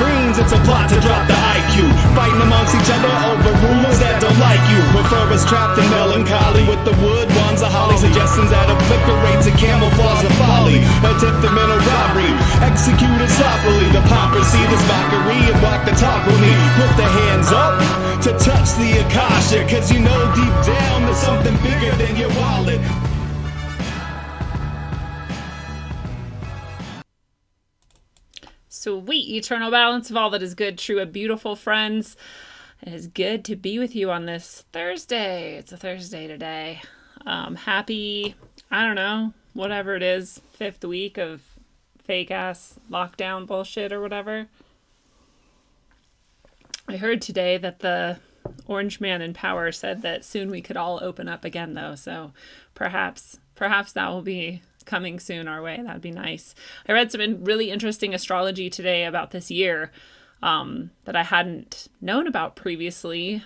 screens, it's a plot to drop the IQ. Fighting amongst each other over rumors that don't like you. Prefer us trapped in melancholy with the wood ones, the holly suggestions that obliterate to camouflage the folly. Attempted mental robbery, executed sloppily. The hypocrisy, this mockery, and walk the talk with me. Put the hands up to touch the Akasha, cause you know deep down there's something bigger than your wallet. Sweet eternal balance of all that is good, true, and beautiful, friends. It is good to be with you on this Thursday. It's a Thursday today. Happy, I don't know, whatever it is, 5th week of fake ass lockdown bullshit or whatever. I heard today that the orange man in power said that soon we could all open up again, though. So perhaps that will be coming soon our way. That'd be nice. I read some really interesting astrology today about this year that I hadn't known about previously.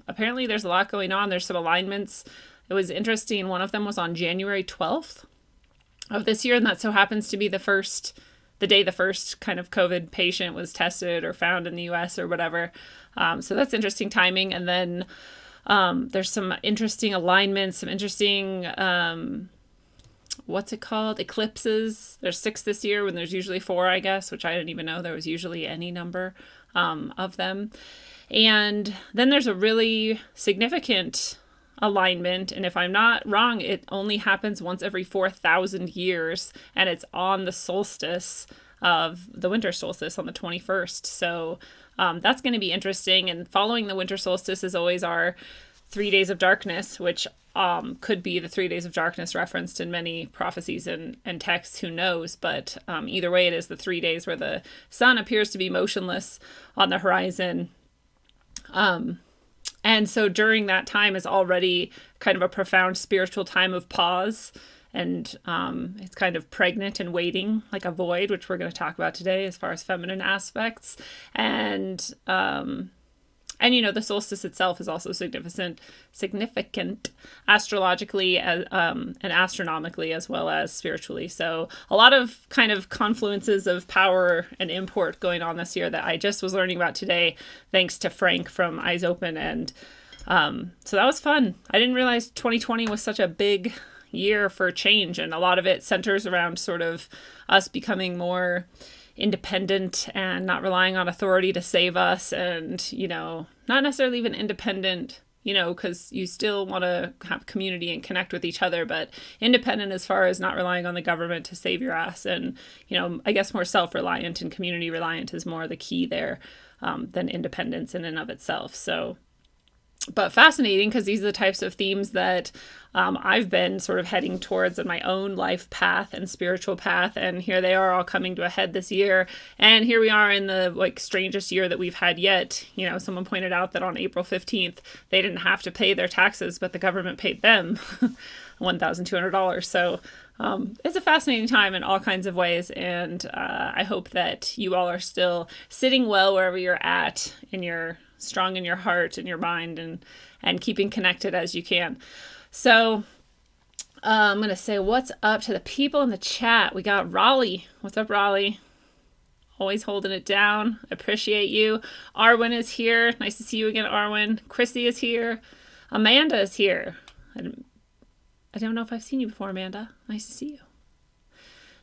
Apparently there's a lot going on. There's some alignments. It was interesting. One of them was on January 12th of this year, and that so happens to be the day the first kind of COVID patient was tested or found in the US or whatever. So that's interesting timing. And then there's some interesting alignments, some interesting what's it called? Eclipses. There's 6 this year when there's usually 4, I guess, which I didn't even know there was usually any number of them. And then there's a really significant alignment. And if I'm not wrong, it only happens once every 4,000 years. And it's on the solstice of the winter solstice on the 21st. So that's going to be interesting. And following the winter solstice is always our 3 days of darkness, which could be the 3 days of darkness referenced in many prophecies and texts, who knows, but either way, it is the 3 days where the sun appears to be motionless on the horizon. And so during that time is already kind of a profound spiritual time of pause, and it's kind of pregnant and waiting, like a void, which we're going to talk about today as far as feminine aspects. And you know, the solstice itself is also significant astrologically and astronomically, as well as spiritually. So a lot of kind of confluences of power and import going on this year that I just was learning about today, thanks to Frank from Eyes Open. And so that was fun. I didn't realize 2020 was such a big year for change, and a lot of it centers around sort of us becoming more independent and not relying on authority to save us, and, you know, not necessarily even independent, you know, because you still want to have community and connect with each other, but independent as far as not relying on the government to save your ass. And, you know, I guess more self-reliant and community reliant is more the key there than independence in and of itself. So, but fascinating, because these are the types of themes that I've been sort of heading towards in my own life path and spiritual path. And here they are all coming to a head this year. And here we are in the strangest year that we've had yet. You know, someone pointed out that on April 15th, they didn't have to pay their taxes, but the government paid them $1,200. So it's a fascinating time in all kinds of ways. And I hope that you all are still sitting well wherever you're at, in your strong in your heart and your mind, and keeping connected as you can. So I'm going to say what's up to the people in the chat. We got Raleigh. What's up, Raleigh? Always holding it down. Appreciate you. Arwen is here. Nice to see you again, Arwen. Chrissy is here. Amanda is here. I don't know if I've seen you before, Amanda. Nice to see you.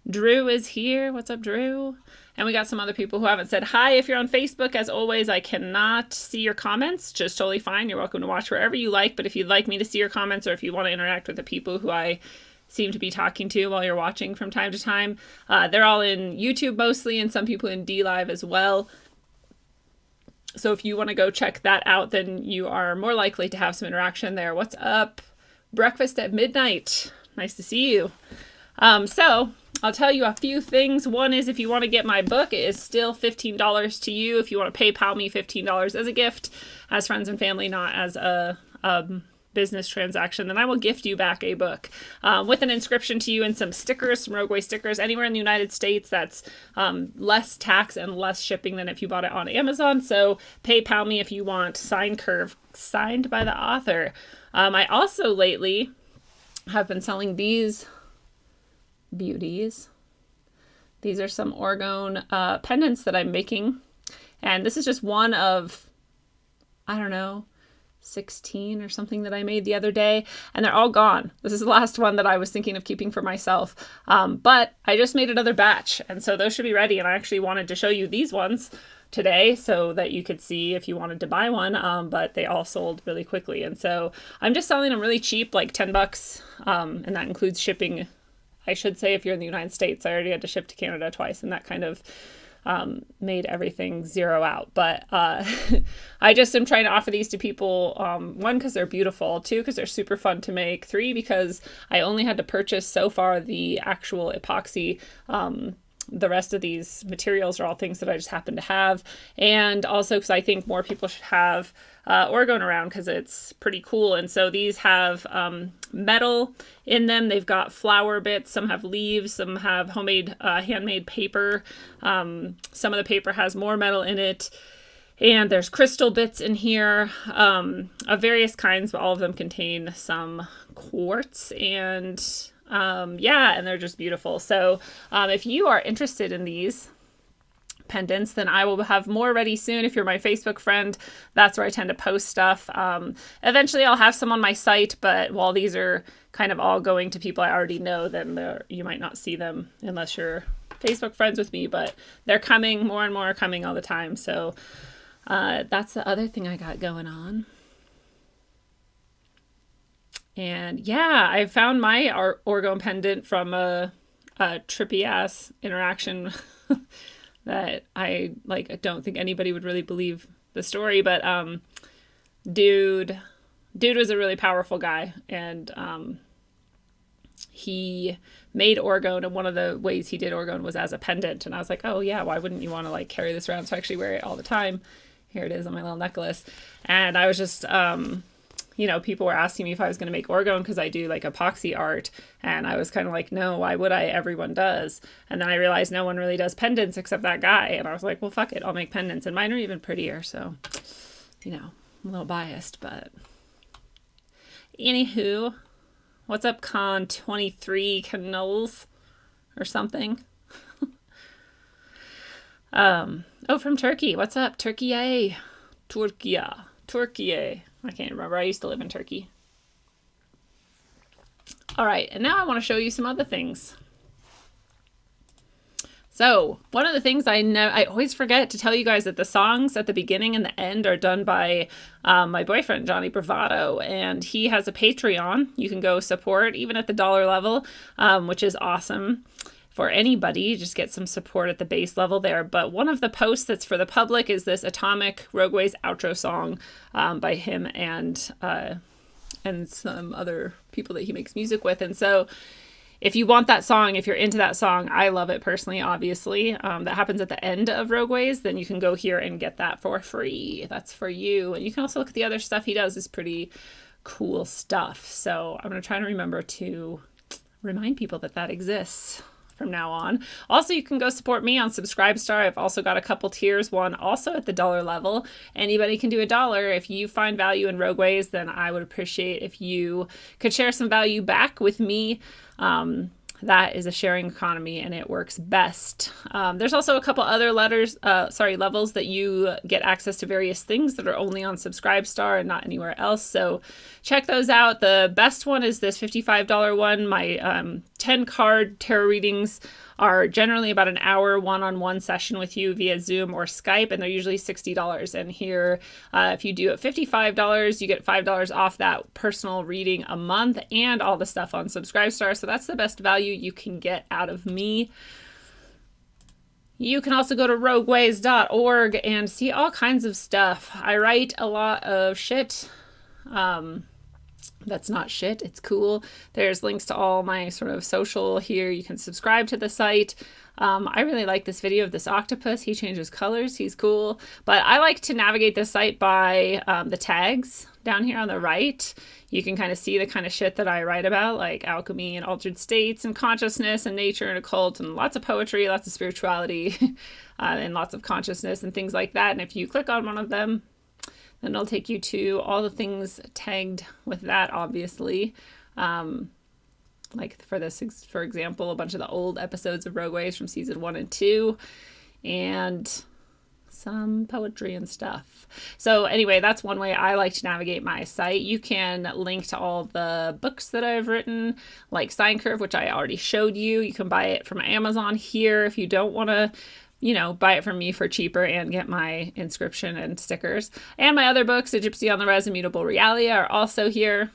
Drew is here. What's up, Drew? And we got some other people who haven't said hi. If you're on Facebook, as always, I cannot see your comments. Just totally fine. You're welcome to watch wherever you like. But if you'd like me to see your comments, or if you want to interact with the people who I seem to be talking to while you're watching from time to time, they're all in YouTube mostly, and some people in DLive as well. So if you want to go check that out, then you are more likely to have some interaction there. What's up? Breakfast at midnight. Nice to see you. So I'll tell you a few things. One is, if you want to get my book, it is still $15 to you. If you want to PayPal me $15 as a gift, as friends and family, not as a business transaction, then I will gift you back a book with an inscription to you and some stickers, some Rogueway stickers. Anywhere in the United States, that's less tax and less shipping than if you bought it on Amazon. So PayPal me if you want signed curve, signed by the author. I also lately have been selling these beauties. These are some orgone pendants that I'm making And this is just one of, I don't know, 16 or something that I made the other day, and they're all gone. This is the last one that I was thinking of keeping for myself. But I just made another batch, and so those should be ready. And I actually wanted to show you these ones today so that you could see if you wanted to buy one, but they all sold really quickly. And so I'm just selling them really cheap, like $10, and that includes shipping. I should say if you're in the United States, I already had to ship to Canada twice, and that kind of made everything zero out. But I just am trying to offer these to people, one, because they're beautiful, two, because they're super fun to make, three, because I only had to purchase so far the actual epoxy. The rest of these materials are all things that I just happen to have. And also because I think more people should have orgone around because it's pretty cool. And so these have metal in them. They've got flower bits. Some have leaves. Some have homemade, handmade paper. Some of the paper has more metal in it. And there's crystal bits in here of various kinds, but all of them contain some quartz and yeah, and they're just beautiful. So if you are interested in these pendants, then I will have more ready soon. If you're my Facebook friend, that's where I tend to post stuff. Eventually I'll have some on my site, but while these are kind of all going to people I already know, then you might not see them unless you're Facebook friends with me, but they're coming, more and more are coming all the time. So that's the other thing I got going on. And yeah, I found my orgone pendant from a trippy ass interaction that I don't think anybody would really believe the story, but dude was a really powerful guy, and he made orgone, and one of the ways he did orgone was as a pendant. And I was like, oh yeah, why wouldn't you want to carry this around? So I actually wear it all the time. Here it is on my little necklace. And I was just people were asking me if I was going to make orgone because I do epoxy art. And I was kind of like, no, why would I? Everyone does. And then I realized no one really does pendants except that guy. And I was like, well, fuck it. I'll make pendants. And mine are even prettier. So, I'm a little biased, but anywho, what's up, Con 23 Canals or something? From Turkey. What's up? Turkey. I can't remember. I used to live in Turkey. All right, and now I want to show you some other things. So one of the things I always forget to tell you guys that the songs at the beginning and the end are done by my boyfriend, Johnny Bravado, and he has a Patreon. You can go support even at the $1 level, which is awesome. For anybody, just get some support at the base level there. But one of the posts that's for the public is this Atomic Rogueways outro song by him and some other people that he makes music with. And so if you want that song, if you're into that song, I love it personally, obviously. That happens at the end of Rogueways, then you can go here and get that for free. That's for you. And you can also look at the other stuff he does. Is pretty cool stuff. So I'm going to try to remember to remind people that exists from now on. Also, you can go support me on Subscribestar. I've also got a couple tiers, one also at the $1 level. Anybody can do $1. If you find value in Rogueways, then I would appreciate if you could share some value back with me. That is a sharing economy and it works best. There's also a couple other levels that you get access to various things that are only on Subscribestar and not anywhere else. So check those out. The best one is this $55 one. My 10 card tarot readings are generally about an hour one-on-one session with you via Zoom or Skype, and they're usually $60. And here, if you do it $55, you get $5 off that personal reading a month and all the stuff on Subscribestar. So that's the best value you can get out of me. You can also go to rogueways.org and see all kinds of stuff. I write a lot of shit. That's not shit. It's cool. There's links to all my sort of social here. You can subscribe to the site. I really like this video of this octopus. He changes colors. He's cool. But I like to navigate this site by the tags down here on the right. You can kind of see the kind of shit that I write about, like alchemy and altered states and consciousness and nature and occult and lots of poetry, lots of spirituality, and lots of consciousness and things like that. And if you click on one of them, then it'll take you to all the things tagged with that, obviously. Like for example, a bunch of the old episodes of Rogueways from season 1 and 2. And some poetry and stuff. So anyway, that's one way I like to navigate my site. You can link to all the books that I've written, like Sine Curve, which I already showed you. You can buy it from Amazon here if you don't want to, buy it from me for cheaper and get my inscription and stickers. And my other books, A Gypsy on the Res and Mutable Realia, are also here.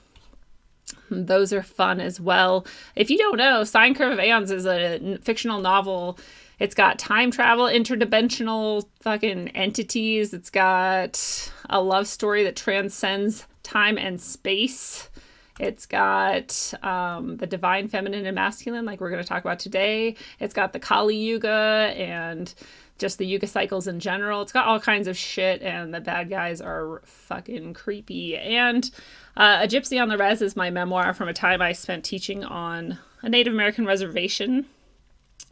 Those are fun as well. If you don't know, Sine Curve of Aeons is a fictional novel. It's got time travel, interdimensional fucking entities. It's got a love story that transcends time and space. It's got the divine feminine and masculine, like we're going to talk about today. It's got the Kali Yuga and just the Yuga cycles in general. It's got all kinds of shit, and the bad guys are fucking creepy. And A Gypsy on the Res is my memoir from a time I spent teaching on a Native American reservation.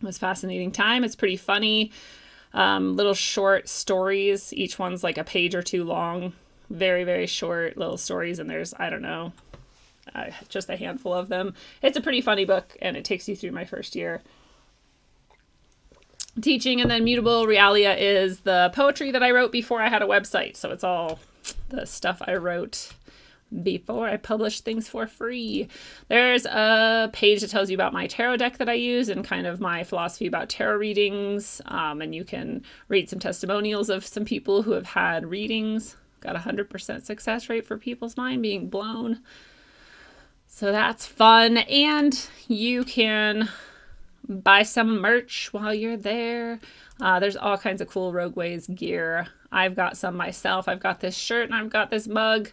It was a fascinating time. It's pretty funny. Little short stories. Each one's like a page or two long. Very, very short little stories, and there's, I don't know, just a handful of them. It's a pretty funny book, and it takes you through my first year teaching. And then Mutable Realia is the poetry that I wrote before I had a website. So it's all the stuff I wrote before I published things for free. There's a page that tells you about my tarot deck that I use and kind of my philosophy about tarot readings. And you can read some testimonials of some people who have had readings. Got 100% success rate for people's mind being blown. So that's fun. And you can buy some merch while you're there. There's all kinds of cool Rogue Ways gear. I've got some myself. I've got this shirt and I've got this mug.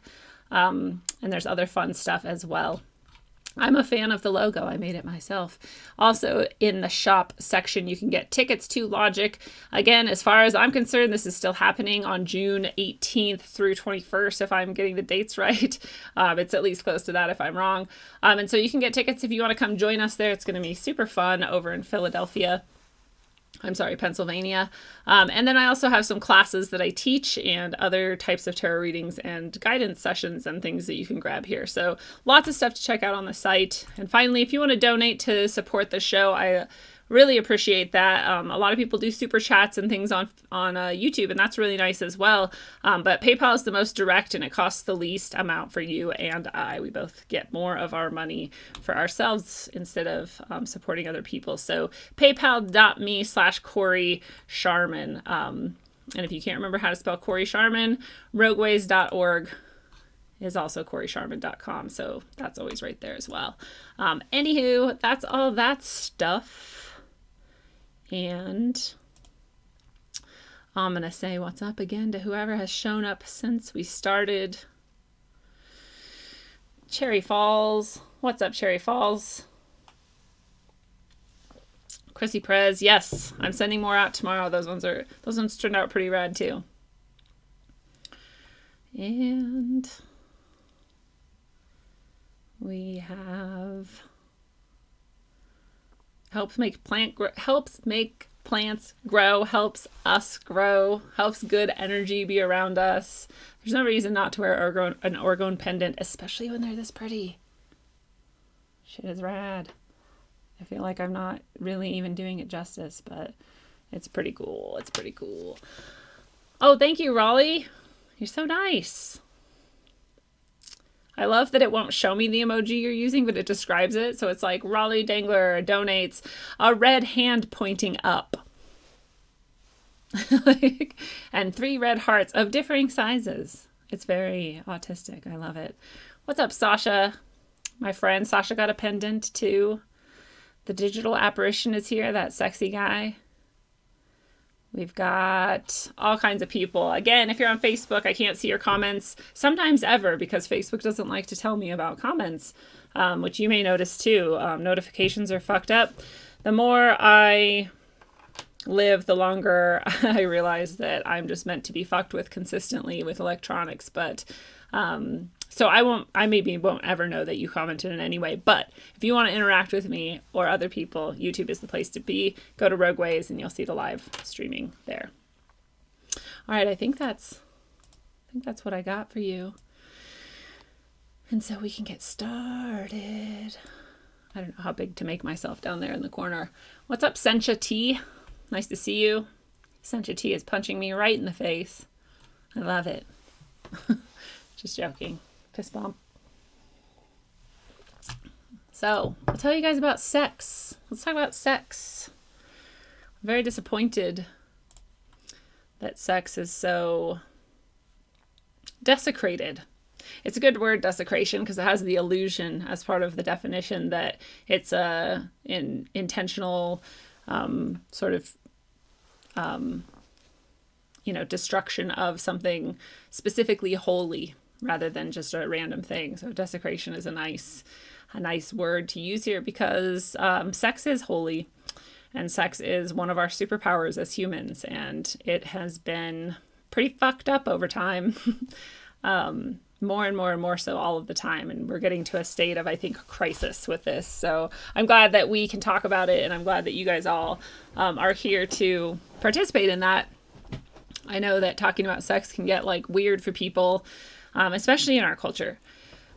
And there's other fun stuff as well. I'm a fan of the logo. I made it myself. Also, in the shop section, you can get tickets to Logic. Again, as far as I'm concerned, this is still happening on June 18th through 21st, if I'm getting the dates right. It's at least close to that if I'm wrong. And so you can get tickets if you want to come join us there. It's going to be super fun over in Pennsylvania. And then I also have some classes that I teach and other types of tarot readings and guidance sessions and things that you can grab here. So lots of stuff to check out on the site. And finally, if you want to donate to support the show, I really appreciate that. A lot of people do super chats and things on YouTube, and that's really nice as well. But PayPal is the most direct, and it costs the least amount for you and I. We both get more of our money for ourselves instead of supporting other people. So paypal.me/Corey Sharman. And if you can't remember how to spell Corey Sharman, rogueways.org is also CoreySharman.com. So that's always right there as well. Anywho, that's all that stuff. And I'm going to say what's up again to whoever has shown up since we started. Cherry Falls. What's up, Cherry Falls? Chrissy Prez. Yes, I'm sending more out tomorrow. Those ones turned out pretty rad too. And we have helps make plants grow, helps us grow, helps good energy be around us. There's no reason not to wear an orgone pendant, especially when they're this pretty. Shit is rad. I feel like I'm not really even doing it justice, but it's pretty cool. It's pretty cool. Oh, thank you, Raleigh. You're so nice. I love that it won't show me the emoji you're using, but it describes it. So it's like Raleigh Dangler donates a red hand pointing up. And 3 red hearts of differing sizes. It's very autistic. I love it. What's up, Sasha? My friend Sasha got a pendant too. The digital apparition is here, that sexy guy. We've got all kinds of people. Again, if you're on Facebook, I can't see your comments sometimes ever because Facebook doesn't like to tell me about comments, which you may notice too. Notifications are fucked up. The more I live, the longer I realize that I'm just meant to be fucked with consistently with electronics. But so I maybe won't ever know that you commented in any way. But if you want to interact with me or other people, YouTube is the place to be. Go to Rogue Ways and you'll see the live streaming there. All right, I think that's what I got for you. And so we can get started. I don't know how big to make myself down there in the corner. What's up, Sencha T? Nice to see you. Sencha T is punching me right in the face. I love it. Just joking. Fist bump. So, I'll tell you guys about sex. Let's talk about sex. I'm very disappointed that sex is so desecrated. It's a good word, desecration, because it has the illusion as part of the definition that it's a intentional sort of destruction of something specifically holy rather than just a random thing. So desecration is a nice word to use here because sex is holy, and sex is one of our superpowers as humans, and it has been pretty fucked up over time. More and more and more so all of the time, and we're getting to a state of, I think, crisis with this. So I'm glad that we can talk about it, and I'm glad that you guys all are here to participate in that. I know that talking about sex can get like weird for people, especially in our culture,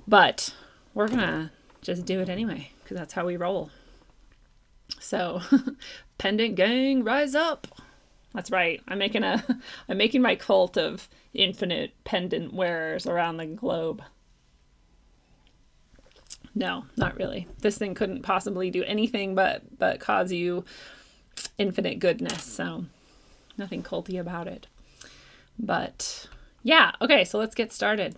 but we're gonna just do it anyway because that's how we roll. So pendant gang, rise up. That's right. I'm making my cult of infinite pendant wearers around the globe. No, not really. This thing couldn't possibly do anything but cause you infinite goodness. So nothing culty about it. But yeah, okay, so let's get started.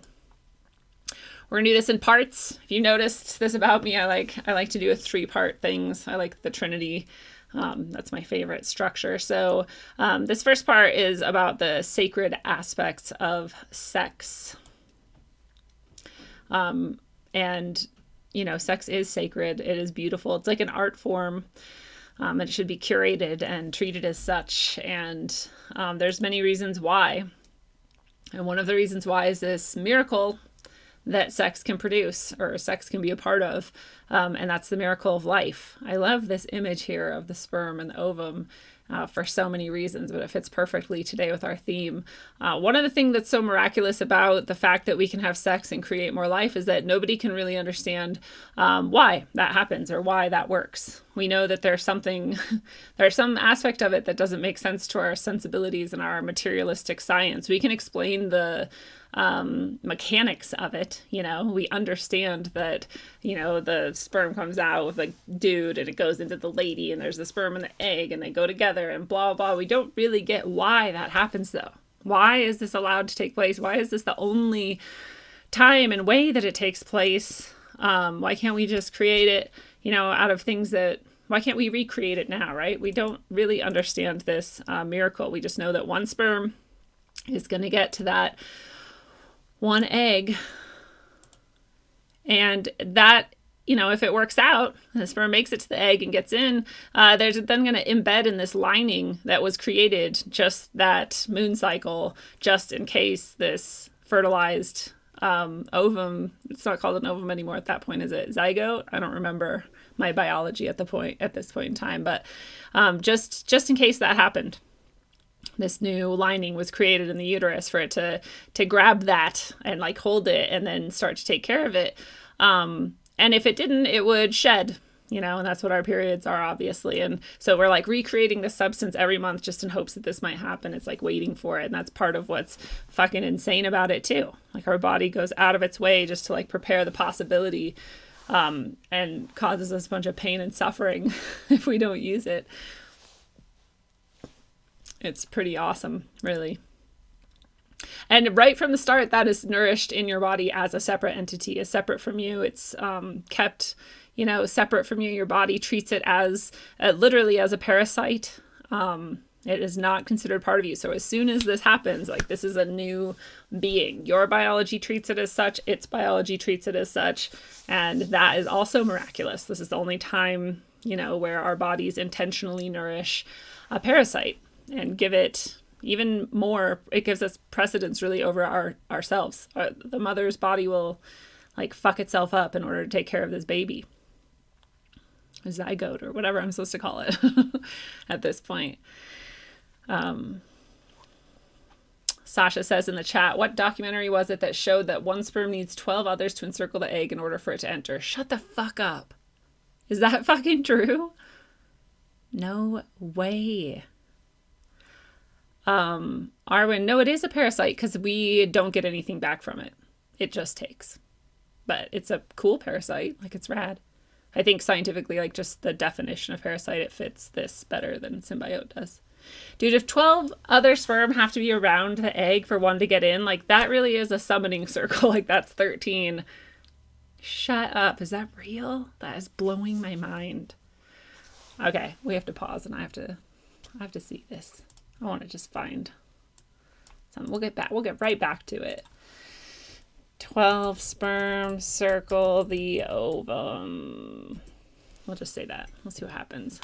We're gonna do this in parts. If you noticed this about me, I like to do a 3-part things. I like the Trinity. That's my favorite structure. So this first part is about the sacred aspects of sex. And, sex is sacred. It is beautiful. It's like an art form. It should be curated and treated as such. And there's many reasons why. And one of the reasons why is this miracle that sex can produce, or sex can be a part of, and that's the miracle of life. I love this image here of the sperm and the ovum for so many reasons, but it fits perfectly today with our theme. One of the things that's so miraculous about the fact that we can have sex and create more life is that nobody can really understand why that happens or why that works. We know that there's some aspect of it that doesn't make sense to our sensibilities and our materialistic science. We can explain the mechanics of it. We understand that, the sperm comes out with a dude and it goes into the lady, and there's the sperm and the egg and they go together and blah, blah. We don't really get why that happens though. Why is this allowed to take place? Why is this the only time and way that it takes place? Why can't we just create it, out of things why can't we recreate it now, right? We don't really understand this miracle. We just know that one sperm is going to get to that one egg, and that, if it works out, the sperm makes it to the egg and gets in, there's then going to embed in this lining that was created just that moon cycle, just in case this fertilized ovum, it's not called an ovum anymore at that point, is it? Zygote? I don't remember my biology at this point in time, but just in case that happened, this new lining was created in the uterus for it to grab that and like hold it and then start to take care of it. And if it didn't, it would shed, and that's what our periods are, obviously. And so we're like recreating this substance every month just in hopes that this might happen. It's like waiting for it. And that's part of what's fucking insane about it too. Like our body goes out of its way just to like prepare the possibility, and causes us a bunch of pain and suffering if we don't use it. It's pretty awesome, really. And right from the start, that is nourished in your body as a separate entity, is separate from you. It's kept, separate from you. Your body treats it as literally as a parasite. It is not considered part of you. So as soon as this happens, like this is a new being. Your biology treats it as such. Its biology treats it as such. And that is also miraculous. This is the only time, where our bodies intentionally nourish a parasite and give it even more. It gives us precedence really over ourselves. The mother's body will like fuck itself up in order to take care of this baby. A zygote or whatever I'm supposed to call it at this point. Sasha says in the chat, what documentary was it that showed that one sperm needs 12 others to encircle the egg in order for it to enter? Shut the fuck up. Is that fucking true? No way. Arwen, no, it is a parasite because we don't get anything back from it. It just takes. But it's a cool parasite. Like, it's rad. I think scientifically, like, just the definition of parasite, it fits this better than symbiote does. Dude, if 12 other sperm have to be around the egg for one to get in, like, that really is a summoning circle. Like, that's 13. Shut up. Is that real? That is blowing my mind. Okay, we have to pause and I have to see this. I want to just find something. We'll get right back to it. 12 sperm circle the ovum. We'll just say that. We'll see what happens.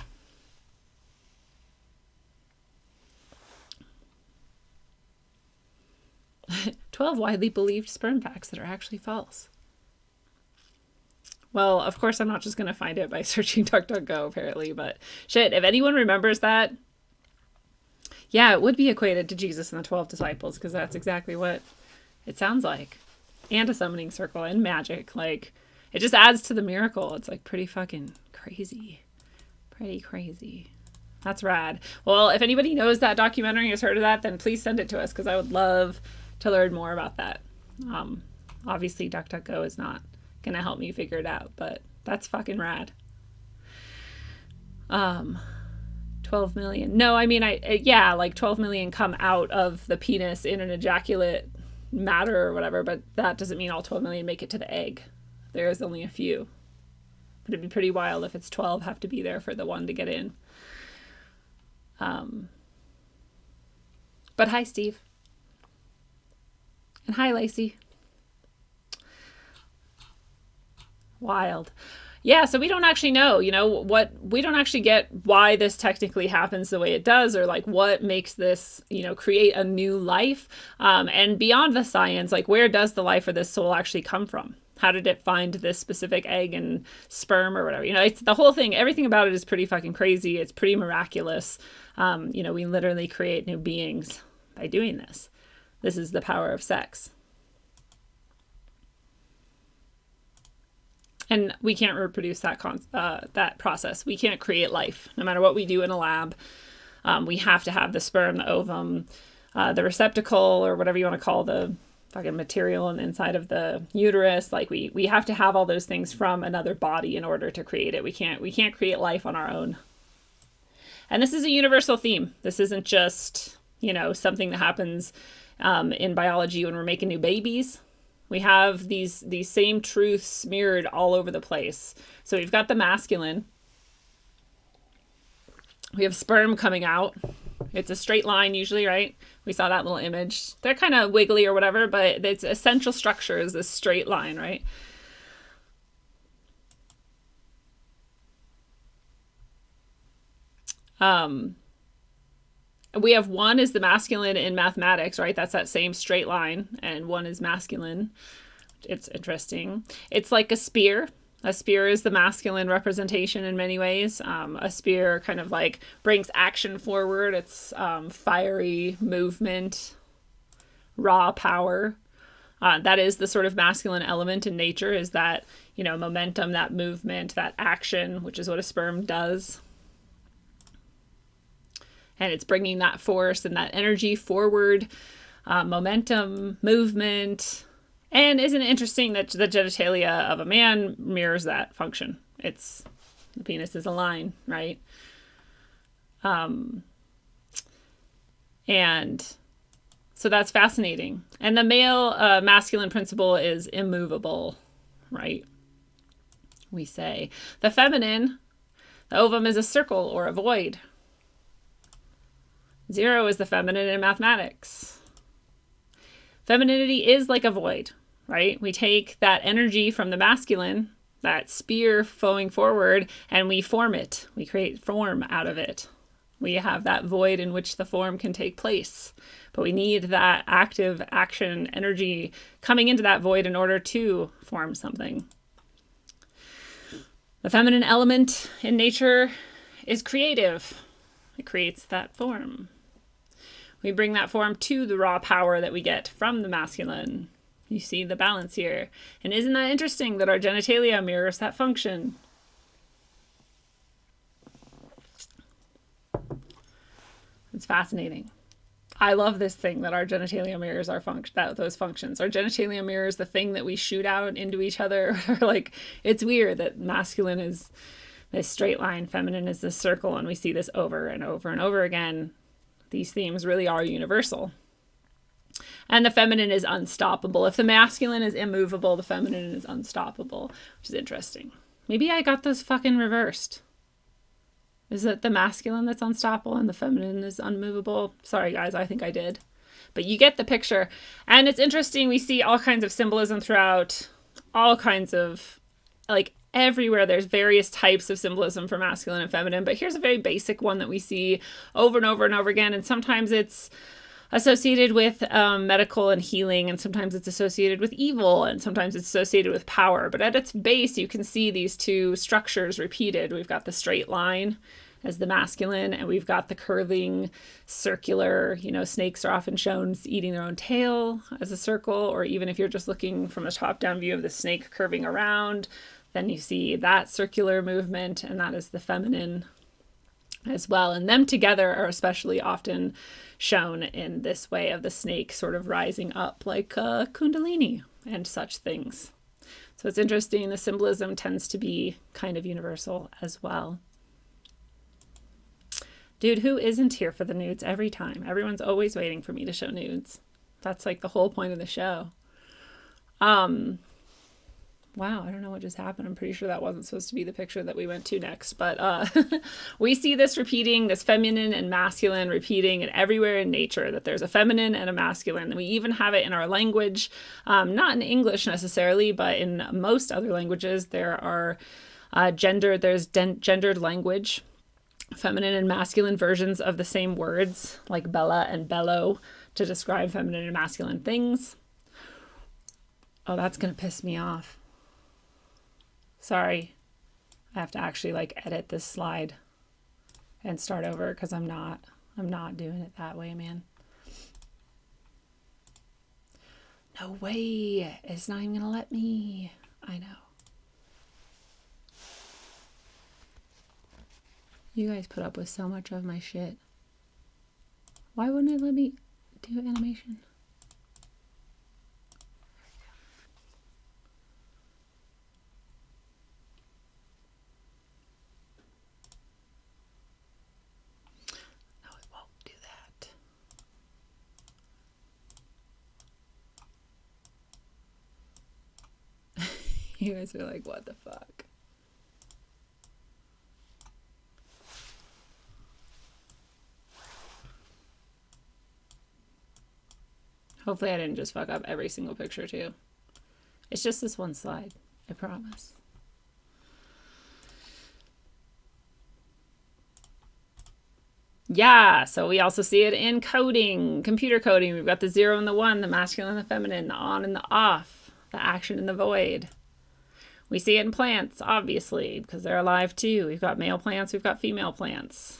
"12 widely believed sperm facts that are actually false." Well, of course, I'm not just going to find it by searching DuckDuckGo, apparently, but shit, if anyone remembers that, yeah, it would be equated to Jesus and the 12 disciples, because that's exactly what it sounds like. And a summoning circle and magic. Like, it just adds to the miracle. It's like pretty fucking crazy. Pretty crazy. That's rad. Well, if anybody knows that documentary and has heard of that, then please send it to us, because I would love to learn more about that. Obviously, DuckDuckGo is not going to help me figure it out, but that's fucking rad. 12 million. No, I mean, yeah, like 12 million come out of the penis in an ejaculate matter or whatever, but that doesn't mean all 12 million make it to the egg. There's only a few. But it'd be pretty wild if it's 12 have to be there for the one to get in. But hi, Steve. And hi, Lacey. Wild. Yeah, so we don't actually know, we don't actually get why this technically happens the way it does, or like what makes this, create a new life. And beyond the science, like, where does the life of this soul actually come from? How did it find this specific egg and sperm or whatever? It's the whole thing. Everything about it is pretty fucking crazy. It's pretty miraculous. We literally create new beings by doing this. This is the power of sex. And we can't reproduce that process. We can't create life, no matter what we do in a lab. We have to have the sperm, the ovum, the receptacle, or whatever you want to call the fucking material on the inside of the uterus. Like, we have to have all those things from another body in order to create it. We can't create life on our own. And this is a universal theme. This isn't just, something that happens in biology when we're making new babies. We have these same truths smeared all over the place. So we've got the masculine. We have sperm coming out. It's a straight line usually, right? We saw that little image. They're kind of wiggly or whatever, but its essential structure is this straight line, right? We have one is the masculine in mathematics, right? That's that same straight line, and one is masculine. It's interesting. It's like a spear. A spear is the masculine representation in many ways. A spear kind of like brings action forward. It's fiery movement, raw power. That is the sort of masculine element in nature, is that, momentum, that movement, that action, which is what a sperm does. And it's bringing that force and that energy forward, momentum, movement. And isn't it interesting that the genitalia of a man mirrors that function? The penis is a line, right? And so that's fascinating. And the male masculine principle is immovable, right? We say. The feminine, the ovum, is a circle or a void. 0 is the feminine in mathematics. Femininity is like a void, right? We take that energy from the masculine, that spear flowing forward, and we form it. We create form out of it. We have that void in which the form can take place. But we need that active action energy coming into that void in order to form something. The feminine element in nature is creative. It creates that form. We bring that form to the raw power that we get from the masculine. You see the balance here. And isn't that interesting that our genitalia mirrors that function? It's fascinating. I love this thing that our genitalia mirrors our those functions. Our genitalia mirrors the thing that we shoot out into each other. Like, it's weird that masculine is this straight line, feminine is this circle, and we see this over and over and over again. These themes really are universal. And the feminine is unstoppable. If the masculine is immovable, the feminine is unstoppable, which is interesting. Maybe I got those fucking reversed. Is it the masculine that's unstoppable and the feminine is unmovable? Sorry, guys, I think I did. But you get the picture. And it's interesting. We see all kinds of symbolism throughout, all kinds of, like, everywhere. There's various types of symbolism for masculine and feminine. But here's a very basic one that we see over and over and over again. And sometimes it's associated with medical and healing, and sometimes it's associated with evil, and sometimes it's associated with power. But at its base, you can see these two structures repeated. We've got the straight line as the masculine, and we've got the curving circular, snakes are often shown eating their own tail as a circle, or even if you're just looking from a top-down view of the snake curving around, then you see that circular movement, and that is the feminine as well. And them together are especially often shown in this way of the snake sort of rising up like Kundalini and such things. So it's interesting. The symbolism tends to be kind of universal as well. Dude, who isn't here for the nudes every time? Everyone's always waiting for me to show nudes. That's like the whole point of the show. Wow, I don't know what just happened. I'm pretty sure that wasn't supposed to be the picture that we went to next. But we see this repeating, this feminine and masculine repeating, and everywhere in nature that there's a feminine and a masculine. And we even have it in our language, not in English necessarily, but in most other languages. There are gendered language, feminine and masculine versions of the same words, like bella and bellow, to describe feminine and masculine things. Oh, that's going to piss me off. Sorry, I have to actually edit this slide and start over because I'm not doing it that way, man. No way, it's not even gonna let me. I know. You guys put up with so much of my shit. Why wouldn't it let me do animation? You guys are like, what the fuck? Hopefully I didn't just fuck up every single picture too. It's just this one slide, I promise. Yeah, so we also see it in coding, computer coding. We've got the 0 and the 1, the masculine and the feminine, the on and the off, the action and the void. We see it in plants, obviously, because they're alive too. We've got male plants, we've got female plants.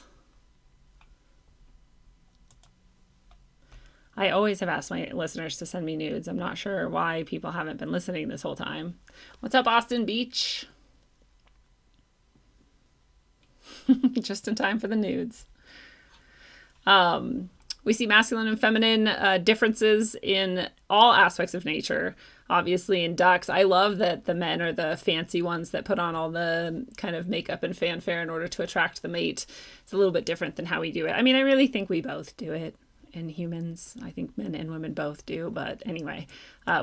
I always have asked my listeners to send me nudes. I'm not sure why people haven't been listening this whole time. What's up, Austin Beach? Just in time for the nudes. We see masculine and feminine differences in all aspects of nature. Obviously in ducks, I love that the men are the fancy ones that put on all the kind of makeup and fanfare in order to attract the mate. It's a little bit different than how we do it. I mean, I really think we both do it in humans. I think men and women both do. But anyway,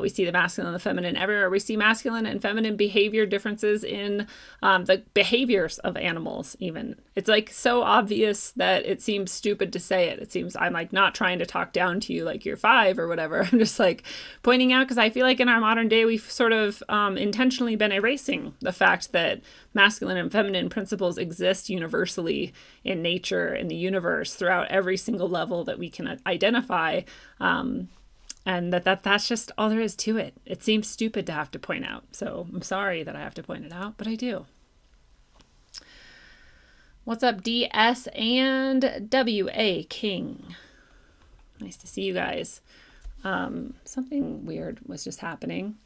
we see the masculine and the feminine everywhere. We see masculine and feminine behavior differences in the behaviors of animals even. It's like so obvious that it seems stupid to say it. It seems I'm like not trying to talk down to you like you're 5 or whatever. I'm just like pointing out because I feel like in our modern day we've sort of intentionally been erasing the fact that masculine and feminine principles exist universally in nature, in the universe, throughout every single level that we can identify. And that's just all there is to it. It seems stupid to have to point out. So I'm sorry that I have to point it out, but I do. What's up, DS and WA King? Nice to see you guys. Something weird was just happening.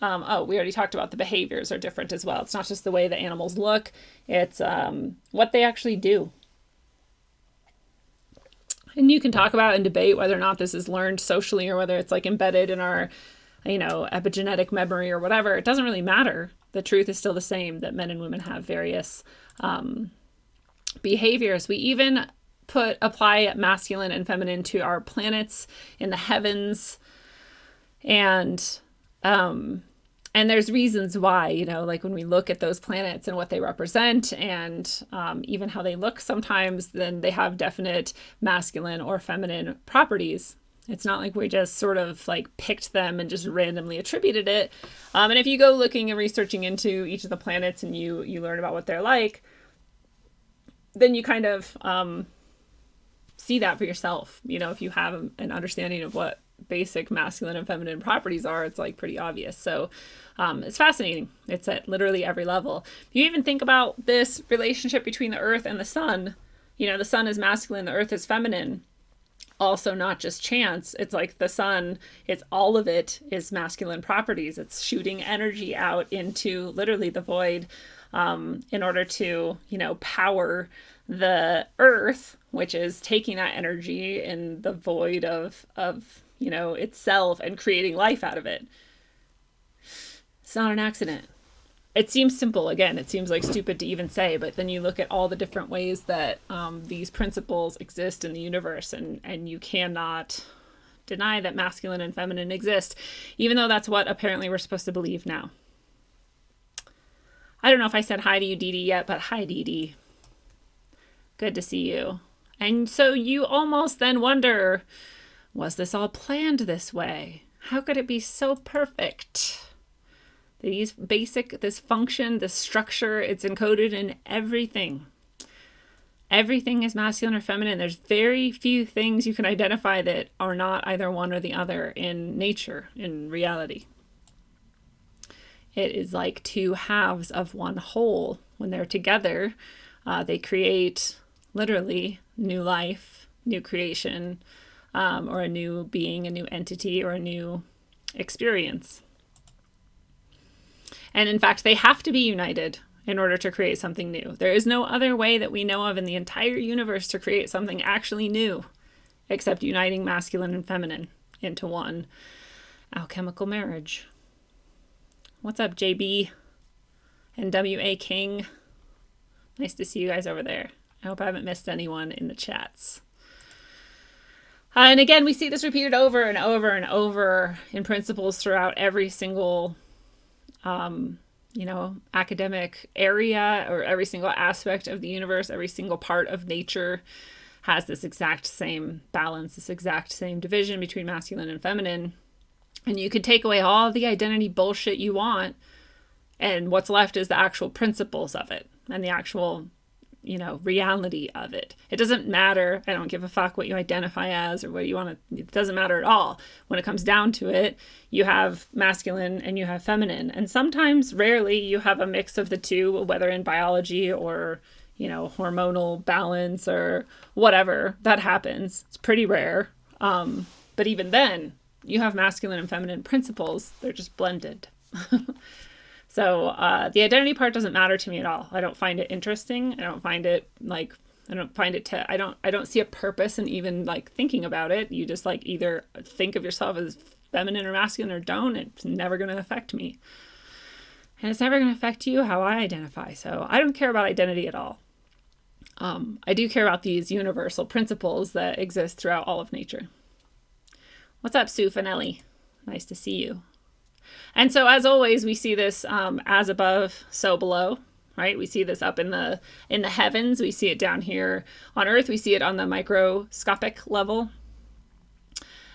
Oh, we already talked about the behaviors are different as well. It's not just the way the animals look. It's what they actually do. And you can talk about and debate whether or not this is learned socially or whether it's like embedded in our, epigenetic memory or whatever. It doesn't really matter. The truth is still the same, that men and women have various behaviors. We even apply masculine and feminine to our planets in the heavens. And there's reasons why, like when we look at those planets and what they represent and even how they look sometimes, then they have definite masculine or feminine properties. It's not like we just sort of like picked them and just randomly attributed it. And if you go looking and researching into each of the planets and you learn about what they're like, then you kind of see that for yourself. If you have an understanding of what basic masculine and feminine properties are, it's like pretty obvious. So it's fascinating. It's at literally every level. If you even think about this relationship between the earth and the sun, the sun is masculine, the earth is feminine. Also not just chance. It's like the sun, it's all of it is masculine properties. It's shooting energy out into literally the void in order to, power the earth, which is taking that energy in the void of itself and creating life out of it. It's not an accident. It seems simple. Again, it seems like stupid to even say, but then you look at all the different ways that these principles exist in the universe, and you cannot deny that masculine and feminine exist, even though that's what apparently we're supposed to believe now. I don't know if I said hi to you, Dee Dee, yet, but hi, Dee Dee. Good to see you. And so you almost then wonder, was this all planned this way? How could it be so perfect? This function, this structure, it's encoded in everything. Everything is masculine or feminine. There's very few things you can identify that are not either one or the other in nature, in reality. It is like two halves of one whole. When they're together, they create literally new life, new creation, or a new being, a new entity, or a new experience. And in fact, they have to be united in order to create something new. There is no other way that we know of in the entire universe to create something actually new, except uniting masculine and feminine into one alchemical marriage. What's up, JB and WA King? Nice to see you guys over there. I hope I haven't missed anyone in the chats. And again, we see this repeated over and over and over in principles throughout every single academic area, or every single aspect of the universe. Every single part of nature has this exact same balance, this exact same division between masculine and feminine. And you could take away all the identity bullshit you want, and what's left is the actual principles of it and the actual, reality of it. It doesn't matter. I don't give a fuck what you identify as or what you want to, it doesn't matter at all. When it comes down to it, you have masculine and you have feminine. And sometimes, rarely, you have a mix of the two, whether in biology or, hormonal balance or whatever. That happens. It's pretty rare. But even then, you have masculine and feminine principles. They're just blended. So the identity part doesn't matter to me at all. I don't find it interesting. I don't find it I don't see a purpose in even like thinking about it. You just like either think of yourself as feminine or masculine or don't. It's never going to affect me. And it's never going to affect you how I identify. So I don't care about identity at all. I do care about these universal principles that exist throughout all of nature. What's up, Sue Finelli? Nice to see you. And so, as always, we see this as above, so below, right? We see this up in the heavens. We see it down here on Earth. We see it on the microscopic level.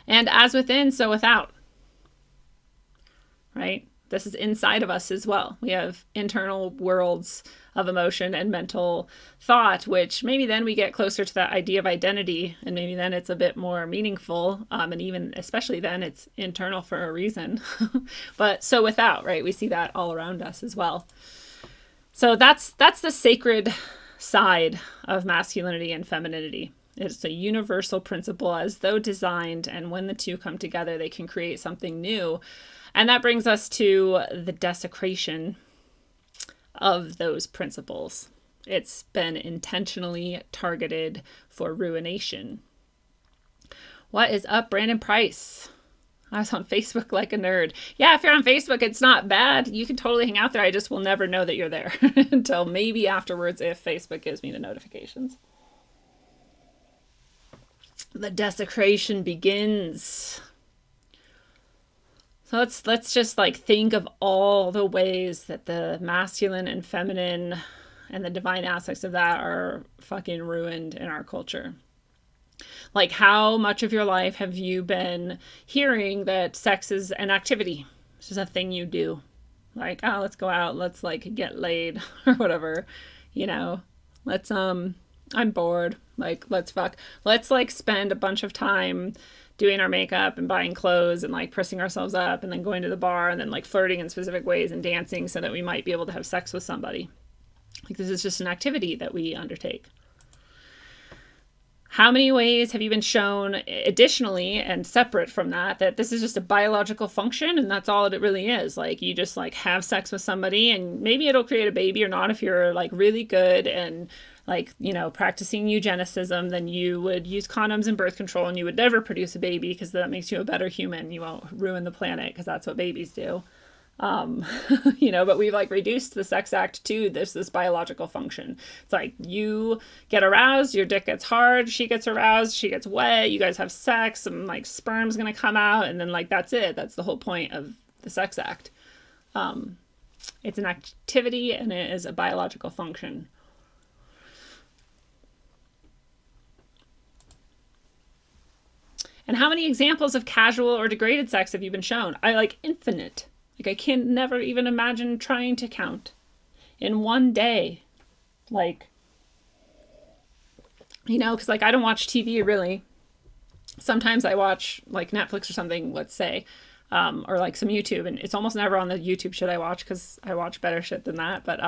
And as within, so without, right? This is inside of us as well. We have internal worlds of emotion and mental thought, which maybe then we get closer to that idea of identity, and maybe then it's a bit more meaningful, and even especially then it's internal for a reason. But so without, right? We see that all around us as well. So that's the sacred side of masculinity and femininity. It's a universal principle as though designed, and when the two come together, they can create something new. And that brings us to the desecration of those principles. It's been intentionally targeted for ruination. What is up, Brandon Price? I was on Facebook like a nerd. Yeah, if you're on Facebook, it's not bad. You can totally hang out there. I just will never know that you're there until maybe afterwards if Facebook gives me the notifications. The desecration begins. So let's just like think of all the ways that the masculine and feminine and the divine aspects of that are fucking ruined in our culture. Like, how much of your life have you been hearing that sex is an activity? It's just a thing you do. Like, oh, let's go out, let's like get laid or whatever, you know. I'm bored. Like, let's fuck. Let's like spend a bunch of time doing our makeup and buying clothes and like pressing ourselves up and then going to the bar and then like flirting in specific ways and dancing so that we might be able to have sex with somebody. Like, this is just an activity that we undertake. How many ways have you been shown additionally and separate from that this is just a biological function and that's all it really is? Like, you just like have sex with somebody and maybe it'll create a baby or not. If you're like really good and like, you know, practicing eugenicism, then you would use condoms and birth control and you would never produce a baby because that makes you a better human. You won't ruin the planet because that's what babies do. You know, but we've like reduced the sex act to this biological function. It's like you get aroused, your dick gets hard, she gets aroused, she gets wet, you guys have sex, and like sperm's gonna come out, and then like that's it. That's the whole point of the sex act. It's an activity and it is a biological function. And how many examples of casual or degraded sex have you been shown? Infinite. Like, I can never even imagine trying to count in one day. Like, you know, because like I don't watch TV really. Sometimes I watch like Netflix or something, let's say, or like some YouTube, and it's almost never on the YouTube shit I watch because I watch better shit than that. But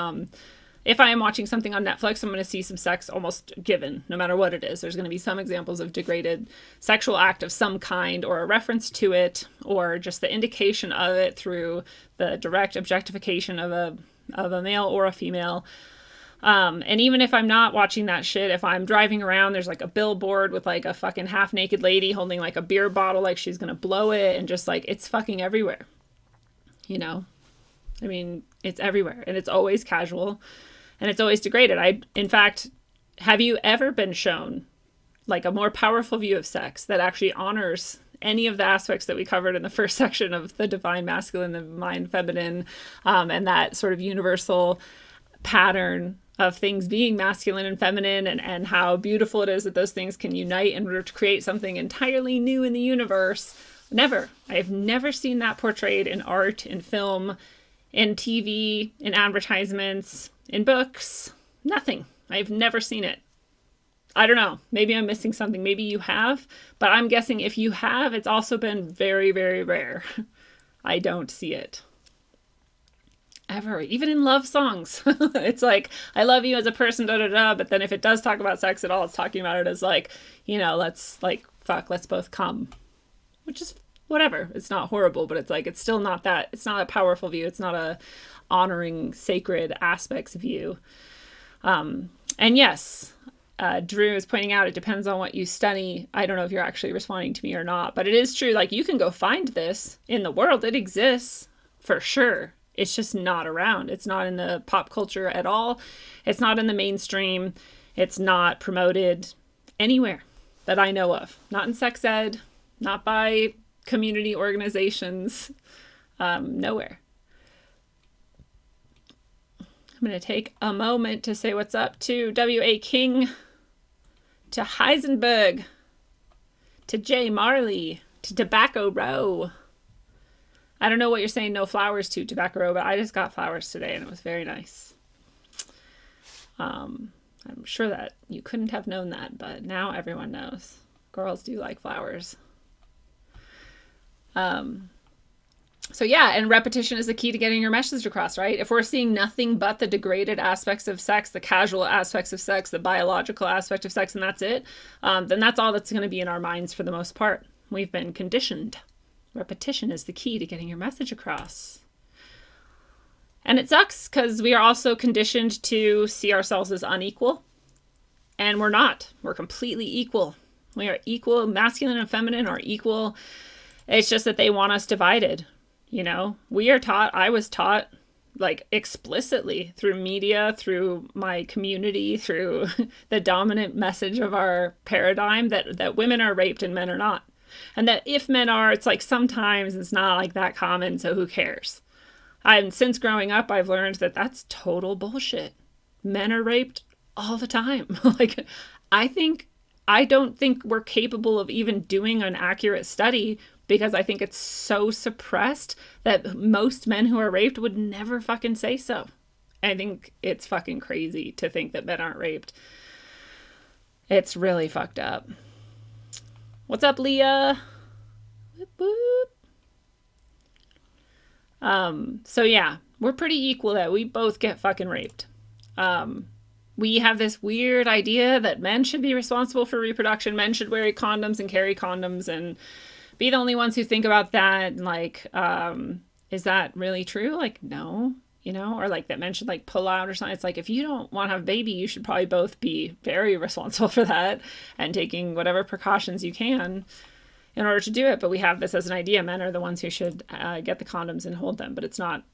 if I am watching something on Netflix, I'm going to see some sex almost given, no matter what it is. There's going to be some examples of degraded sexual act of some kind, or a reference to it, or just the indication of it through the direct objectification of a male or a female. And even if I'm not watching that shit, if I'm driving around, there's like a billboard with like a fucking half naked lady holding like a beer bottle like she's going to blow it, and just like it's fucking everywhere. You know? I mean, it's everywhere, and it's always casual. And it's always degraded. In fact, have you ever been shown like a more powerful view of sex that actually honors any of the aspects that we covered in the first section of the divine masculine, the divine feminine, and that sort of universal pattern of things being masculine and feminine, and how beautiful it is that those things can unite and create something entirely new in the universe? Never. I have never seen that portrayed in art, in film, in TV, in advertisements, in books. Nothing. I've never seen it. I don't know. Maybe I'm missing something. Maybe you have. But I'm guessing if you have, it's also been very, very rare. I don't see it. Ever. Even in love songs. It's like, I love you as a person, da da da. But then if it does talk about sex at all, it's talking about it as like, you know, let's like, fuck, let's both come. Which is whatever. It's not horrible, but it's like, it's still not that. It's not a powerful view. It's not a honoring sacred aspects view. And yes, Drew is pointing out it depends on what you study. I don't know if you're actually responding to me or not, but it is true. Like, you can go find this in the world. It exists for sure. It's just not around. It's not in the pop culture at all. It's not in the mainstream. It's not promoted anywhere that I know of. Not in sex ed, not by community organizations, nowhere. I'm going to take a moment to say what's up to W.A. King, to Heisenberg, to Jay Marley, to Tobacco Row. I don't know what you're saying no flowers to, Tobacco Row, but I just got flowers today and it was very nice. I'm sure that you couldn't have known that, but now everyone knows. Girls do like flowers. So yeah, and repetition is the key to getting your message across, right? If we're seeing nothing but the degraded aspects of sex, the casual aspects of sex, the biological aspect of sex, and that's it, then that's all that's going to be in our minds for the most part. We've been conditioned. Repetition is the key to getting your message across. And it sucks because we are also conditioned to see ourselves as unequal. And we're not. We're completely equal. We are equal. Masculine and feminine are equal. It's just that they want us divided. You know, we are taught, I was taught like explicitly through media, through my community, through the dominant message of our paradigm that women are raped and men are not. And that if men are, it's like sometimes it's not like that common, so who cares? And since growing up, I've learned that that's total bullshit. Men are raped all the time. Like, I don't think we're capable of even doing an accurate study because I think it's so suppressed that most men who are raped would never fucking say so. I think it's fucking crazy to think that men aren't raped. It's really fucked up. What's up, Leah? Whoop, whoop. So yeah, we're pretty equal that we both get fucking raped. We have this weird idea that men should be responsible for reproduction. Men should wear condoms and carry condoms and be the only ones who think about that. And like, is that really true? Like, no, you know, or like that men should like pull out or something. It's like, if you don't want to have a baby, you should probably both be very responsible for that and taking whatever precautions you can in order to do it. But we have this as an idea. Men are the ones who should get the condoms and hold them, but it's not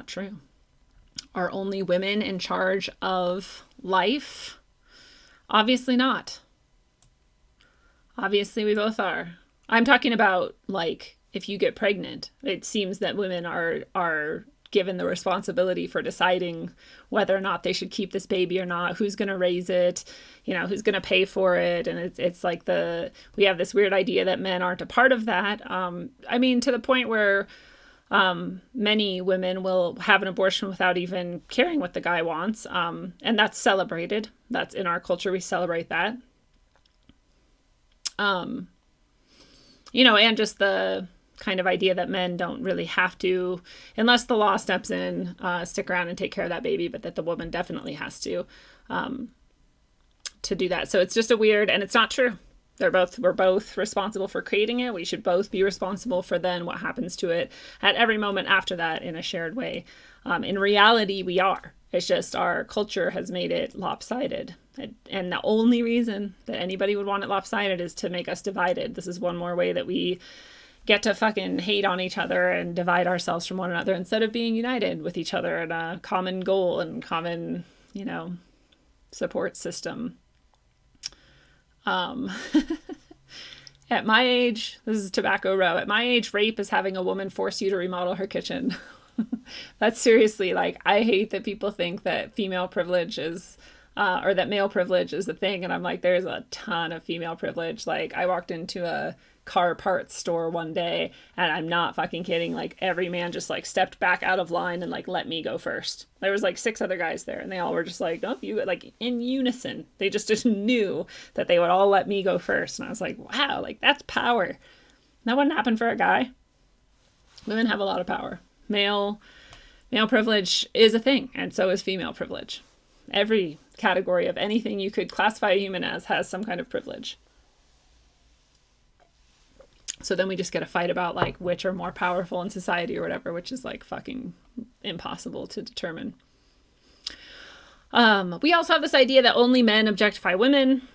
true. Are only women in charge of life? Obviously not. Obviously we both are. I'm talking about like if you get pregnant, it seems that women are given the responsibility for deciding whether or not they should keep this baby or not, who's going to raise it, you know, who's going to pay for it. And it's like we have this weird idea that men aren't a part of that. I mean, to the point where many women will have an abortion without even caring what the guy wants. And that's celebrated. That's in our culture. We celebrate that. You know, and just the kind of idea that men don't really have to, unless the law steps in, stick around and take care of that baby, but that the woman definitely has to do that. So it's just a weird, and it's not true. We're both responsible for creating it. We should both be responsible for then what happens to it at every moment after that in a shared way. In reality, we are. It's just our culture has made it lopsided. And the only reason that anybody would want it lopsided is to make us divided. This is one more way that we get to fucking hate on each other and divide ourselves from one another instead of being united with each other in a common goal and common, you know, support system. At my age, this is Tobacco Row. At my age, rape is having a woman force you to remodel her kitchen. That's seriously, like, I hate that people think that female privilege is, or that male privilege is the thing. And I'm like, there's a ton of female privilege. Like, I walked into a car parts store one day, and I'm not fucking kidding. Like, every man just like stepped back out of line and like let me go first. There was like 6 other guys there, and they all were just like, "Oh, you," like in unison. They just knew that they would all let me go first, and I was like, wow, like that's power. That wouldn't happen for a guy. Women have a lot of power. Male privilege is a thing, and so is female privilege. Every category of anything you could classify a human as has some kind of privilege. So then we just get a fight about like which are more powerful in society or whatever, which is like fucking impossible to determine. We also have this idea that only men objectify women,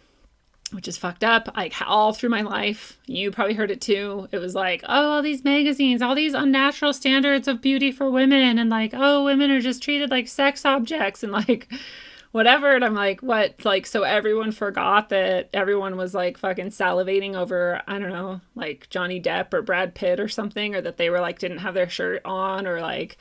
which is fucked up. Like all through my life, you probably heard it too. It was like, oh, all these magazines, all these unnatural standards of beauty for women, and like, oh, women are just treated like sex objects and like whatever. And I'm like, what? Like, so everyone forgot that everyone was like fucking salivating over, I don't know, like Johnny Depp or Brad Pitt or something, or that they were like, didn't have their shirt on, or like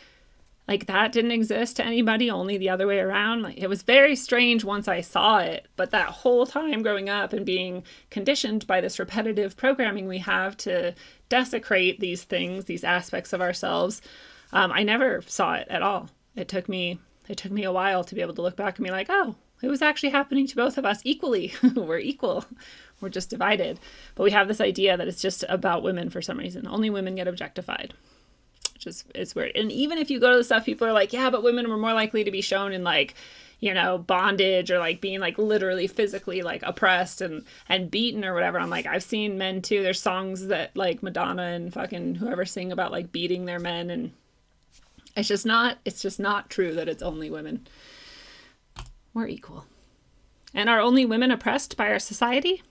that didn't exist to anybody, only the other way around. Like, it was very strange once I saw it, but that whole time growing up and being conditioned by this repetitive programming we have to desecrate these things, these aspects of ourselves, I never saw it at all. It took me a while to be able to look back and be like, oh, it was actually happening to both of us equally. We're equal. We're just divided. But we have this idea that it's just about women for some reason. Only women get objectified. It's weird. And even if you go to the stuff, people are like, yeah, but women were more likely to be shown in like, you know, bondage or like being like literally physically like oppressed and beaten or whatever. I'm like, I've seen men too. There's songs that like Madonna and fucking whoever sing about like beating their men, and it's just not true that it's only women. We're equal. And are only women oppressed by our society?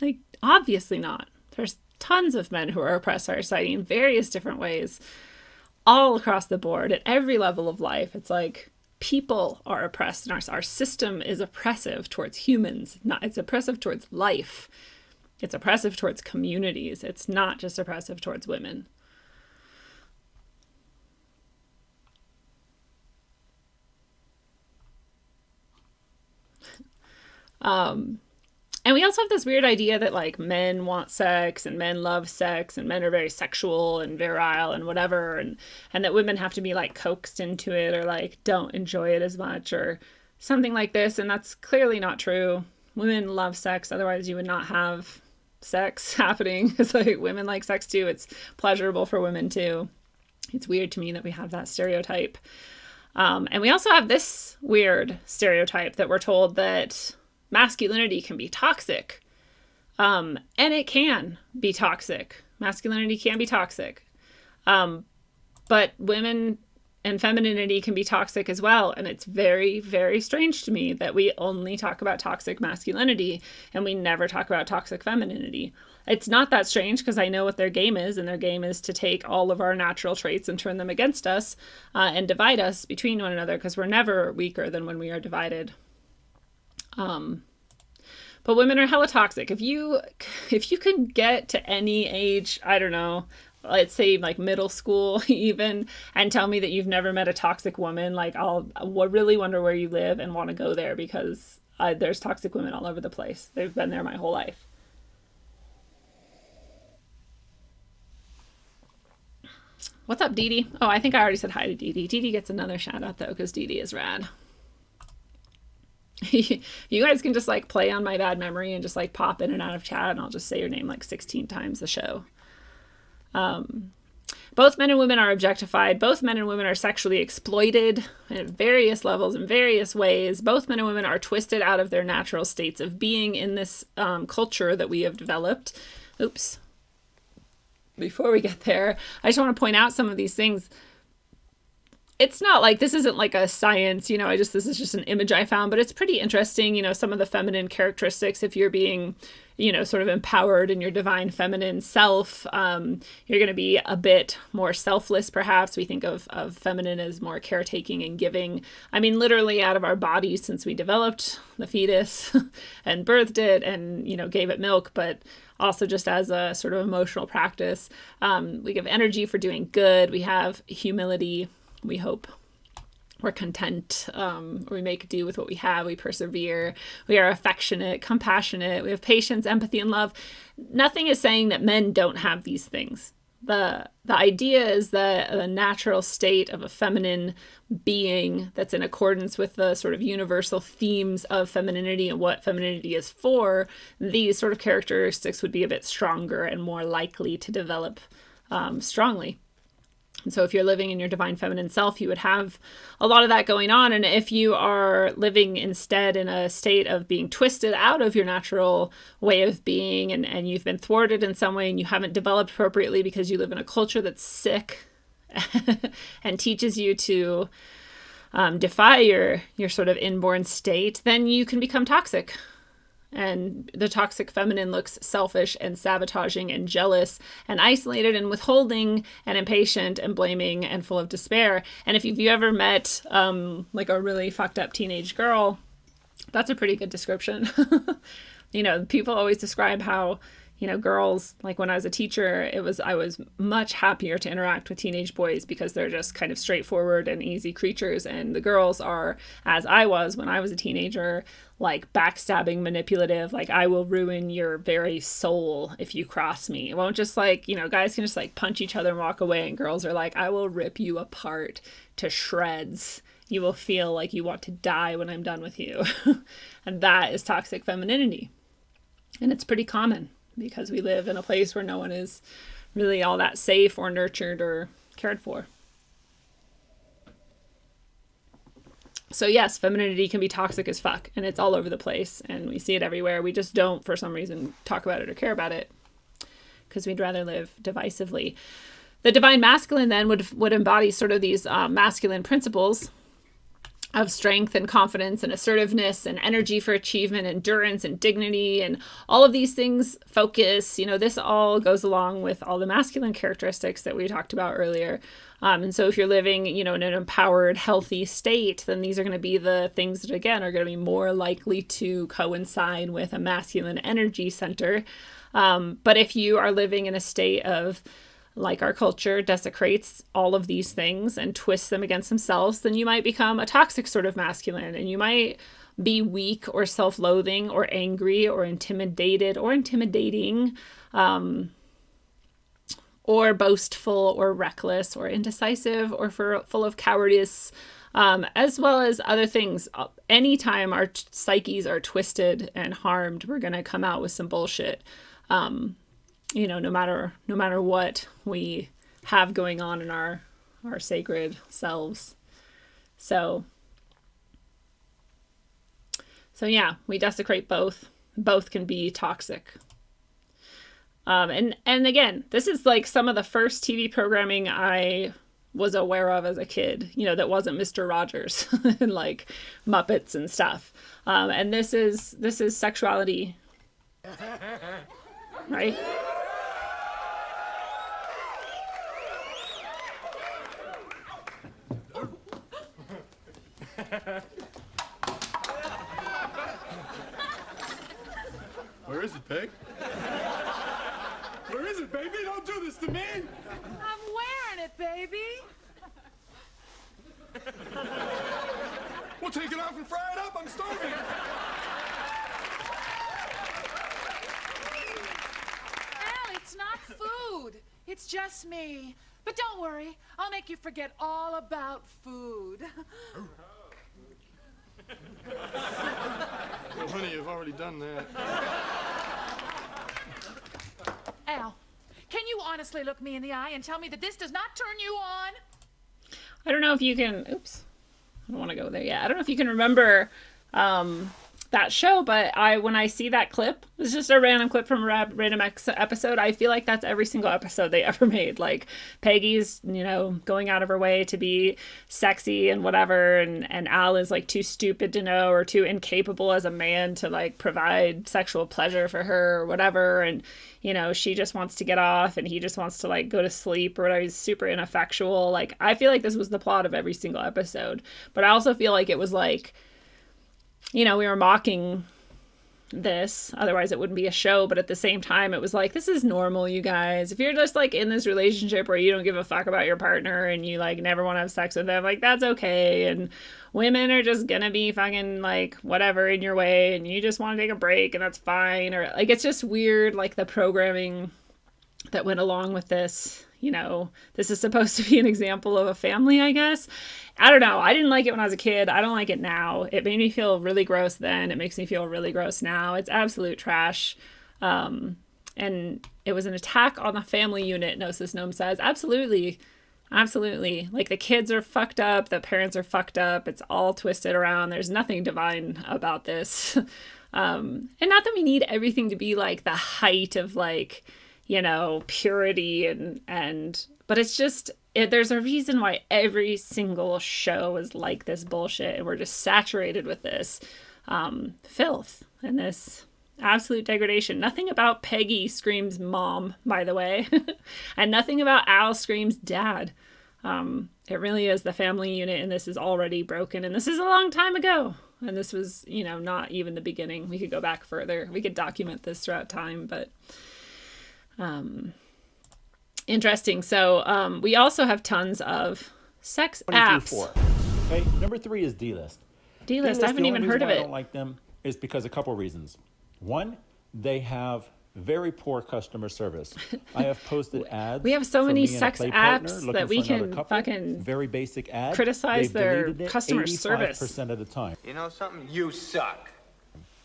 Like, obviously not. There's tons of men who are oppressed by our society in various different ways, all across the board, at every level of life. It's like people are oppressed, and our system is oppressive towards humans. It's oppressive towards life. It's oppressive towards communities. It's not just oppressive towards women. And we also have this weird idea that like men want sex and men love sex and men are very sexual and virile and whatever, and that women have to be like coaxed into it or like don't enjoy it as much or something like this. And that's clearly not true. Women love sex, otherwise you would not have sex happening. It's like women like sex too. It's pleasurable for women too. It's weird to me that we have that stereotype. And we also have this weird stereotype that we're told that masculinity can be toxic. And it can be toxic. Masculinity can be toxic. But women and femininity can be toxic as well. And it's very, very strange to me that we only talk about toxic masculinity and we never talk about toxic femininity. It's not that strange because I know what their game is, and their game is to take all of our natural traits and turn them against us and divide us between one another, because we're never weaker than when we are divided. But women are hella toxic. If you can get to any age, I don't know, let's say like middle school even, and tell me that you've never met a toxic woman, like I'll really wonder where you live and want to go there, because there's toxic women all over the place. They've been there my whole life. What's up, Dee Dee? Oh, I think I already said hi to Dee Dee. Dee Dee gets another shout out though, because Dee Dee is rad. You guys can just like play on my bad memory and just like pop in and out of chat, and I'll just say your name like 16 times a show. Both men and women are objectified. Both men and women are sexually exploited at various levels in various ways. Both men and women are twisted out of their natural states of being in this culture that we have developed. Oops. Before we get there, I just want to point out some of these things. It's not like, this isn't like a science, you know, this is just an image I found, but it's pretty interesting, you know, some of the feminine characteristics. If you're being, you know, sort of empowered in your divine feminine self, you're going to be a bit more selfless, perhaps. We think of feminine as more caretaking and giving. I mean, literally out of our bodies, since we developed the fetus and birthed it and, you know, gave it milk, but also just as a sort of emotional practice. We give energy for doing good. We have humility. We hope. We're content. We make do with what we have. We persevere. We are affectionate, compassionate. We have patience, empathy, and love. Nothing is saying that men don't have these things. The idea is that the natural state of a feminine being that's in accordance with the sort of universal themes of femininity and what femininity is for, these sort of characteristics would be a bit stronger and more likely to develop strongly. And so if you're living in your divine feminine self, you would have a lot of that going on. And if you are living instead in a state of being twisted out of your natural way of being, and you've been thwarted in some way and you haven't developed appropriately because you live in a culture that's sick and teaches you to defy your sort of inborn state, then you can become toxic. And the toxic feminine looks selfish and sabotaging and jealous and isolated and withholding and impatient and blaming and full of despair. And if you've ever met like a really fucked up teenage girl, that's a pretty good description. You know, people always describe how, you know, girls, like when I was a teacher, I was much happier to interact with teenage boys because they're just kind of straightforward and easy creatures. And the girls are, as I was when I was a teenager, like backstabbing, manipulative, like I will ruin your very soul if you cross me. It won't just like, you know, guys can just like punch each other and walk away, and girls are like, I will rip you apart to shreds. You will feel like you want to die when I'm done with you. And that is toxic femininity. And it's pretty common, because we live in a place where no one is really all that safe or nurtured or cared for. So yes, femininity can be toxic as fuck, and it's all over the place, and we see it everywhere. We just don't, for some reason, talk about it or care about it, because we'd rather live divisively. The divine masculine then would embody sort of these masculine principles. of strength and confidence and assertiveness and energy for achievement, endurance and dignity, and all of these things, focus, this all goes along with all the masculine characteristics that we talked about earlier. And so if you're living, in an empowered, healthy state, then these are going to be the things that, again, are going to be more likely to coincide with a masculine energy center. But if you are living in a state of, like our culture desecrates all of these things and twists them against themselves, then you might become a toxic sort of masculine, and you might be weak or self-loathing or angry or intimidated or intimidating, or boastful or reckless or indecisive or full of cowardice, as well as other things. Anytime our psyches are twisted and harmed, we're going to come out with some bullshit. No matter what we have going on in our sacred selves. So yeah, we desecrate both. Both can be toxic. And again, this is like some of the first TV programming I was aware of as a kid, that wasn't Mr. Rogers and like Muppets and stuff. And this is sexuality, right? Where is it, Peg? Where is it, baby? Don't do this to me! I'm wearing it, baby. We'll take it off and fry it up. I'm starving. Al, it's not food. It's just me. But don't worry, I'll make you forget all about food. Well, honey, you've already done that. Al, can you honestly look me in the eye and tell me that this does not turn you on? I don't know if you can, oops, I don't want to go there yet. I don't know if you can remember that show, but when I see that clip, it's just a random clip from a random episode. I feel like that's every single episode they ever made. Like Peggy's, going out of her way to be sexy and whatever. And Al is like too stupid to know, or too incapable as a man to like provide sexual pleasure for her or whatever. And, she just wants to get off and he just wants to like go to sleep or whatever. He's super ineffectual. Like, I feel like this was the plot of every single episode, but I also feel like it was like, we were mocking this, otherwise it wouldn't be a show, but at the same time it was like, this is normal, you guys. If you're just like in this relationship where you don't give a fuck about your partner and you like never want to have sex with them, like that's okay. And women are just gonna be fucking like whatever in your way and you just want to take a break and that's fine. Or like, it's just weird, like the programming that went along with this. This is supposed to be an example of a family, I guess. I don't know. I didn't like it when I was a kid. I don't like it now. It made me feel really gross then. It makes me feel really gross now. It's absolute trash. And it was an attack on the family unit, Gnosis Gnome says. Absolutely. Absolutely. Like the kids are fucked up. The parents are fucked up. It's all twisted around. There's nothing divine about this. And not that we need everything to be like the height of like, purity but it's just, there's a reason why every single show is like this bullshit, and we're just saturated with this filth and this absolute degradation. Nothing about Peggy screams mom, by the way, and nothing about Al screams dad. It really is the family unit, and this is already broken, and this is a long time ago, and this was, not even the beginning. We could go back further. We could document this throughout time, but interesting. So we also have tons of sex apps. 4. Okay, number 3 is D-list. D-list, I haven't even heard of it. I don't like them is because a couple reasons. One, they have very poor customer service. I have posted ads. We have so for many me and a sex play partner apps looking that we for another can couple. fucking Very basic ad. criticize They've their deleted it customer service. 85% of the time. You know something? You suck.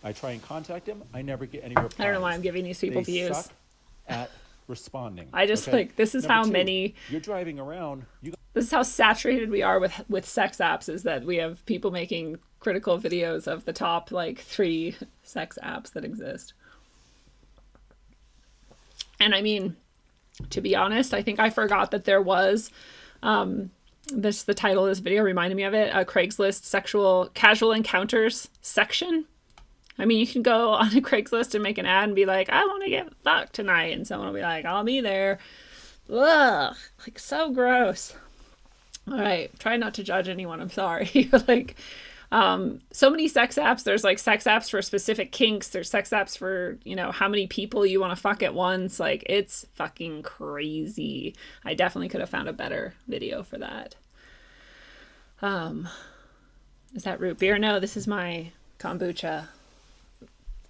I try and contact them. I never get any replies. I don't know why I'm giving these people They views. suck at responding. I just okay? like, this is Number how 2, many, you're driving around. this is how saturated we are with sex apps, is that we have people making critical videos of the top like 3 sex apps that exist. And I mean, to be honest, I think I forgot that there was the title of this video reminded me of it, a Craigslist sexual casual encounters section. I mean, you can go on a Craigslist and make an ad and be like, I want to get fucked tonight. And someone will be like, I'll be there. Ugh, like so gross. All right. Try not to judge anyone. I'm sorry. Like, so many sex apps. There's like sex apps for specific kinks. There's sex apps for, you know, how many people you want to fuck at once. Like, it's fucking crazy. I definitely could have found a better video for that. Is that root beer? No, this is my kombucha.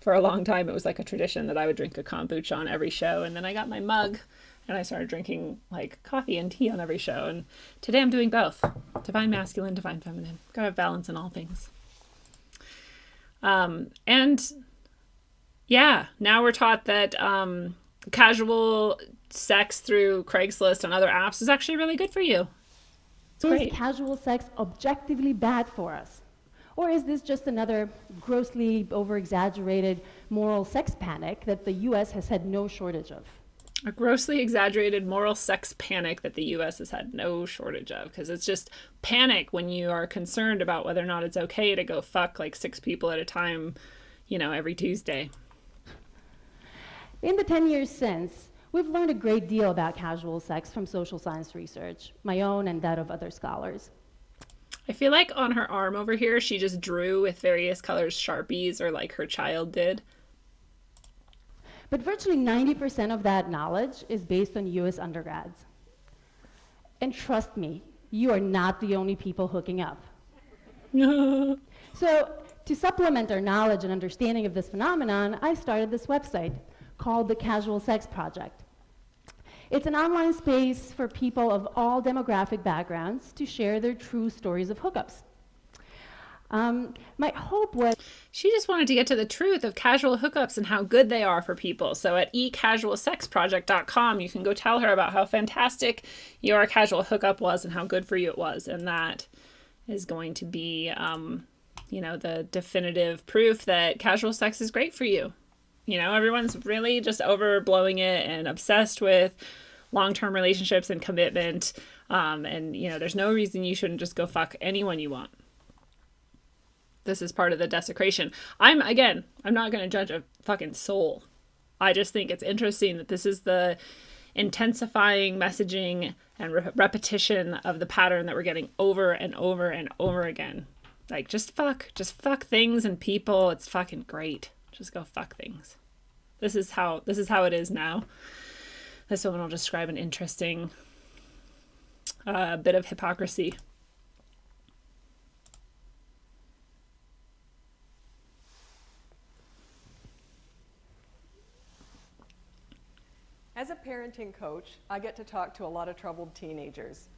For a long time, it was like a tradition that I would drink a kombucha on every show. And then I got my mug and I started drinking like coffee and tea on every show. And today I'm doing both. Divine masculine, divine feminine. Gotta have balance in all things. And yeah, now we're taught that casual sex through Craigslist and other apps is actually really good for you. It's great. Is casual sex objectively bad for us? Or is this just another grossly over-exaggerated moral sex panic that the US has had no shortage of? A grossly exaggerated moral sex panic that the US has had no shortage of, because it's just panic when you are concerned about whether or not it's okay to go fuck like 6 people at a time, you know, every Tuesday. In the 10 years since, we've learned a great deal about casual sex from social science research, my own and that of other scholars. I feel like on her arm over here, she just drew with various colors Sharpies, or like her child did. But virtually 90% of that knowledge is based on US undergrads. And trust me, you are not the only people hooking up. So to supplement our knowledge and understanding of this phenomenon, I started this website called the Casual Sex Project. It's an online space for people of all demographic backgrounds to share their true stories of hookups. My hope was... She just wanted to get to the truth of casual hookups and how good they are for people. So at ecasualsexproject.com, you can go tell her about how fantastic your casual hookup was and how good for you it was. And that is going to be, you know, the definitive proof that casual sex is great for you. You know, everyone's really just overblowing it and obsessed with long-term relationships and commitment. And, you know, there's no reason you shouldn't just go fuck anyone you want. This is part of the desecration. I'm not going to judge a fucking soul. I just think it's interesting that this is the intensifying messaging and repetition of the pattern that we're getting over and over and over again. Like, just fuck things and people. It's fucking great. Just go fuck things. This is how it is now. This woman will describe an interesting bit of hypocrisy. As a parenting coach, I get to talk to a lot of troubled teenagers.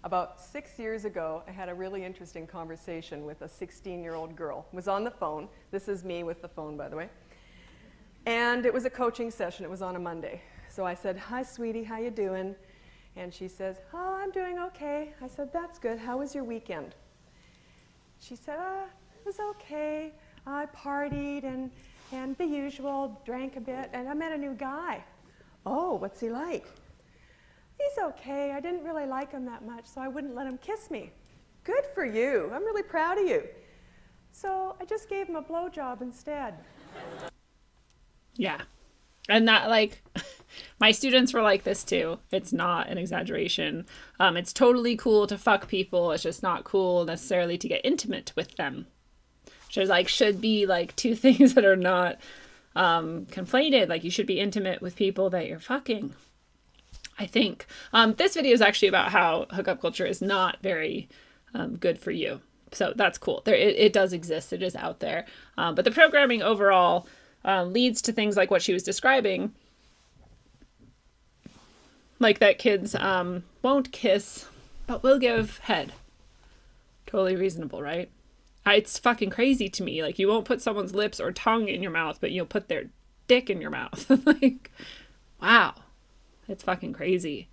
About 6 years ago, I had a really interesting conversation with a 16-year-old girl. It was on the phone. This is me with the phone, by the way. And it was a coaching session. It was on a Monday. So I said, "Hi, sweetie, how you doing?" And she says, "Oh, I'm doing okay." I said, "That's good. How was your weekend?" She said, "It was okay. I partied and the usual, drank a bit, and I met a new guy." "Oh, what's he like?" "He's okay. I didn't really like him that much, so I wouldn't let him kiss me." "Good for you. I'm really proud of you." "So I just gave him a blowjob instead." Yeah. And that, like, my students were like this too. It's not an exaggeration. It's totally cool to fuck people. It's just not cool necessarily to get intimate with them. Which is like, should be like two things that are not conflated. Like, you should be intimate with people that you're fucking, I think. This video is actually about how hookup culture is not very good for you. So that's cool. It does exist. It is out there. But the programming overall leads to things like what she was describing. Like that kids won't kiss, but will give head. Totally reasonable, right? It's fucking crazy to me. Like, you won't put someone's lips or tongue in your mouth, but you'll put their dick in your mouth. Like, wow. It's fucking crazy.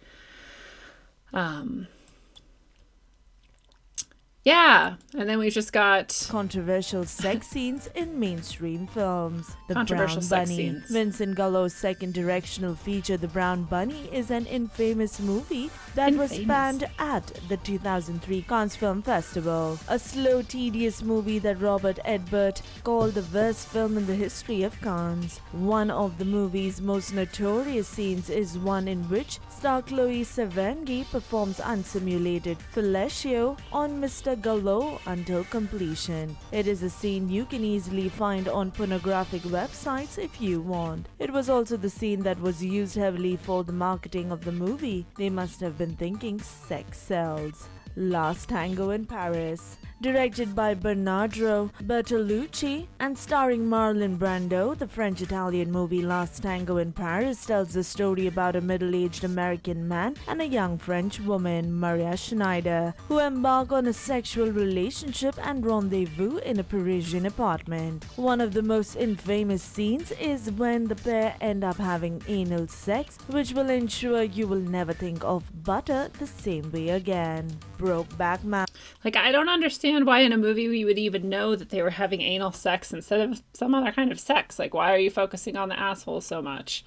Yeah, and then we've just got Controversial sex scenes in mainstream films. The Controversial Brown sex Bunny. scenes. Vincent Gallo's second directional feature, The Brown Bunny, is an infamous movie that was banned at the 2003 Cannes Film Festival. A slow, tedious movie that Robert Edbert called the worst film in the history of Cannes. One of the movie's most notorious scenes is one in which star Chloe Sevigny performs unsimulated fellatio on Mr. Gallo until completion. It is a scene you can easily find on pornographic websites if you want. It was also the scene that was used heavily for the marketing of the movie. They must have been thinking sex sells. Last Tango in Paris. Directed by Bernardo Bertolucci and starring Marlon Brando, the French-Italian movie Last Tango in Paris tells the story about a middle-aged American man and a young French woman, Maria Schneider, who embark on a sexual relationship and rendezvous in a Parisian apartment. One of the most infamous scenes is when the pair end up having anal sex, which will ensure you will never think of butter the same way again. Brokeback Mountain. Like, I don't understand why in a movie we would even know that they were having anal sex instead of some other kind of sex. Like, why are you focusing on the asshole so much?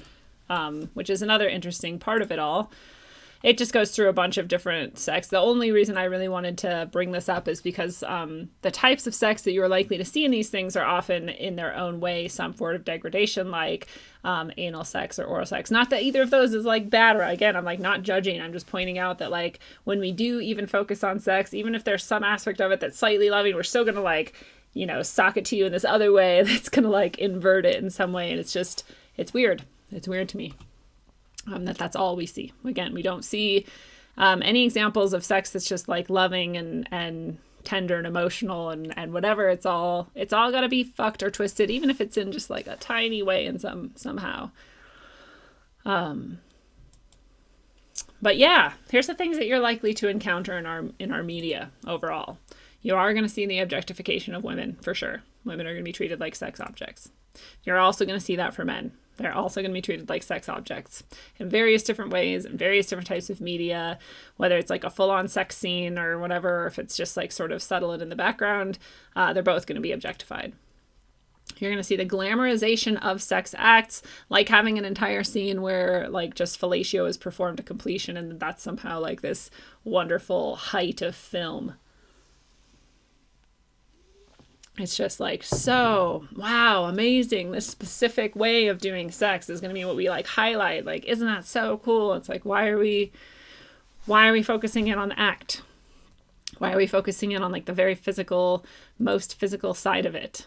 Which is another interesting part of it all. It just goes through a bunch of different sex. The only reason I really wanted to bring this up is because the types of sex that you're likely to see in these things are often in their own way some sort of degradation, like anal sex or oral sex. Not that either of those is like bad, or again, I'm like not judging. I'm just pointing out that like when we do even focus on sex, even if there's some aspect of it that's slightly loving, we're still going to like, you know, sock it to you in this other way that's going to like invert it in some way. And it's weird. It's weird to me. That's all we see. Again, we don't see any examples of sex that's just like loving and tender and emotional and whatever. It's all got to be fucked or twisted, even if it's in just like a tiny way in somehow. But yeah, here's the things that you're likely to encounter in our media overall. You are going to see the objectification of women for sure. Women are going to be treated like sex objects. You're also going to see that for men. They're also going to be treated like sex objects in various different ways, in various different types of media, whether it's like a full-on sex scene or whatever, or if it's just like sort of subtle and in the background, they're both going to be objectified. You're going to see the glamorization of sex acts, like having an entire scene where like just fellatio is performed to completion, and that's somehow like this wonderful height of film. It's just like, so, wow, amazing. This specific way of doing sex is going to be what we like highlight. Like, isn't that so cool? It's like, why are we focusing in on the act? Why are we focusing in on like the very physical, most physical side of it?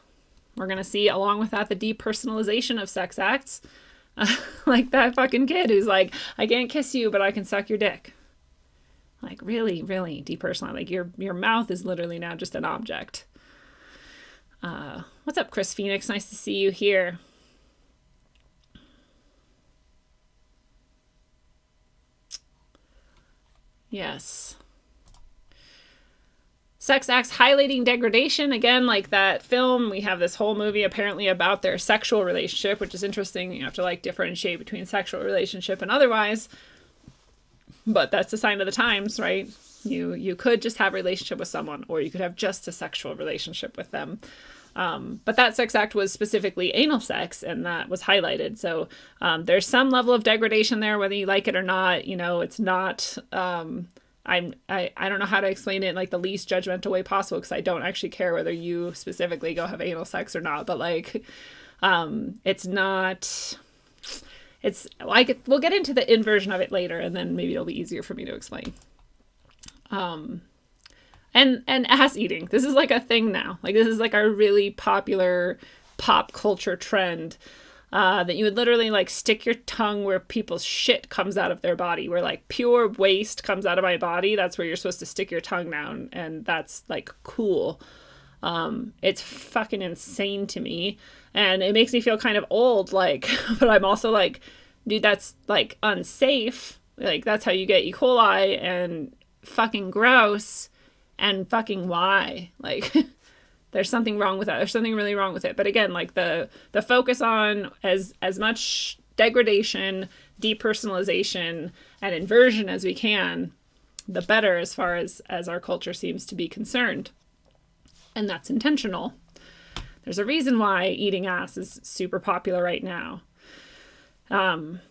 We're going to see along with that the depersonalization of sex acts. Like that fucking kid who's like, I can't kiss you, but I can suck your dick. Like really, really depersonalized. Like your mouth is literally now just an object. What's up, Chris Phoenix? Nice to see you here. Yes. Sex acts highlighting degradation. Again, like that film, we have this whole movie apparently about their sexual relationship, which is interesting. You have to like differentiate between sexual relationship and otherwise. But that's a sign of the times, right? You could just have a relationship with someone, or you could have just a sexual relationship with them. But that sex act was specifically anal sex, and that was highlighted. So there's some level of degradation there, whether you like it or not. You know, it's not. I don't know how to explain it in like the least judgmental way possible, because I don't actually care whether you specifically go have anal sex or not. But like, it's not. It's like we'll get into the inversion of it later, and then maybe it'll be easier for me to explain. And ass eating. This is like a thing now. Like this is like a really popular pop culture trend, that you would literally like stick your tongue where people's shit comes out of their body, where like pure waste comes out of my body. That's where you're supposed to stick your tongue down, and that's like cool. It's fucking insane to me, and it makes me feel kind of old, like, but I'm also like, dude, that's like unsafe. Like that's how you get E. coli, and fucking gross, and fucking why? Like there's something wrong with that. There's something really wrong with it. But again, like the focus on as much degradation, depersonalization, and inversion as we can the better as far as our culture seems to be concerned. And that's intentional. There's a reason why eating ass is super popular right now.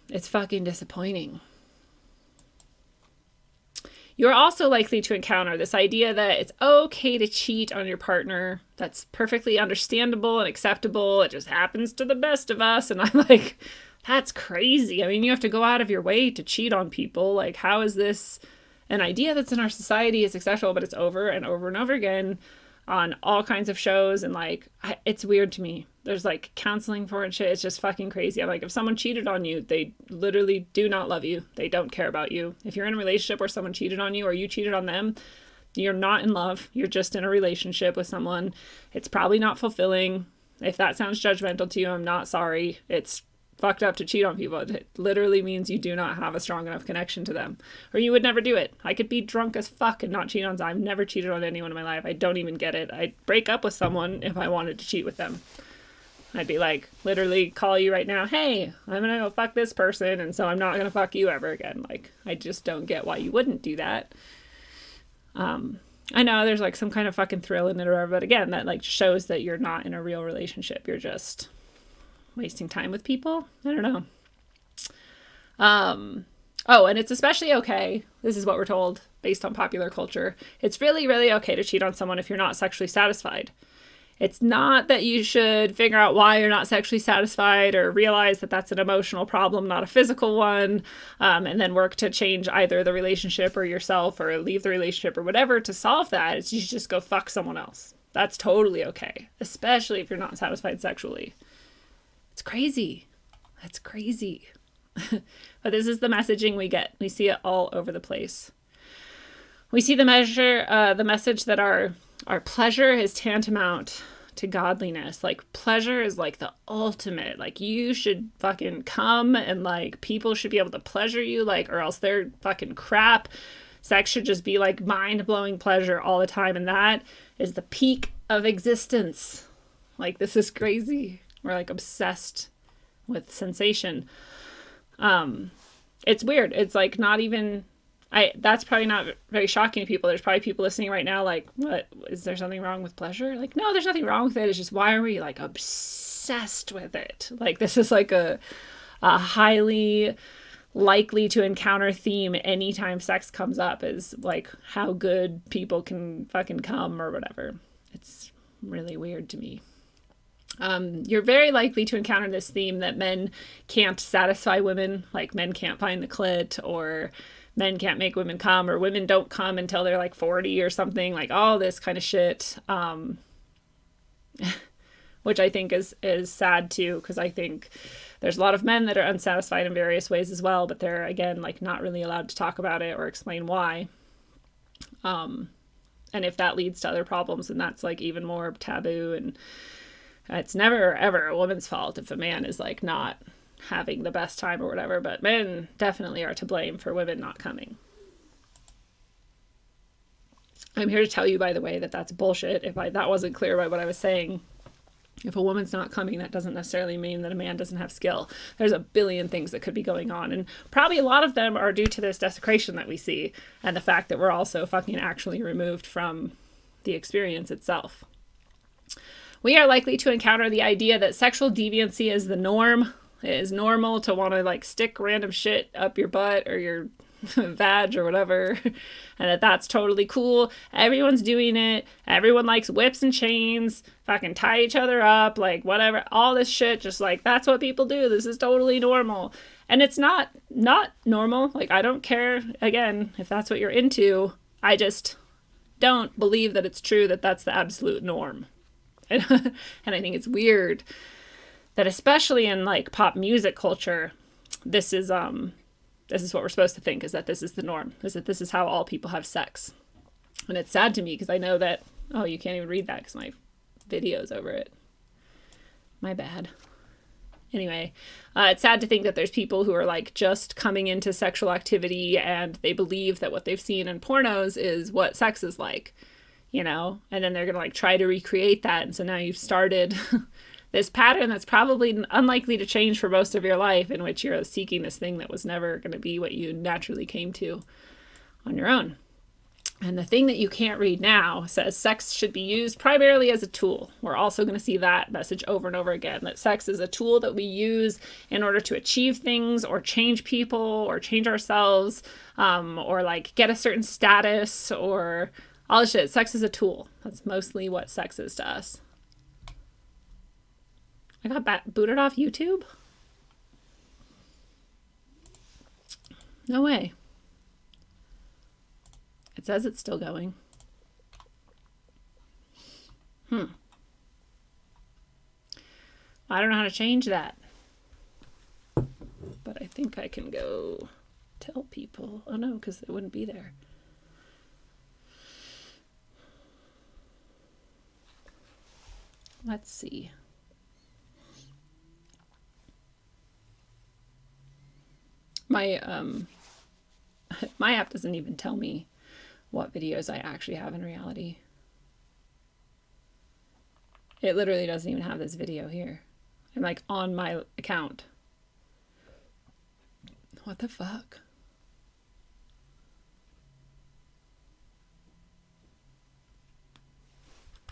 It's fucking disappointing. You're also likely to encounter this idea that it's okay to cheat on your partner. That's perfectly understandable and acceptable. It just happens to the best of us. And I'm like, that's crazy. I mean, you have to go out of your way to cheat on people. Like, how is this an idea that's in our society? It's acceptable, but it's over and over and over again on all kinds of shows. And like, it's weird to me. There's like counseling for it and shit. It's just fucking crazy. I'm like, if someone cheated on you, they literally do not love you. They don't care about you. If you're in a relationship where someone cheated on you or you cheated on them, you're not in love. You're just in a relationship with someone. It's probably not fulfilling. If that sounds judgmental to you, I'm not sorry. It's fucked up to cheat on people. It literally means you do not have a strong enough connection to them, or you would never do it. I could be drunk as fuck and not cheat on someone. I've never cheated on anyone in my life. I don't even get it. I'd break up with someone if I wanted to cheat with them. I'd be like, literally call you right now, hey, I'm gonna go fuck this person, and so I'm not gonna fuck you ever again. Like, I just don't get why you wouldn't do that. I know there's like some kind of fucking thrill in it or whatever, but again, that like shows that you're not in a real relationship. You're just wasting time with people. I don't know. Oh, and it's especially okay, this is what we're told based on popular culture, it's really, really okay to cheat on someone if you're not sexually satisfied. It's not that you should figure out why you're not sexually satisfied or realize that that's an emotional problem, not a physical one, and then work to change either the relationship or yourself or leave the relationship or whatever to solve that. It's you should just go fuck someone else. That's totally okay, especially if you're not satisfied sexually. It's crazy. That's crazy. But this is the messaging we get. We see it all over the place. We see the message that our pleasure is tantamount to godliness. Like, pleasure is like the ultimate. Like, you should fucking come and like people should be able to pleasure you, like, or else they're fucking crap. Sex should just be like mind-blowing pleasure all the time, and that is the peak of existence. Like, this is crazy. We're like obsessed with sensation. It's weird. It's like not even that's probably not very shocking to people. There's probably people listening right now like, what, is there something wrong with pleasure? Like, no, there's nothing wrong with it. It's just, why are we like obsessed with it? Like, this is like a highly likely to encounter theme anytime sex comes up, is like how good people can fucking come or whatever. It's really weird to me. You're very likely to encounter this theme that men can't satisfy women, like men can't find the clit, or men can't make women come, or women don't come until they're like 40 or something, like all this kind of shit, which I think is sad too, because I think there's a lot of men that are unsatisfied in various ways as well, but they're, again, like not really allowed to talk about it or explain why. And if that leads to other problems, then that's like even more taboo, and it's never ever a woman's fault if a man is like not having the best time or whatever, but men definitely are to blame for women not coming. I'm here to tell you, by the way, that that's bullshit. If that wasn't clear by what I was saying, if a woman's not coming, that doesn't necessarily mean that a man doesn't have skill. There's a billion things that could be going on, and probably a lot of them are due to this desecration that we see, and the fact that we're also fucking actually removed from the experience itself. We are likely to encounter the idea that sexual deviancy is the norm. It is normal to want to like stick random shit up your butt or your vag or whatever, and that's totally cool. Everyone's doing it. Everyone likes whips and chains, fucking tie each other up, like whatever, all this shit, just like that's what people do. This is totally normal. And it's not normal. Like, I don't care, again, if that's what you're into. I just don't believe that it's true that that's the absolute norm. And I think it's weird that, especially in like pop music culture, this is what we're supposed to think, is that this is the norm, is that this is how all people have sex. And it's sad to me because I know that, oh, you can't even read that because my video's over it. My bad. Anyway, it's sad to think that there's people who are like just coming into sexual activity and they believe that what they've seen in pornos is what sex is like. You know, and then they're going to like try to recreate that. And so now you've started this pattern that's probably unlikely to change for most of your life, in which you're seeking this thing that was never going to be what you naturally came to on your own. And the thing that you can't read now says sex should be used primarily as a tool. We're also going to see that message over and over again, that sex is a tool that we use in order to achieve things or change people or change ourselves, or like get a certain status or all this shit. Sex is a tool. That's mostly what sex is to us. I got booted off YouTube? No way. It says it's still going. I don't know how to change that. But I think I can go tell people. Oh no, because it wouldn't be there. Let's see. My my app doesn't even tell me what videos I actually have in reality. It literally doesn't even have this video here. I'm like on my account. What the fuck?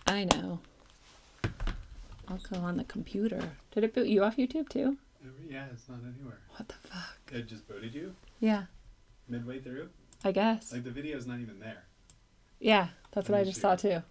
I know. I'll go on the computer. Did it boot you off YouTube too? Yeah, it's not anywhere. What the fuck? It just booted you? Yeah. Midway through? I guess. Like the video's not even there. Yeah, that's what I just saw too.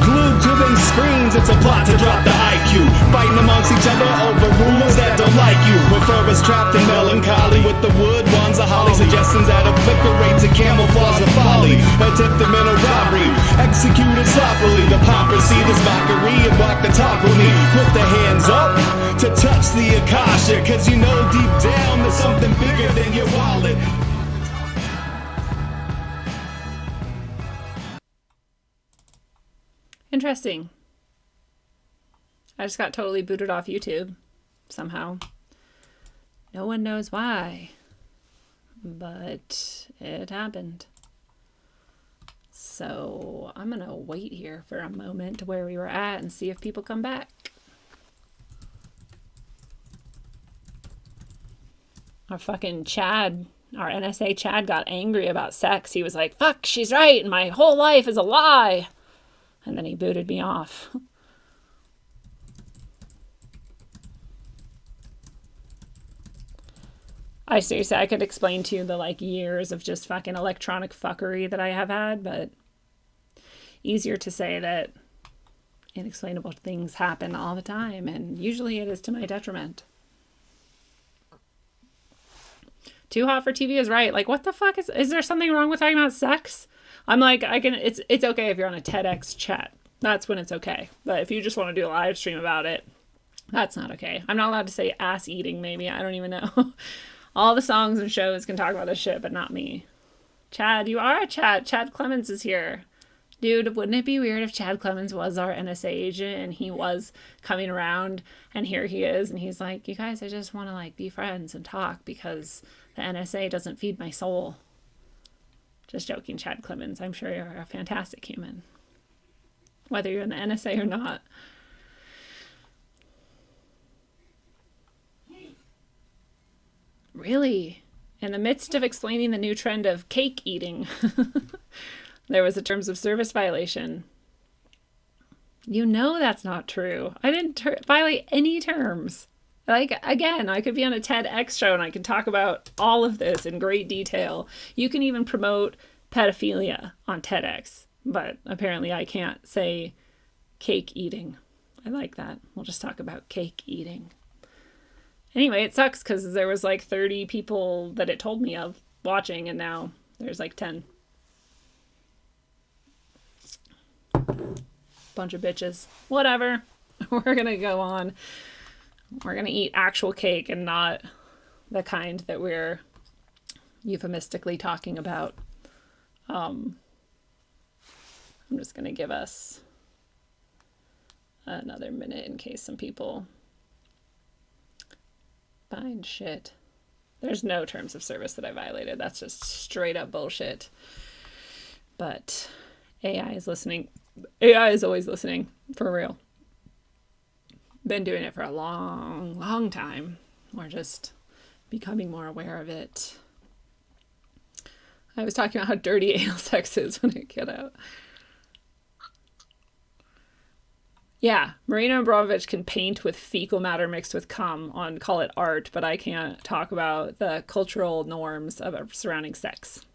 Glued to them screens, it's a plot to drop the IQ. Fighting amongst each other over rumors that don't like you. Prefer us trapped in melancholy with the wood ones, a holly suggestions that obliterate to camouflage the folly. Attempted mental robbery, executed sloppily. The pomp proceed this mockery and block the talk with me. Put the hands up to touch the Akasha, cause you know deep down there's something bigger than your wallet. Interesting. I just got totally booted off YouTube somehow. No one knows why, but it happened. So I'm gonna wait here for a moment where we were at and see if people come back. Our fucking Chad, our NSA Chad got angry about sex. He was like, fuck, she's right, and my whole life is a lie. And then he booted me off. I seriously, I could explain to you the like years of just fucking electronic fuckery that I have had, but easier to say that inexplainable things happen all the time, and usually it is to my detriment. Too hot for TV is right. Like, what the fuck is there something wrong with talking about sex? I'm like, it's okay if you're on a TEDx chat. That's when it's okay. But if you just want to do a live stream about it, that's not okay. I'm not allowed to say ass eating, maybe. I don't even know. All the songs and shows can talk about this shit, but not me. Chad, you are a Chad. Chad Clemens is here. Dude, wouldn't it be weird if Chad Clemens was our NSA agent and he was coming around and here he is and he's like, you guys, I just want to like be friends and talk because the NSA doesn't feed my soul. Just joking, Chad Clemens. I'm sure you're a fantastic human. Whether you're in the NSA or not. Really? In the midst of explaining the new trend of cake eating, there was a terms of service violation. You know that's not true. I didn't violate any terms. Like, again, I could be on a TEDx show and I could talk about all of this in great detail. You can even promote pedophilia on TEDx, but apparently I can't say cake eating. I like that. We'll just talk about cake eating. Anyway, it sucks because there was like 30 people that it told me of watching, and now there's like 10. Bunch of bitches. Whatever. We're gonna go on. We're gonna eat actual cake and not the kind that we're euphemistically talking about. I'm just gonna give us another minute in case some people find shit. There's no terms of service that I violated. That's just straight up bullshit. But AI is listening. AI is always listening, for real. Been doing it for a long, long time. We're just becoming more aware of it. I was talking about how dirty anal sex is when it get out. Yeah, Marina Abramovich can paint with fecal matter mixed with cum on, call it art, but I can't talk about the cultural norms of surrounding sex.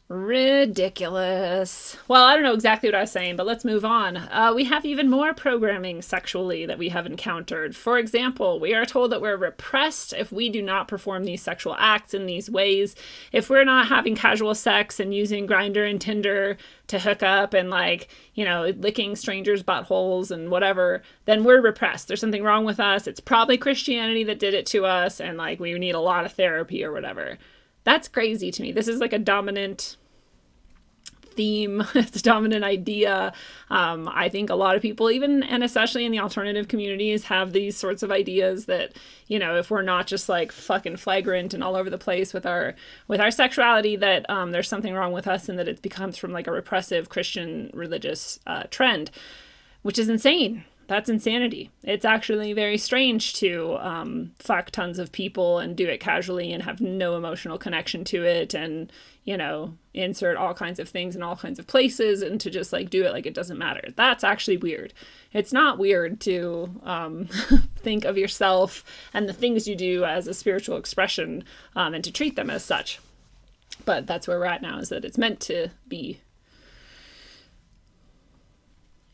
Ridiculous. Well, I don't know exactly what I was saying, but let's move on. We have even more programming sexually that we have encountered. For example, we are told that we're repressed if we do not perform these sexual acts in these ways. If we're not having casual sex and using Grindr and Tinder to hook up and, like, you know, licking strangers' buttholes and whatever, then we're repressed. There's something wrong with us. It's probably Christianity that did it to us, and, like, we need a lot of therapy or whatever. That's crazy to me. This is like a dominant theme. It's a dominant idea. I think a lot of people, even and especially in the alternative communities, have these sorts of ideas that, you know, if we're not just like fucking flagrant and all over the place with our sexuality, that there's something wrong with us, and that it becomes from like a repressive Christian religious trend, which is insane. That's insanity. It's actually very strange to fuck tons of people and do it casually and have no emotional connection to it, and, you know, insert all kinds of things in all kinds of places, and to just like do it like it doesn't matter. That's actually weird. It's not weird to think of yourself and the things you do as a spiritual expression, and to treat them as such. But that's where we're at now, is that it's meant to be.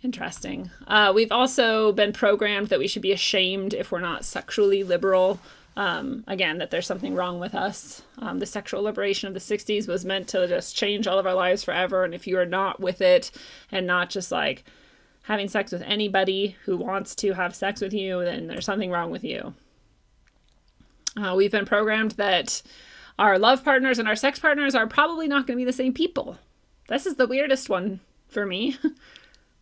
Interesting. We've also been programmed that we should be ashamed if we're not sexually liberal. Again, that there's something wrong with us. The sexual liberation of the 60s was meant to just change all of our lives forever. And if you are not with it, and not just like having sex with anybody who wants to have sex with you, then there's something wrong with you. We've been programmed that our love partners and our sex partners are probably not going to be the same people. This is the weirdest one for me.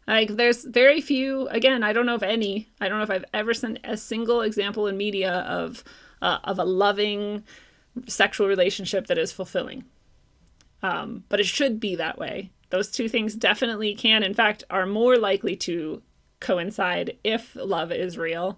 Like, there's very few, again, I don't know of any, I don't know if I've ever seen a single example in media of a loving sexual relationship that is fulfilling. But it should be that way. Those two things definitely can, in fact, are more likely to coincide if love is real.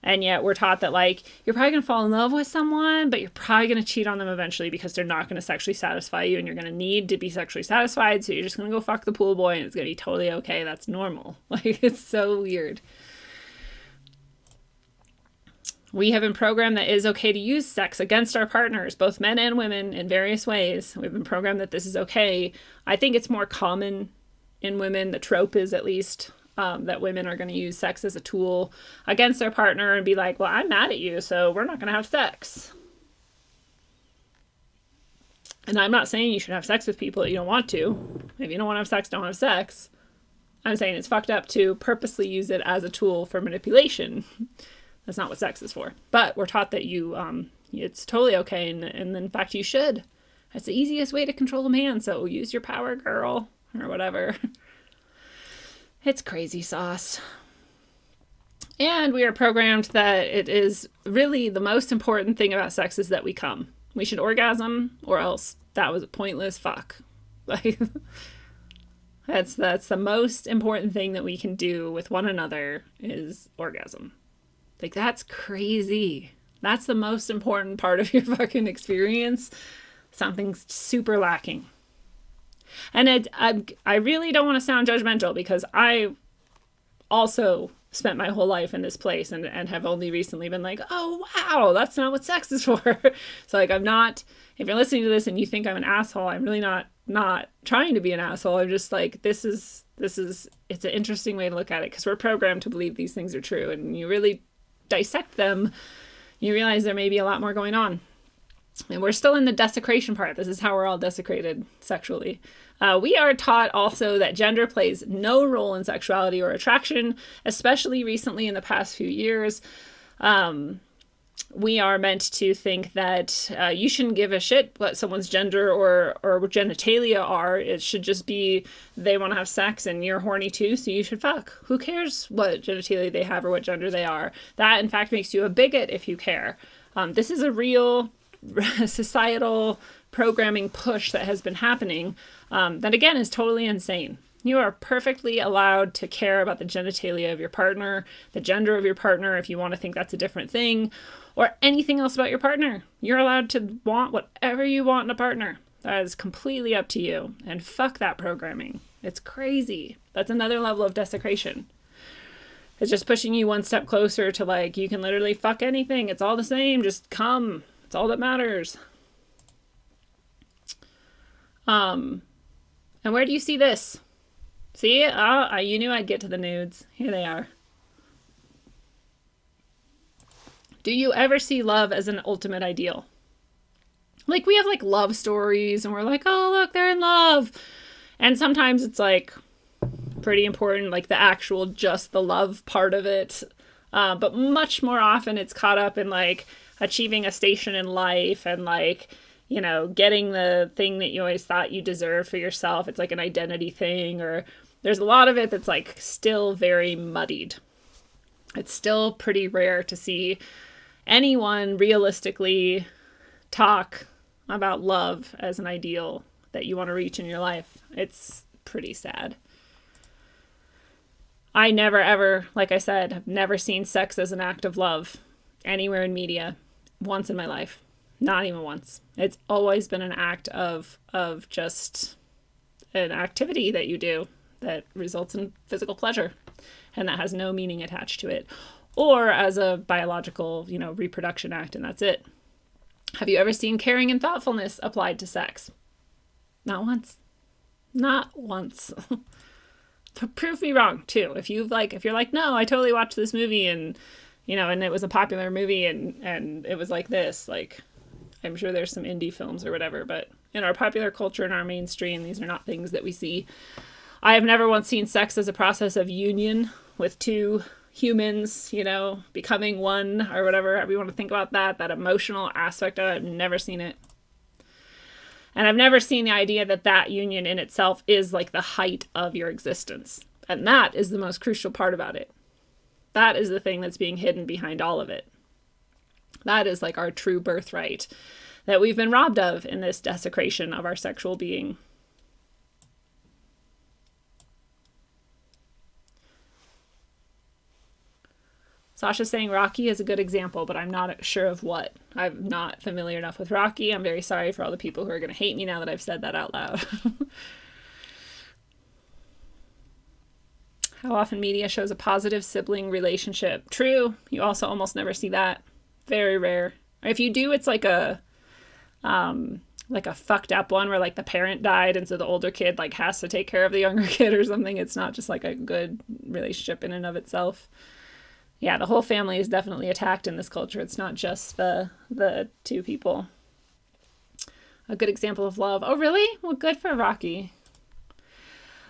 And yet we're taught that, like, you're probably going to fall in love with someone, but you're probably going to cheat on them eventually because they're not going to sexually satisfy you, and you're going to need to be sexually satisfied. So you're just going to go fuck the pool boy, and it's going to be totally okay. That's normal. Like, it's so weird. We have been programmed that it is okay to use sex against our partners, both men and women, in various ways. We've been programmed that this is okay. I think it's more common in women. The trope is, at least, that women are going to use sex as a tool against their partner and be like, well, I'm mad at you, so we're not going to have sex. And I'm not saying you should have sex with people that you don't want to. If you don't want to have sex, don't have sex. I'm saying it's fucked up to purposely use it as a tool for manipulation. That's not what sex is for. But we're taught that it's totally okay, and in fact you should. That's the easiest way to control a man, so use your power, girl, or whatever. It's crazy sauce. And we are programmed that it is really the most important thing about sex is that we come. We should orgasm, or else that was a pointless fuck. Like, that's the most important thing that we can do with one another is orgasm. Like, that's crazy. That's the most important part of your fucking experience. Something's super lacking. And I really don't want to sound judgmental, because I also spent my whole life in this place and have only recently been like, oh, wow, that's not what sex is for. So, like, I'm not, if you're listening to this and you think I'm an asshole, I'm really not trying to be an asshole. I'm just like, it's an interesting way to look at it, because we're programmed to believe these things are true. And you really dissect them, you realize there may be a lot more going on. And we're still in the desecration part. This is how we're all desecrated sexually. We are taught also that gender plays no role in sexuality or attraction, especially recently in the past few years. We are meant to think that you shouldn't give a shit what someone's gender or genitalia are. It should just be they want to have sex and you're horny too, so you should fuck. Who cares what genitalia they have or what gender they are? That, in fact, makes you a bigot if you care. This is a real societal programming push that has been happening, that again is totally insane. You are perfectly allowed to care about the genitalia of your partner, the gender of your partner, if you want to think that's a different thing, or anything else about your partner. You're allowed to want whatever you want in a partner. That is completely up to you. And fuck that programming. It's crazy. That's another level of desecration. It's just pushing you one step closer to like, you can literally fuck anything. It's all the same. Just come. It's all that matters. And where do you see this? See? You knew I'd get to the nudes. Here they are. Do you ever see love as an ultimate ideal? Like, we have like love stories and we're like, oh, look, they're in love. And sometimes it's like pretty important, like the actual just the love part of it. But much more often it's caught up in like achieving a station in life and like, you know, getting the thing that you always thought you deserved for yourself. It's like an identity thing, or there's a lot of it that's like still very muddied. It's still pretty rare to see anyone realistically talk about love as an ideal that you want to reach in your life. It's pretty sad. I never ever, like I said, have never seen sex as an act of love anywhere in media once in my life. Not even once. It's always been an act of just an activity that you do that results in physical pleasure and that has no meaning attached to it, or as a biological, you know, reproduction act, and that's it. Have you ever seen caring and thoughtfulness applied to sex? Not once. Not once. Prove me wrong too. If you're like, no, I totally watched this movie and, you know, and it was a popular movie and it was like this, like, I'm sure there's some indie films or whatever, but in our popular culture, in our mainstream, these are not things that we see. I have never once seen sex as a process of union with two humans, you know, becoming one or whatever, however you want to think about that emotional aspect of it. I've never seen it. And I've never seen the idea that that union in itself is like the height of your existence. And that is the most crucial part about it. That is the thing that's being hidden behind all of it. That is like our true birthright that we've been robbed of in this desecration of our sexual being. Sasha's saying Rocky is a good example, but I'm not sure of what. I'm not familiar enough with Rocky. I'm very sorry for all the people who are going to hate me now that I've said that out loud. How often media shows a positive sibling relationship? True. You also almost never see that. Very rare. If you do, it's like a fucked up one where like the parent died and so the older kid like has to take care of the younger kid or something. It's not just like a good relationship in and of itself. Yeah, the whole family is definitely attacked in this culture. It's not just the two people. A good example of love. Oh, really? Well, good for Rocky.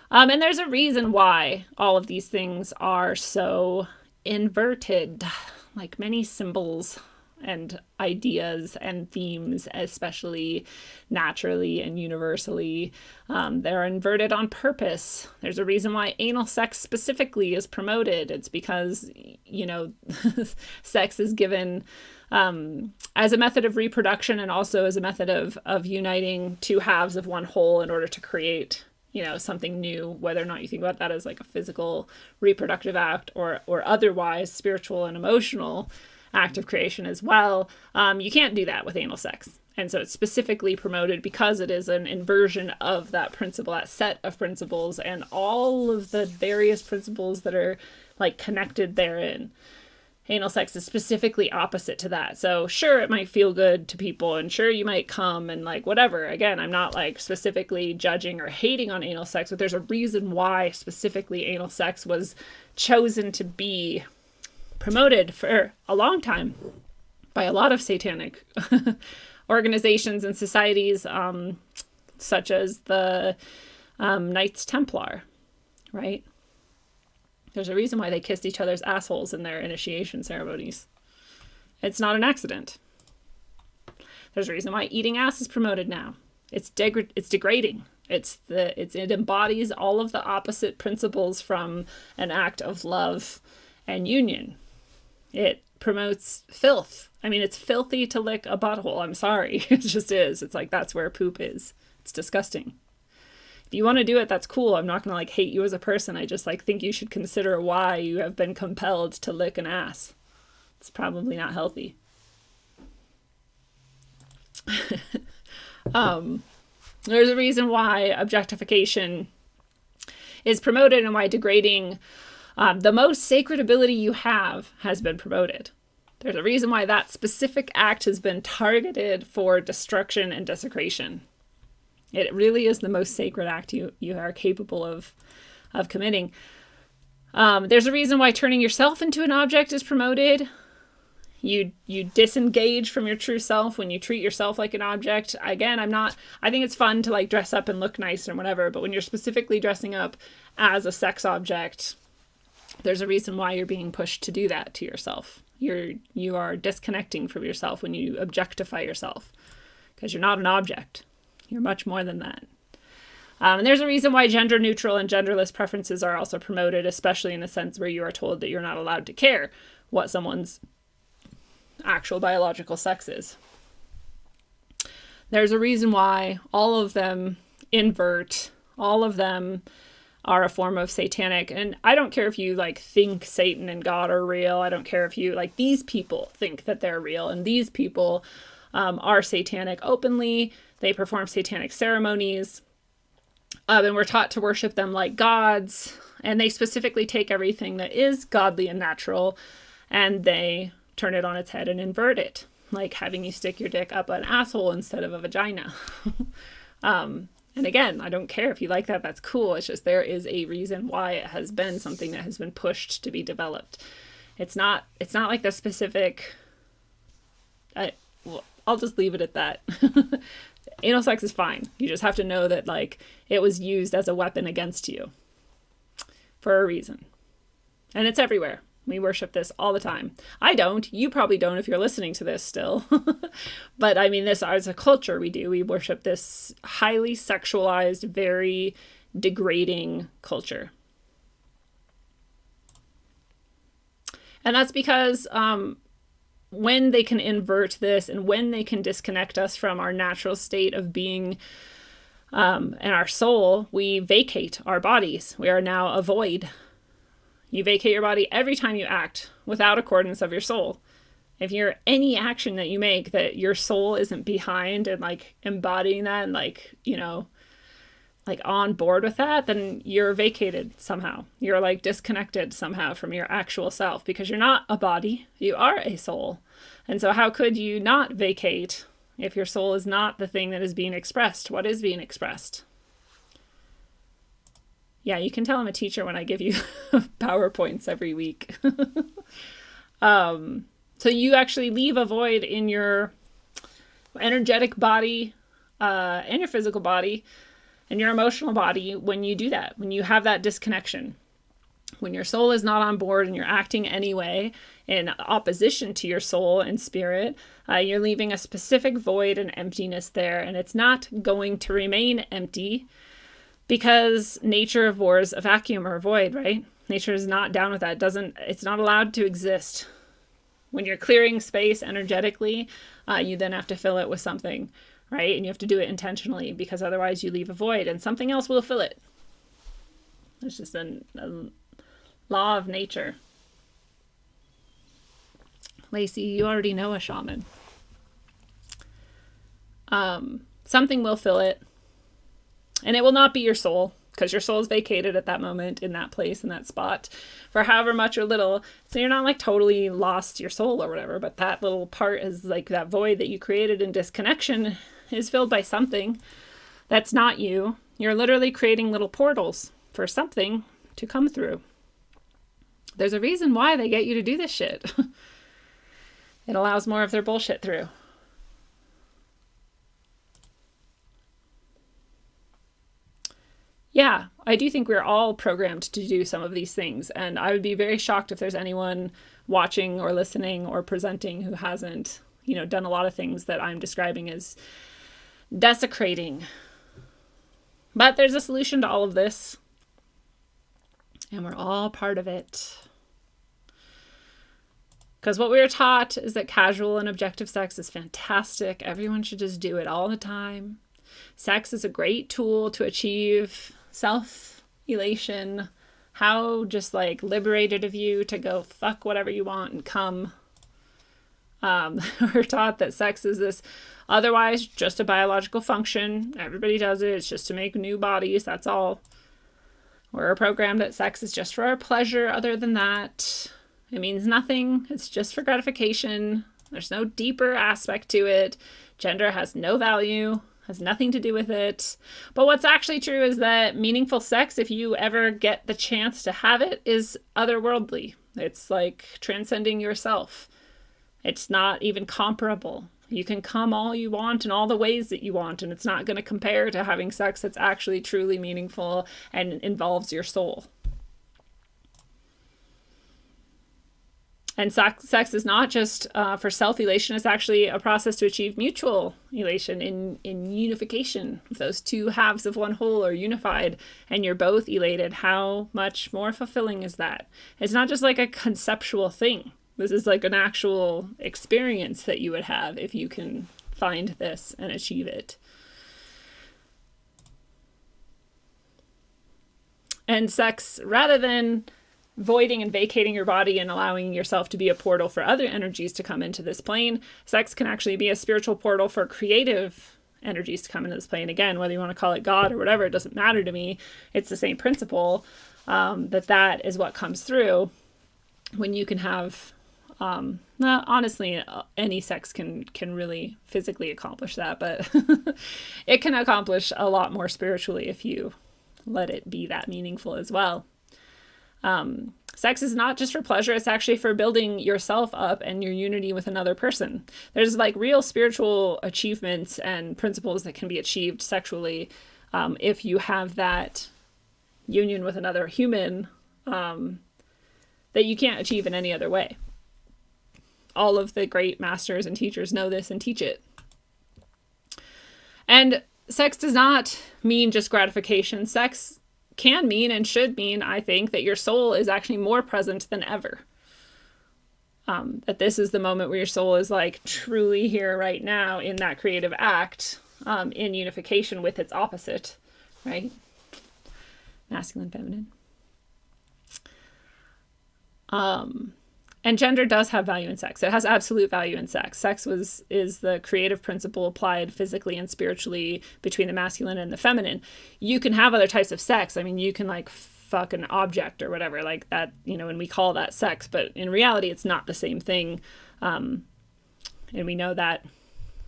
And there's a reason why all of these things are so inverted, like many symbols and ideas and themes, especially naturally and universally. They're inverted on purpose. There's a reason why anal sex specifically is promoted. It's because, you know, sex is given as a method of reproduction and also as a method of uniting two halves of one whole in order to create, you know, something new, whether or not you think about that as like a physical reproductive act or otherwise spiritual and emotional act of creation as well. You can't do that with anal sex. And so it's specifically promoted because it is an inversion of that principle, that set of principles, and all of the various principles that are like connected therein. Anal sex is specifically opposite to that. So sure, it might feel good to people and sure you might come and like whatever. Again, I'm not like specifically judging or hating on anal sex, but there's a reason why specifically anal sex was chosen to be promoted for a long time by a lot of satanic organizations and societies, such as the Knights Templar, right? There's a reason why they kissed each other's assholes in their initiation ceremonies. It's not an accident. There's a reason why eating ass is promoted now. It's degrading. It embodies all of the opposite principles from an act of love and union. It promotes filth. I mean, it's filthy to lick a butthole. I'm sorry. It just is. It's like, that's where poop is. It's disgusting. If you want to do it, that's cool. I'm not going to like hate you as a person. I just like think you should consider why you have been compelled to lick an ass. It's probably not healthy. There's a reason why objectification is promoted and why degrading the most sacred ability you have has been promoted. There's a reason why that specific act has been targeted for destruction and desecration. It really is the most sacred act you are capable of committing. There's a reason why turning yourself into an object is promoted. You disengage from your true self when you treat yourself like an object. Again, I think it's fun to like dress up and look nice or whatever, but when you're specifically dressing up as a sex object, there's a reason why you're being pushed to do that to yourself. You are disconnecting from yourself when you objectify yourself, because you're not an object. You're much more than that. And there's a reason why gender neutral and genderless preferences are also promoted, especially in the sense where you are told that you're not allowed to care what someone's actual biological sex is. There's a reason why all of them invert, all of them are a form of satanic. And I don't care if you like think Satan and God are real. I don't care if you like, these people think that they're real, and these people are satanic openly. They perform satanic ceremonies, and we're taught to worship them like gods. And they specifically take everything that is godly and natural and they turn it on its head and invert it, like having you stick your dick up an asshole instead of a vagina. And again, I don't care if you like that, that's cool. It's just there is a reason why it has been something that has been pushed to be developed. It's not like the specific, I'll just leave it at that. Anal sex is fine. You just have to know that like it was used as a weapon against you for a reason. And it's everywhere. We worship this all the time. I don't. You probably don't if you're listening to this still. But I mean, this as a culture, we do. We worship this highly sexualized, very degrading culture. And that's because when they can invert this and when they can disconnect us from our natural state of being and our soul, we vacate our bodies. We are now a void. You vacate your body every time you act without accordance of your soul. If you're any action that you make that your soul isn't behind and like embodying that and like, you know, like on board with that, then you're vacated somehow. You're like disconnected somehow from your actual self because you're not a body, you are a soul. And so how could you not vacate if your soul is not the thing that is being expressed? What is being expressed? Yeah, you can tell I'm a teacher when I give you PowerPoints every week. So you actually leave a void in your energetic body and your physical body and your emotional body when you do that, when you have that disconnection. When your soul is not on board and you're acting anyway in opposition to your soul and spirit, you're leaving a specific void and emptiness there, and it's not going to remain empty. Because nature abhors a vacuum or a void, right? Nature is not down with that. It's not allowed to exist. When you're clearing space energetically, you then have to fill it with something, right? And you have to do it intentionally because otherwise you leave a void and something else will fill it. It's just a law of nature. Lacey, you already know a shaman. Something will fill it. And it will not be your soul, because your soul is vacated at that moment, in that place, in that spot, for however much or little. So you're not like totally lost your soul or whatever, but that little part is like that void that you created in disconnection is filled by something that's not you. You're literally creating little portals for something to come through. There's a reason why they get you to do this shit. It allows more of their bullshit through. Yeah, I do think we're all programmed to do some of these things. And I would be very shocked if there's anyone watching or listening or presenting who hasn't, you know, done a lot of things that I'm describing as desecrating. But there's a solution to all of this. And we're all part of it. Because what we were taught is that casual and objective sex is fantastic. Everyone should just do it all the time. Sex is a great tool to achieve self-elation. How just like liberated of you to go fuck whatever you want and come. We're taught that sex is this otherwise just a biological function. Everybody does it. It's just to make new bodies. That's all. We're programmed that sex is just for our pleasure. Other than that, it means nothing. It's just for gratification. There's no deeper aspect to it. Gender has no value, has nothing to do with it. But what's actually true is that meaningful sex, if you ever get the chance to have it, is otherworldly. It's like transcending yourself. It's not even comparable. You can come all you want in all the ways that you want, and it's not going to compare to having sex that's actually truly meaningful and involves your soul. And sex is not just for self-elation. It's actually a process to achieve mutual elation in unification. If those two halves of one whole are unified and you're both elated, how much more fulfilling is that? It's not just like a conceptual thing. This is like an actual experience that you would have if you can find this and achieve it. And sex, rather than voiding and vacating your body and allowing yourself to be a portal for other energies to come into this plane, sex can actually be a spiritual portal for creative energies to come into this plane. Again, whether you want to call it God or whatever, it doesn't matter to me. It's the same principle, that is what comes through when you can have... honestly, any sex can really physically accomplish that, but it can accomplish a lot more spiritually if you let it be that meaningful as well. Sex is not just for pleasure, it's actually for building yourself up and your unity with another person. There's like real spiritual achievements and principles that can be achieved sexually if you have that union with another human that you can't achieve in any other way. All of the great masters and teachers know this and teach it. And sex does not mean just gratification. Sex can mean and should mean, I think, that your soul is actually more present than ever. That this is the moment where your soul is like truly here right now in that creative act, in unification with its opposite, right? Masculine, feminine. And gender does have value in sex. It has absolute value in sex. Sex is the creative principle applied physically and spiritually between the masculine and the feminine. You can have other types of sex. I mean, you can like fuck an object or whatever like that, and we call that sex, but in reality, it's not the same thing. And we know that,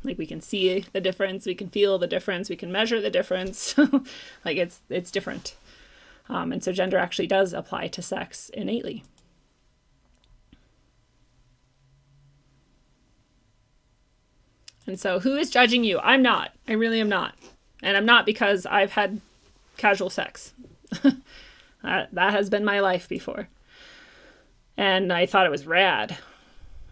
like, we can see the difference, we can feel the difference, we can measure the difference. Like it's different. And so gender actually does apply to sex innately. And so who is judging you? I'm not. I really am not. And I'm not because I've had casual sex. That has been my life before. And I thought it was rad.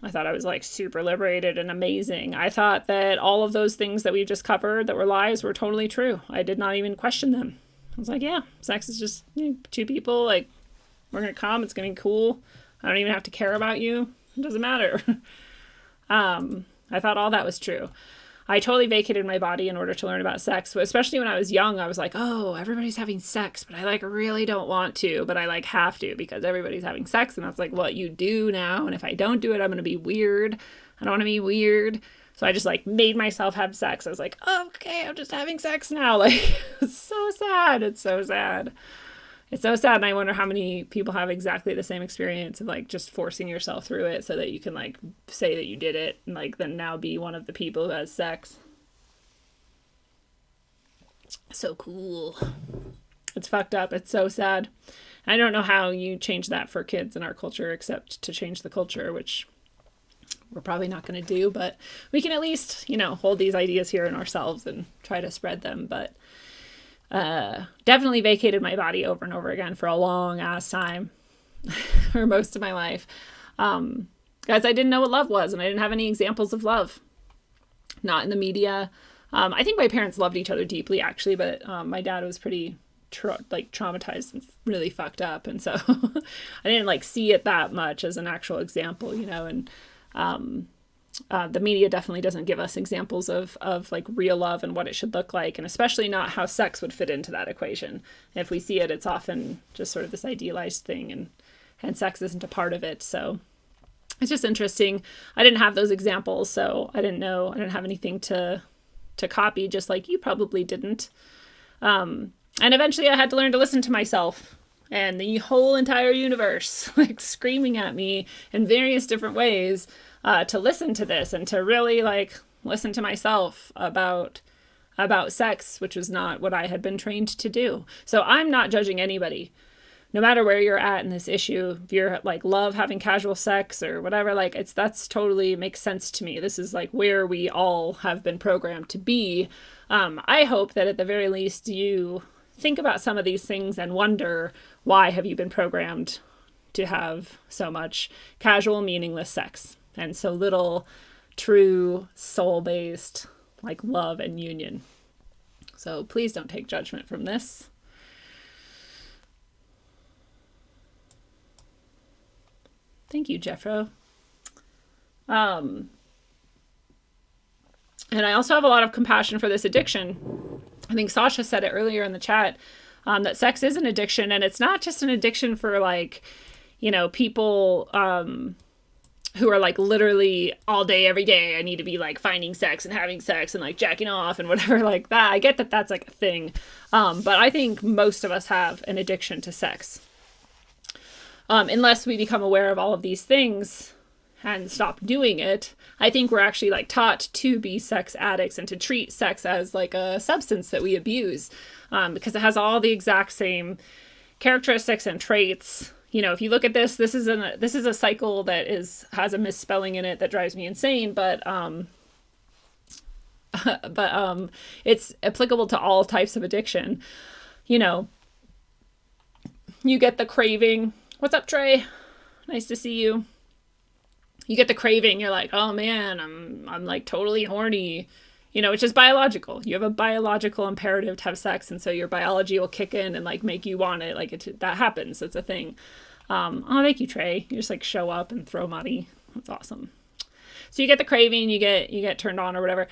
I thought I was like super liberated and amazing. I thought that all of those things that we just covered that were lies were totally true. I did not even question them. I was like, yeah, sex is just two people. Like, we're going to come. It's going to be cool. I don't even have to care about you. It doesn't matter. I thought all that was true. I totally vacated my body in order to learn about sex, but especially when I was young, I was like, oh, everybody's having sex, but I like really don't want to, but I like have to because everybody's having sex, and that's like what you do now, and if I don't do it, I'm going to be weird. I don't want to be weird. So I just like made myself have sex. I was like, oh, okay, I'm just having sex now. Like, it's so sad. It's so sad. It's so sad, and I wonder how many people have exactly the same experience of like just forcing yourself through it so that you can like say that you did it and like then now be one of the people who has sex. So cool. It's fucked up. It's so sad. I don't know how you change that for kids in our culture except to change the culture, which we're probably not going to do, but we can at least, hold these ideas here in ourselves and try to spread them. But definitely vacated my body over and over again for a long ass time for most of my life. Guys, I didn't know what love was, and I didn't have any examples of love. Not in the media. I think my parents loved each other deeply, actually, but my dad was pretty traumatized and really fucked up. And so I didn't like see it that much as an actual example, you know, and the media definitely doesn't give us examples of like real love and what it should look like, and especially not how sex would fit into that equation. If we see it, it's often just sort of this idealized thing, and sex isn't a part of it. So it's just interesting. I didn't have those examples, so I didn't know. I didn't have anything to copy, just like you probably didn't. And eventually I had to learn to listen to myself and the whole entire universe, like screaming at me in various different ways, to listen to this and to really like listen to myself about sex, which was not what I had been trained to do. So I'm not judging anybody, no matter where you're at in this issue. If you're like love having casual sex or whatever, like that's totally makes sense to me. This is like where we all have been programmed to be. I hope that at the very least you think about some of these things and wonder, why have you been programmed to have so much casual, meaningless sex and so little true soul-based like love and union? So please don't take judgment from this. Thank you, Jeffro. And I also have a lot of compassion for this addiction. I think Sasha said it earlier in the chat, that sex is an addiction, and it's not just an addiction for like, you know, people who are like literally all day, every day, I need to be like finding sex and having sex and like jacking off and whatever like that. I get that that's like a thing. But I think most of us have an addiction to sex. Unless we become aware of all of these things and stop doing it, I think we're actually like taught to be sex addicts and to treat sex as like a substance that we abuse, because it has all the exact same characteristics and traits. You know, if you look at this is a cycle that has a misspelling in it that drives me insane, but it's applicable to all types of addiction. You know, you get the craving. What's up, Trey? Nice to see you. You get the craving. You're like, oh man, I'm like totally horny. You know, it's just biological. You have a biological imperative to have sex, and so your biology will kick in and like make you want it. Like that happens. It's a thing. Oh, thank you, Trey. You just like show up and throw money. That's awesome. So you get the craving. You get turned on or whatever.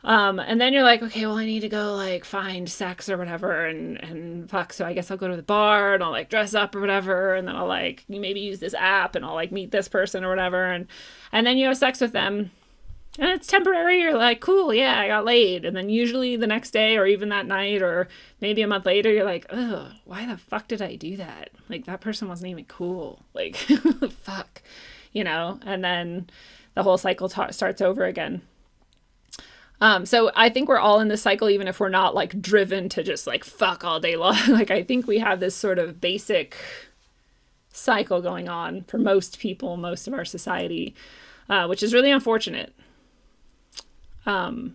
And then you're like, okay, well, I need to go like find sex or whatever, and fuck. So I guess I'll go to the bar and I'll like dress up or whatever, and then I'll like maybe use this app and I'll like meet this person or whatever, and then you have sex with them, and it's temporary. You're like, cool, yeah, I got laid, and then usually the next day or even that night or maybe a month later, you're like, ugh, why the fuck did I do that? Like that person wasn't even cool. Like, fuck, you know. And then the whole cycle starts over again. So I think we're all in this cycle, even if we're not like driven to just like fuck all day long. Like I think we have this sort of basic cycle going on for most people, most of our society, which is really unfortunate. But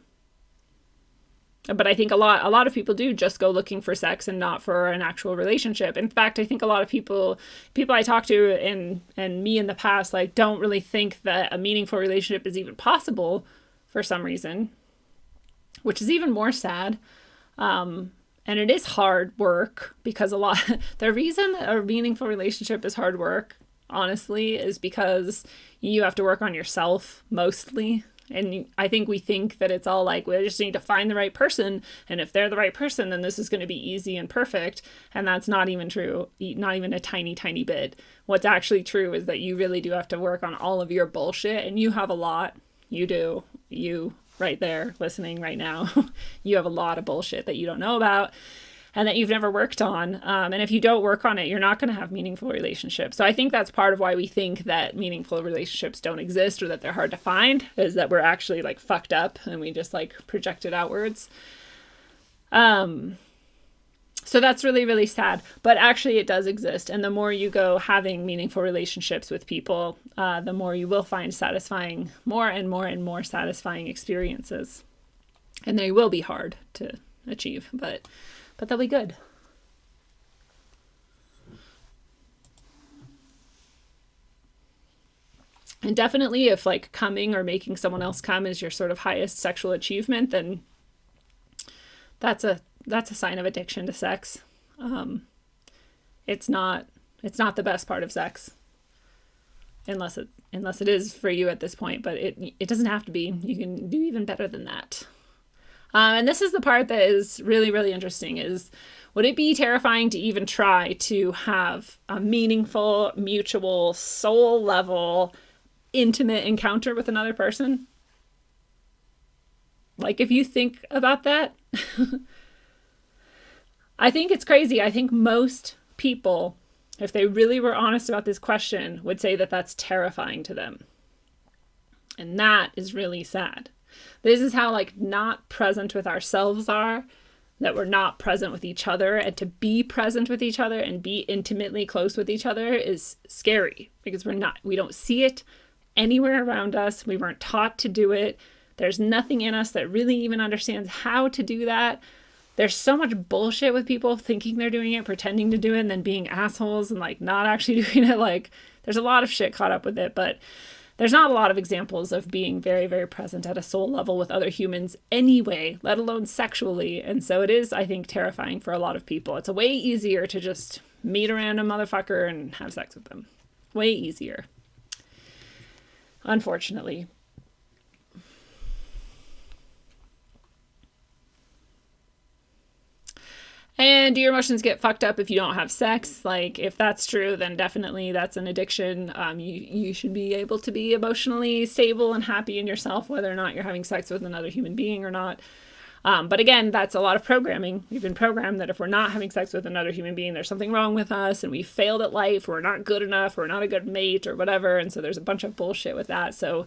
I think a lot of people do just go looking for sex and not for an actual relationship. In fact, I think a lot of people I talk to and me in the past, like don't really think that a meaningful relationship is even possible for some reason, which is even more sad. And it is hard work, because the reason a meaningful relationship is hard work, honestly, is because you have to work on yourself mostly. And I think we think that it's all like, we just need to find the right person. And if they're the right person, then this is going to be easy and perfect. And that's not even true. Not even a tiny, tiny bit. What's actually true is that you really do have to work on all of your bullshit. And you have a lot. You do. You right there listening right now. You have a lot of bullshit that you don't know about and that you've never worked on. And if you don't work on it, you're not going to have meaningful relationships. So I think that's part of why we think that meaningful relationships don't exist or that they're hard to find, is that we're actually like fucked up and we just like project it outwards. So that's really, really sad. But actually it does exist. And the more you go having meaningful relationships with people, the more you will find satisfying, more and more and more satisfying experiences. And they will be hard to achieve, but they'll be good. And definitely if like coming or making someone else come is your sort of highest sexual achievement, then that's a sign of addiction to sex. It's not the best part of sex. Unless it is for you at this point, but it doesn't have to be. You can do even better than that. And this is the part that is really, really interesting is, would it be terrifying to even try to have a meaningful, mutual, soul level, intimate encounter with another person? Like, if you think about that, I think it's crazy. I think most people, if they really were honest about this question, would say that that's terrifying to them. And that is really sad. This is how, like, not present with ourselves are, that we're not present with each other. And to be present with each other and be intimately close with each other is scary, because we don't see it anywhere around us. We weren't taught to do it. There's nothing in us that really even understands how to do that. There's so much bullshit with people thinking they're doing it, pretending to do it, and then being assholes and, like, not actually doing it. Like, there's a lot of shit caught up with it, but there's not a lot of examples of being very, very present at a soul level with other humans anyway, let alone sexually. And so it is, I think, terrifying for a lot of people. It's a way easier to just meet a random motherfucker and have sex with them. Way easier. Unfortunately. And do your emotions get fucked up if you don't have sex? Like, if that's true, then definitely that's an addiction. You should be able to be emotionally stable and happy in yourself, whether or not you're having sex with another human being or not. But again, that's a lot of programming. We've been programmed that if we're not having sex with another human being, there's something wrong with us and we failed at life, we're not good enough, we're not a good mate or whatever. And so there's a bunch of bullshit with that. So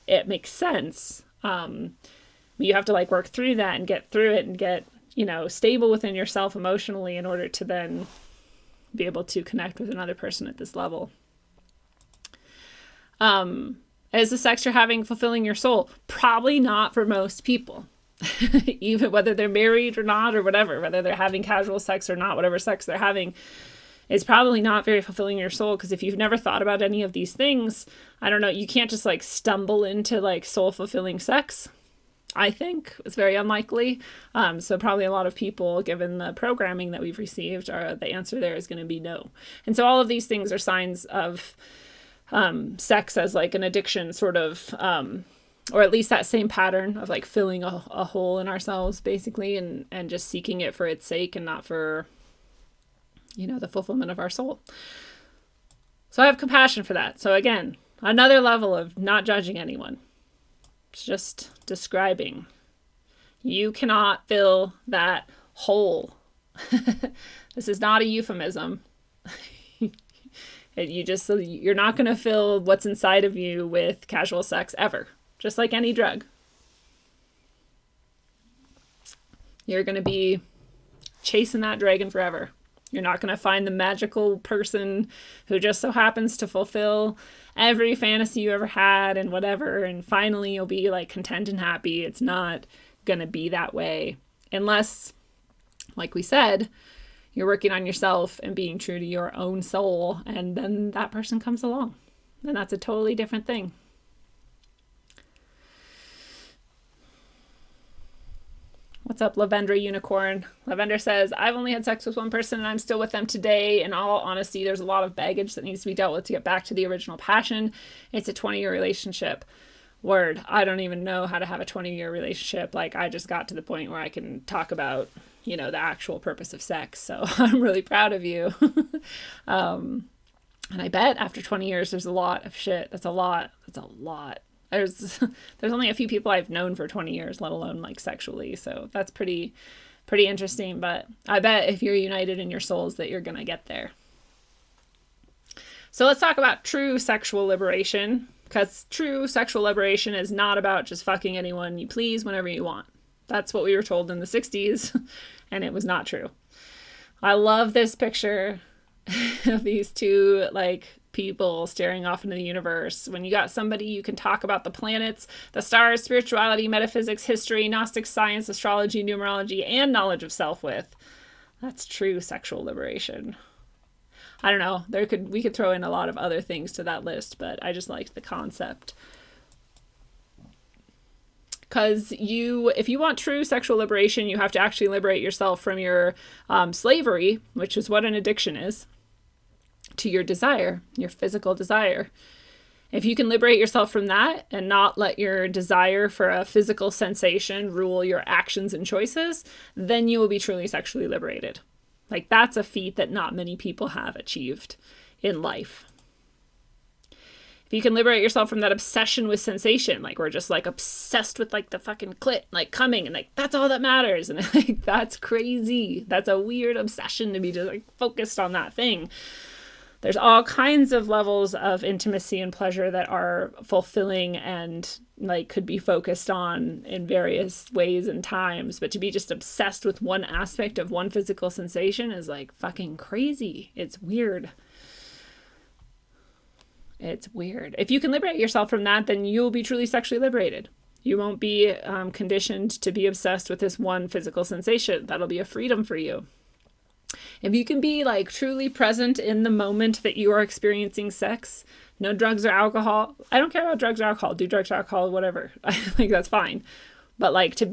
it makes sense. You have to, like, work through that and get through it and get, stable within yourself emotionally in order to then be able to connect with another person at this level. Is the sex you're having fulfilling your soul? Probably not for most people. Even whether they're married or not or whatever, whether they're having casual sex or not, whatever sex they're having is probably not very fulfilling your soul. Because if you've never thought about any of these things, I don't know, you can't just, like, stumble into, like, soul fulfilling sex. I think it's very unlikely. So probably a lot of people, given the programming that we've received, the answer there is going to be no. And so all of these things are signs of sex as, like, an addiction, sort of, or at least that same pattern of, like, filling a hole in ourselves, basically, and just seeking it for its sake and not for, the fulfillment of our soul. So I have compassion for that. So again, another level of not judging anyone. It's just describing. You cannot fill that hole. This is not a euphemism. You're not going to fill what's inside of you with casual sex ever. Just like any drug. You're going to be chasing that dragon forever. You're not going to find the magical person who just so happens to fulfill every fantasy you ever had and whatever, and finally you'll be, like, content and happy. It's not going to be that way unless, like we said, you're working on yourself and being true to your own soul, and then that person comes along. And that's a totally different thing. What's up, Lavendra Unicorn? Lavender says, I've only had sex with one person and I'm still with them today. In all honesty, there's a lot of baggage that needs to be dealt with to get back to the original passion. It's a 20-year relationship. Word. I don't even know how to have a 20-year relationship. Like, I just got to the point where I can talk about, the actual purpose of sex. So I'm really proud of you. And I bet after 20 years, there's a lot of shit. That's a lot. That's a lot. There's only a few people I've known for 20 years, let alone, like, sexually. So that's pretty interesting. But I bet if you're united in your souls that you're going to get there. So let's talk about true sexual liberation, because true sexual liberation is not about just fucking anyone you please whenever you want. That's what we were told in the 60s, and it was not true. I love this picture of these two, like, people staring off into the universe. When you got somebody you can talk about the planets, the stars, spirituality, metaphysics, history, Gnostic science, astrology, numerology, and knowledge of self with, that's true sexual liberation. I don't know. We could throw in a lot of other things to that list, but I just liked the concept. Because if you want true sexual liberation, you have to actually liberate yourself from your slavery, which is what an addiction is, to your desire, your physical desire. If you can liberate yourself from that and not let your desire for a physical sensation rule your actions and choices, then you will be truly sexually liberated. Like, that's a feat that not many people have achieved in life. If you can liberate yourself from that obsession with sensation, like we're just like obsessed with like the fucking clit, like coming, and like that's all that matters. And like, that's crazy. That's a weird obsession to be just like focused on that thing. There's all kinds of levels of intimacy and pleasure that are fulfilling and like could be focused on in various ways and times. But to be just obsessed with one aspect of one physical sensation is like fucking crazy. It's weird. It's weird. If you can liberate yourself from that, then you'll be truly sexually liberated. You won't be conditioned to be obsessed with this one physical sensation. That'll be a freedom for you. If you can be like truly present in the moment that you are experiencing sex, no drugs or alcohol. I don't care about drugs or alcohol. Do drugs or alcohol, whatever. I think that's fine. But like to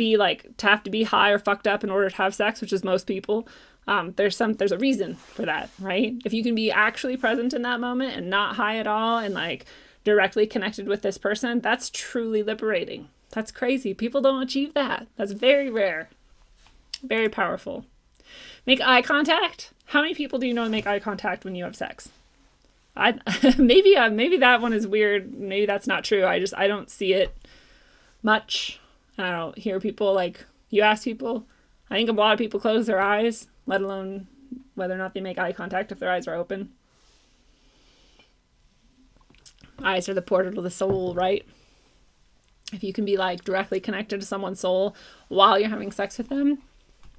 have to be high or fucked up in order to have sex, which is most people, there's a reason for that, right? If you can be actually present in that moment and not high at all and like directly connected with this person, that's truly liberating. That's crazy. People don't achieve that. That's very rare. Very powerful. Make eye contact. How many people do you know make eye contact when you have sex? Maybe that one is weird. Maybe that's not true. I don't see it much. I don't hear people like, you ask people. I think a lot of people close their eyes, let alone whether or not they make eye contact if their eyes are open. Eyes are the portal to the soul, right? If you can be like directly connected to someone's soul while you're having sex with them,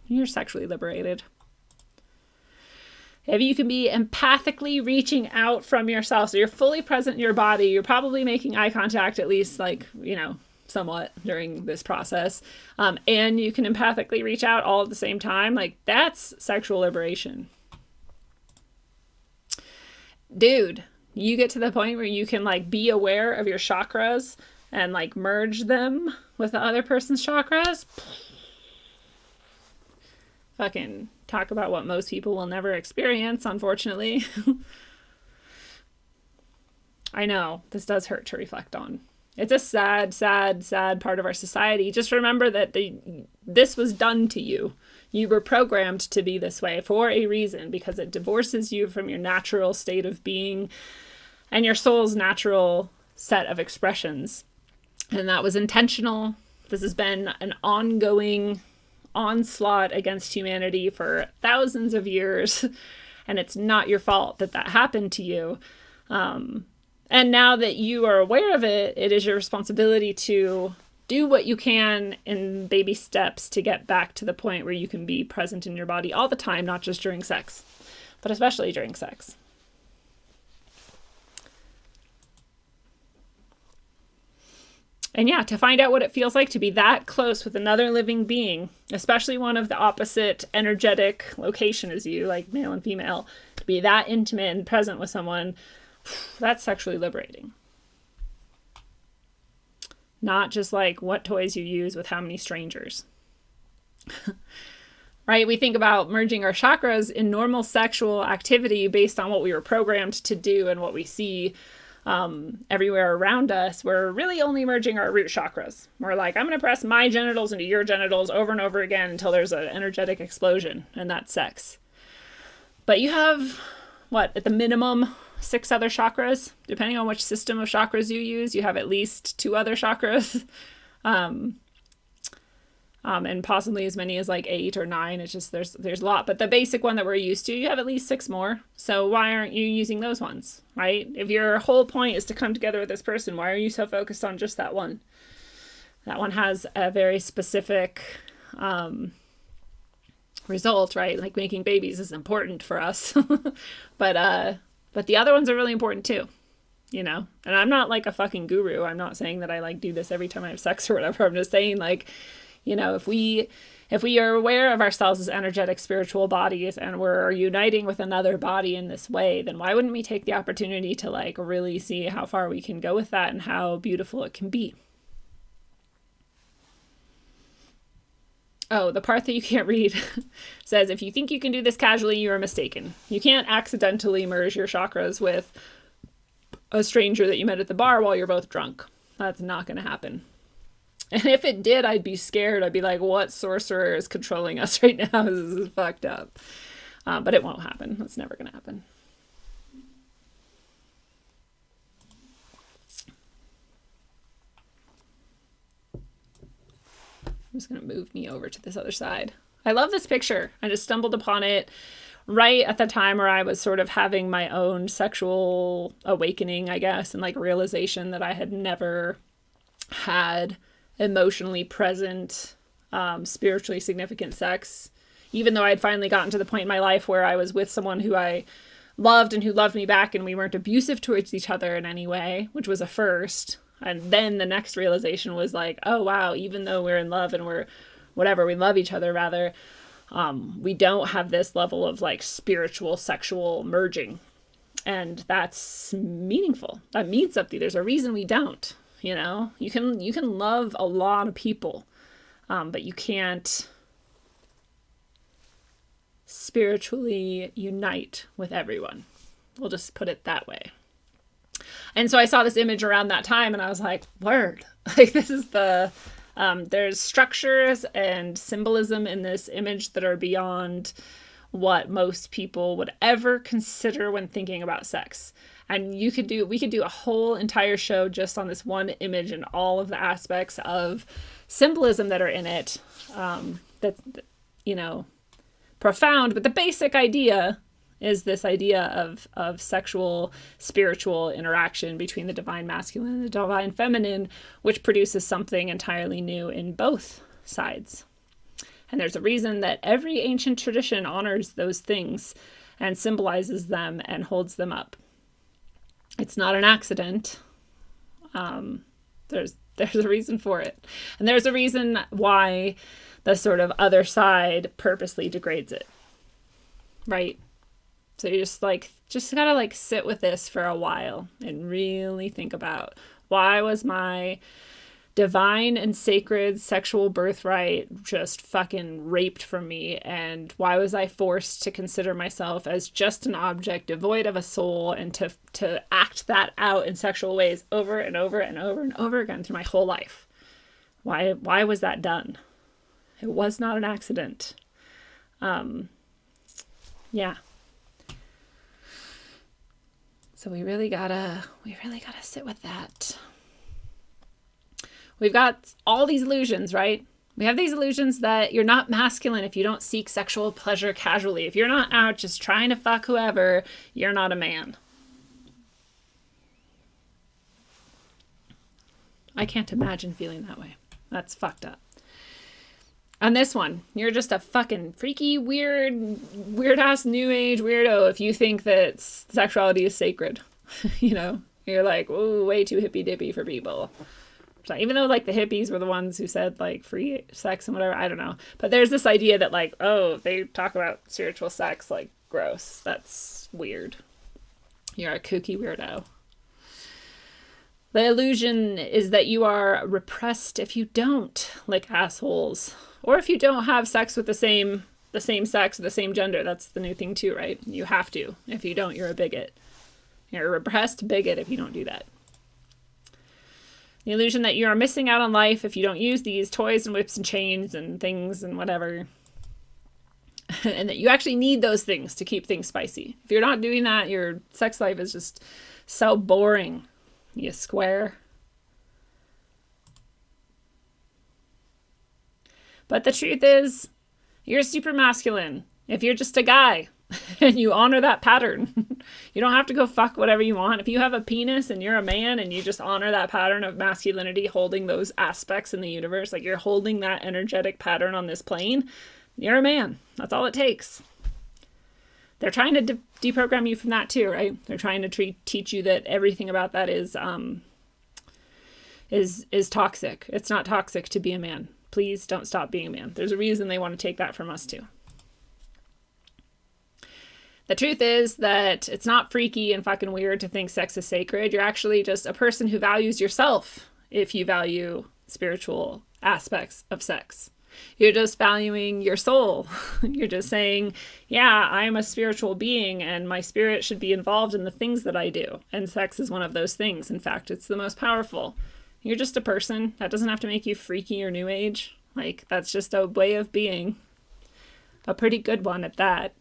you're sexually liberated. If you can be empathically reaching out from yourself, so you're fully present in your body, you're probably making eye contact at least like, somewhat during this process, and you can empathically reach out all at the same time, like that's sexual liberation. Dude, you get to the point where you can like be aware of your chakras and like merge them with the other person's chakras. Fucking talk about what most people will never experience, unfortunately. I know, this does hurt to reflect on. It's a sad, sad, sad part of our society. Just remember that this was done to you. You were programmed to be this way for a reason, because it divorces you from your natural state of being and your soul's natural set of expressions. And that was intentional. This has been an ongoing onslaught against humanity for thousands of years. And it's not your fault that happened to you. And now that you are aware of it, it is your responsibility to do what you can in baby steps to get back to the point where you can be present in your body all the time, not just during sex, but especially during sex. And yeah, to find out what it feels like to be that close with another living being, especially one of the opposite energetic location as you, like male and female, to be that intimate and present with someone, that's sexually liberating. Not just like what toys you use with how many strangers. Right? We think about merging our chakras in normal sexual activity based on what we were programmed to do and what we see everywhere around us. We're really only merging our root chakras. We're like, I'm going to press my genitals into your genitals over and over again until there's an energetic explosion, and that's sex. But you have, at the minimum, 6 other chakras. Depending on which system of chakras you use, you have at least 2 other chakras. And possibly as many as like 8 or 9. It's just, there's a lot. But the basic one that we're used to, you have at least 6 more. So why aren't you using those ones, right? If your whole point is to come together with this person, why are you so focused on just that one? That one has a very specific result, right? Like making babies is important for us. But the other ones are really important too, And I'm not like a fucking guru. I'm not saying that I like do this every time I have sex or whatever. I'm just saying like, if we are aware of ourselves as energetic spiritual bodies and we're uniting with another body in this way, then why wouldn't we take the opportunity to like really see how far we can go with that and how beautiful it can be? Oh, the part that you can't read says, if you think you can do this casually, you are mistaken. You can't accidentally merge your chakras with a stranger that you met at the bar while you're both drunk. That's not going to happen. And if it did, I'd be scared. I'd be like, what sorcerer is controlling us right now? This is fucked up. But it won't happen. That's never going to happen. I'm just going to move me over to this other side. I love this picture. I just stumbled upon it right at the time where I was sort of having my own sexual awakening, I guess, and like realization that I had never had emotionally present, spiritually significant sex. Even though I had finally gotten to the point in my life where I was with someone who I loved and who loved me back, and we weren't abusive towards each other in any way, which was a first. And then the next realization was like, oh, wow, even though we're in love and we're whatever, we love each other rather, we don't have this level of like spiritual, sexual merging. And that's meaningful. That means something. There's a reason we don't, you know? You can love a lot of people, but you can't spiritually unite with everyone. We'll just put it that way. And so I saw this image around that time and I was like, word, like this is the, there's structures and symbolism in this image that are beyond what most people would ever consider when thinking about sex. And we could do a whole entire show just on this one image and all of the aspects of symbolism that are in it. That's, you know, profound, but the basic idea is this idea of sexual, spiritual interaction between the divine masculine and the divine feminine, which produces something entirely new in both sides. And there's a reason that every ancient tradition honors those things and symbolizes them and holds them up. It's not an accident. There's a reason for it. And there's a reason why the sort of other side purposely degrades it. Right? So you just gotta like sit with this for a while and really think about, why was my divine and sacred sexual birthright just fucking raped from me? And why was I forced to consider myself as just an object devoid of a soul and to act that out in sexual ways over and over and over and over again through my whole life? Why was that done? It was not an accident. Yeah. So we really gotta sit with that. We've got all these illusions, right? We have these illusions that you're not masculine if you don't seek sexual pleasure casually. If you're not out just trying to fuck whoever, you're not a man. I can't imagine feeling that way. That's fucked up. On this one, you're just a fucking freaky, weird-ass new age weirdo if you think that sexuality is sacred. You know? You're like, ooh, way too hippy-dippy for people. So even though, like, the hippies were the ones who said, like, free sex and whatever, I don't know. But there's this idea that, like, oh, they talk about spiritual sex, like, gross. That's weird. You're a kooky weirdo. The illusion is that you are repressed if you don't lick assholes. Or if you don't have sex with the same sex or the same gender. That's the new thing too, right? You have to. If you don't, you're a bigot. You're a repressed bigot if you don't do that. The illusion that you are missing out on life if you don't use these toys and whips and chains and things and whatever. And that you actually need those things to keep things spicy. If you're not doing that, your sex life is just so boring. You square. But the truth is, you're super masculine if you're just a guy and you honor that pattern. You don't have to go fuck whatever you want. If you have a penis and you're a man and you just honor that pattern of masculinity, holding those aspects in the universe, like you're holding that energetic pattern on this plane, you're a man. That's all it takes. They're trying to deprogram you from that too, right? They're trying to teach you that everything about that is toxic. It's not toxic to be a man. Please don't stop being a man. There's a reason they want to take that from us too. The truth is that it's not freaky and fucking weird to think sex is sacred. You're actually just a person who values yourself if you value spiritual aspects of sex. You're just valuing your soul. You're just saying, yeah, I'm a spiritual being and my spirit should be involved in the things that I do. And sex is one of those things. In fact, it's the most powerful. You're just a person. That doesn't have to make you freaky or new age. Like, that's just a way of being. A pretty good one at that.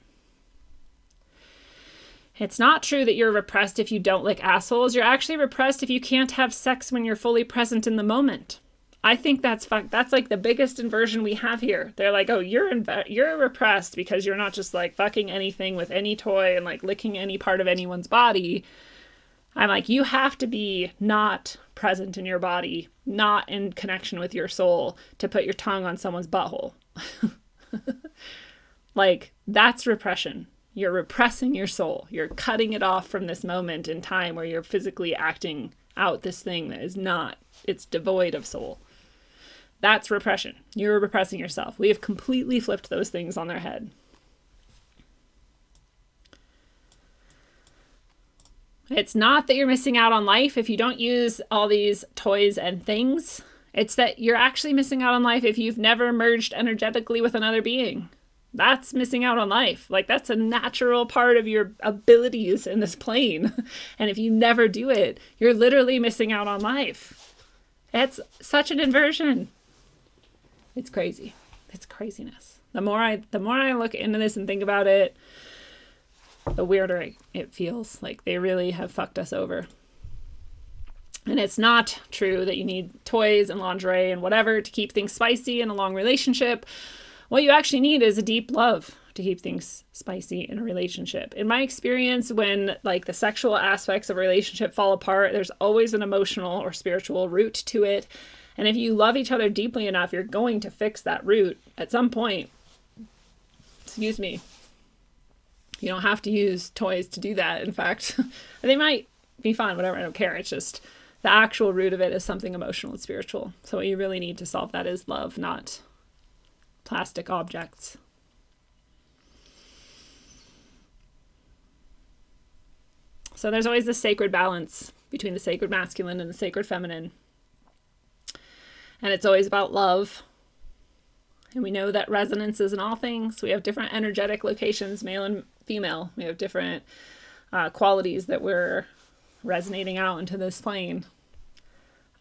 It's not true that you're repressed if you don't lick assholes. You're actually repressed if you can't have sex when you're fully present in the moment. I think that's like the biggest inversion we have here. They're like, oh, you're repressed because you're not just like fucking anything with any toy and like licking any part of anyone's body. I'm like, you have to be not present in your body, not in connection with your soul to put your tongue on someone's butthole. Like, that's repression. You're repressing your soul. You're cutting it off from this moment in time where you're physically acting out this thing that is not, it's devoid of soul. That's repression. You're repressing yourself. We have completely flipped those things on their head. It's not that you're missing out on life if you don't use all these toys and things. It's that you're actually missing out on life if you've never merged energetically with another being. That's missing out on life. Like, that's a natural part of your abilities in this plane. And if you never do it, you're literally missing out on life. It's such an inversion. It's crazy. It's craziness. The more I look into this and think about it, the weirder it feels. Like, they really have fucked us over. And it's not true that you need toys and lingerie and whatever to keep things spicy in a long relationship. What you actually need is a deep love to keep things spicy in a relationship. In my experience, when like the sexual aspects of a relationship fall apart, there's always an emotional or spiritual root to it. And if you love each other deeply enough, you're going to fix that root at some point. Excuse me. You don't have to use toys to do that. In fact, they might be fun, whatever, I don't care. It's just the actual root of it is something emotional and spiritual. So what you really need to solve that is love, not plastic objects. So there's always this sacred balance between the sacred masculine and the sacred feminine. And it's always about love. And we know that resonance is in all things. We have different energetic locations, male and female. We have different qualities that we're resonating out into this plane.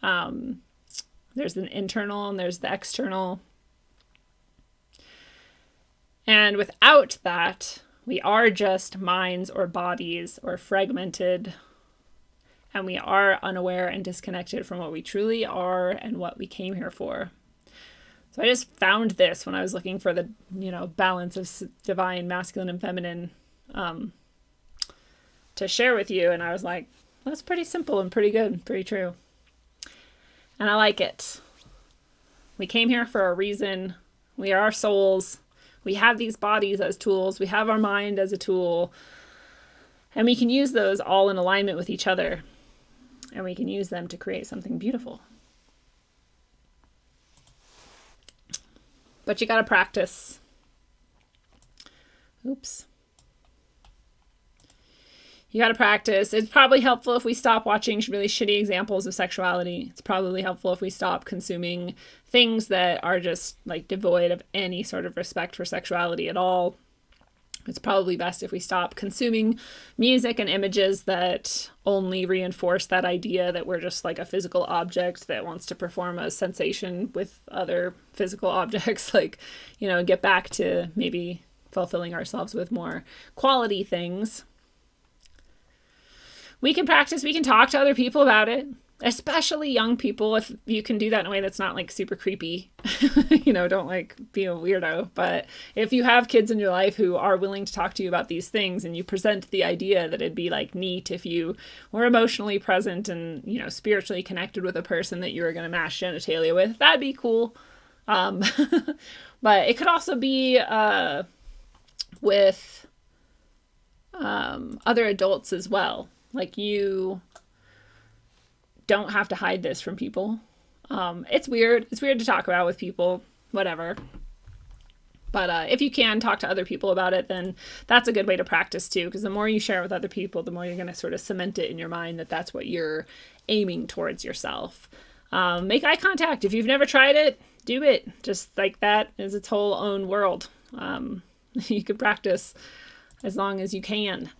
There's an internal and there's the external. And without that, we are just minds or bodies or fragmented. And we are unaware and disconnected from what we truly are and what we came here for. So I just found this when I was looking for the, balance of divine, masculine, and feminine to share with you. And I was like, that's pretty simple and pretty good, pretty true. And I like it. We came here for a reason. We are souls. We have these bodies as tools. We have our mind as a tool. And we can use those all in alignment with each other. And we can use them to create something beautiful. But you got to practice. Oops. You got to practice. It's probably helpful if we stop watching really shitty examples of sexuality. It's probably helpful if we stop consuming things that are just like devoid of any sort of respect for sexuality at all. It's probably best if we stop consuming music and images that only reinforce that idea that we're just like a physical object that wants to perform a sensation with other physical objects. Like, get back to maybe fulfilling ourselves with more quality things. We can practice, we can talk to other people about it, especially young people, if you can do that in a way that's not like super creepy. Don't like be a weirdo. But if you have kids in your life who are willing to talk to you about these things and you present the idea that it'd be like neat if you were emotionally present and, spiritually connected with a person that you were going to mash genitalia with, that'd be cool. But it could also be with other adults as well. Like, you don't have to hide this from people. It's weird. It's weird to talk about with people, whatever. But if you can talk to other people about it, then that's a good way to practice too. Because the more you share with other people, the more you're going to sort of cement it in your mind that that's what you're aiming towards yourself. Make eye contact. If you've never tried it, do it. Just like that is its whole own world. You can practice as long as you can.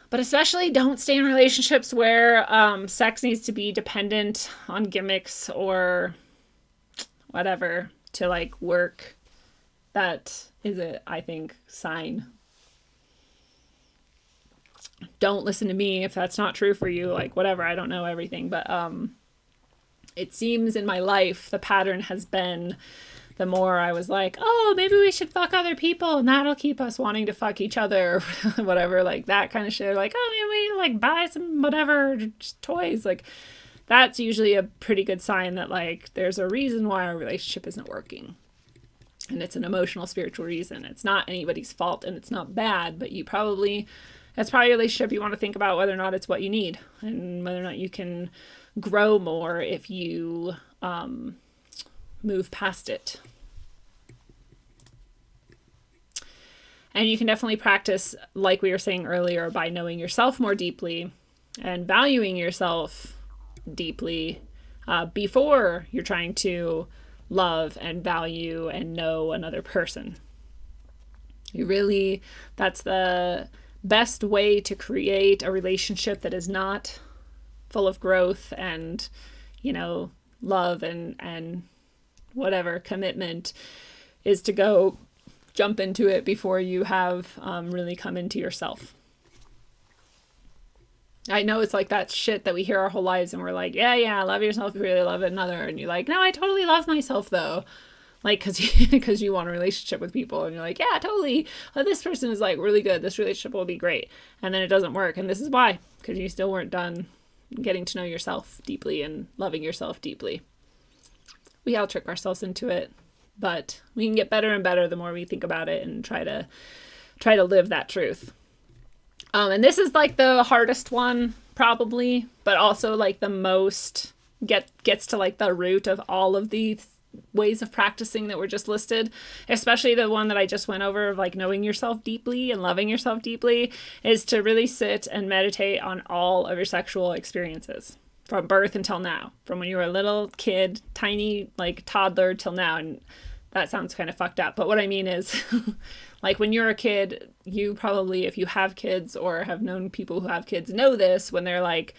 But especially don't stay in relationships where sex needs to be dependent on gimmicks or whatever to like work. That is a, I think, sign. Don't listen to me if that's not true for you. Like, whatever, I don't know everything. But it seems in my life the pattern has been the more I was like, oh, maybe we should fuck other people and that'll keep us wanting to fuck each other or whatever, like that kind of shit. Like, oh, maybe we like buy some whatever, just toys. Like, that's usually a pretty good sign that like there's a reason why our relationship isn't working. And it's an emotional, spiritual reason. It's not anybody's fault and it's not bad, but that's probably a relationship you want to think about whether or not it's what you need and whether or not you can grow more if you move past it. And you can definitely practice, like we were saying earlier, by knowing yourself more deeply and valuing yourself deeply before you're trying to love and value and know another person. That's the best way to create a relationship that is not full of growth and, love and whatever commitment, is to go jump into it before you have really come into yourself. I know it's like that shit that we hear our whole lives and we're like, yeah, love yourself if you really love another. And you're like, no, I totally love myself though. Like, because you want a relationship with people and you're like, yeah, totally. Oh, this person is like really good. This relationship will be great. And then it doesn't work. And this is why, because you still weren't done getting to know yourself deeply and loving yourself deeply. We all trick ourselves into it, but we can get better and better the more we think about it and try to live that truth. And this is like the hardest one probably, but also like the most gets to like the root of all of the ways of practicing that were just listed, especially the one that I just went over of like knowing yourself deeply and loving yourself deeply, is to really sit and meditate on all of your sexual experiences from birth until now, from when you were a little kid, tiny like toddler till now. And that sounds kind of fucked up, but what I mean is like when you're a kid, you probably, if you have kids or have known people who have kids, know this. When they're like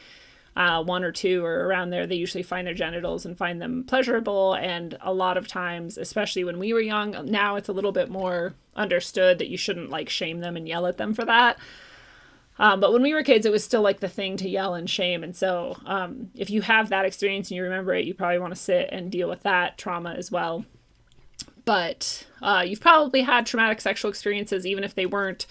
1 or 2 or around there, they usually find their genitals and find them pleasurable. And a lot of times, especially when we were young, now it's a little bit more understood that you shouldn't like shame them and yell at them for that. But when we were kids, it was still like the thing to yell and shame. And so if you have that experience and you remember it, you probably want to sit and deal with that trauma as well. But you've probably had traumatic sexual experiences, even if they weren't,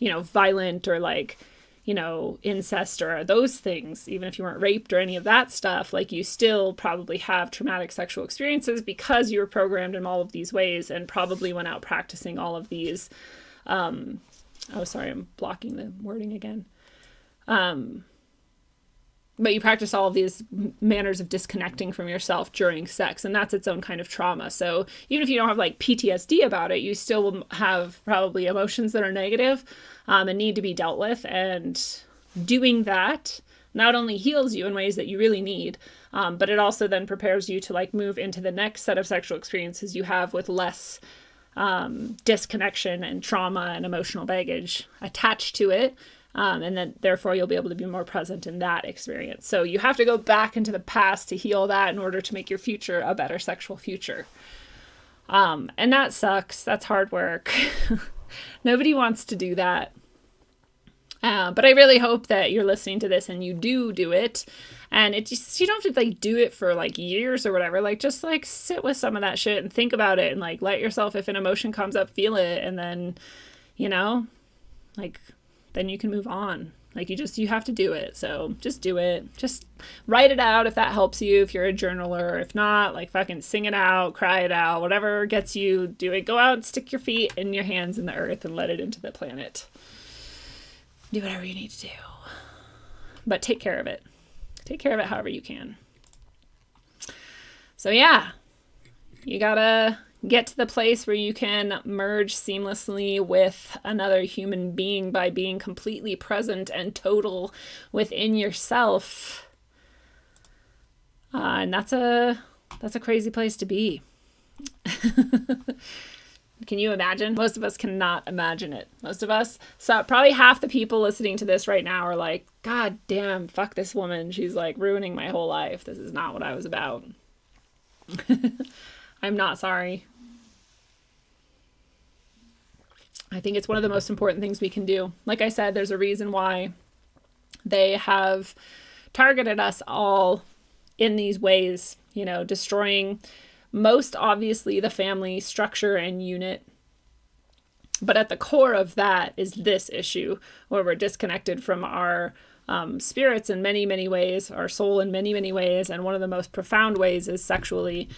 violent or like, incest or those things. Even if you weren't raped or any of that stuff, like you still probably have traumatic sexual experiences because you were programmed in all of these ways and probably went out practicing all of these. Oh, sorry, I'm blocking the wording again. But you practice all of these manners of disconnecting from yourself during sex, and that's its own kind of trauma. So even if you don't have like PTSD about it, you still will have probably emotions that are negative and need to be dealt with. And doing that not only heals you in ways that you really need, but it also then prepares you to like move into the next set of sexual experiences you have with less disconnection and trauma and emotional baggage attached to it. And then therefore you'll be able to be more present in that experience. So you have to go back into the past to heal that in order to make your future a better sexual future. And that sucks. That's hard work. Nobody wants to do that. But I really hope that you're listening to this and you do it. And it just, you don't have to like do it for like years or whatever. Like just like sit with some of that shit and think about it and like let yourself, if an emotion comes up, feel it. And then, then you can move on. Like you have to do it. So just do it. Just write it out if that helps you, if you're a journaler. If not, like fucking sing it out, cry it out, whatever gets you, do it. Go out and stick your feet and your hands in the earth and let it into the planet. Do whatever you need to do. But take care of it. Take care of it however you can. So yeah, you gotta get to the place where you can merge seamlessly with another human being by being completely present and total within yourself. And that's a That's a crazy place to be. Can you imagine? Most of us cannot imagine it. Most of us, so probably half the people listening to this right now are like, God damn, fuck this woman. She's like ruining my whole life. This is not what I was about. I'm not sorry. I think it's one of the most important things we can do. Like I said, there's a reason why they have targeted us all in these ways, you know, destroying most obviously the family structure and unit. But at the core of that is this issue where we're disconnected from our spirits in many, many ways, our soul in many, many ways. And one of the most profound ways is sexually.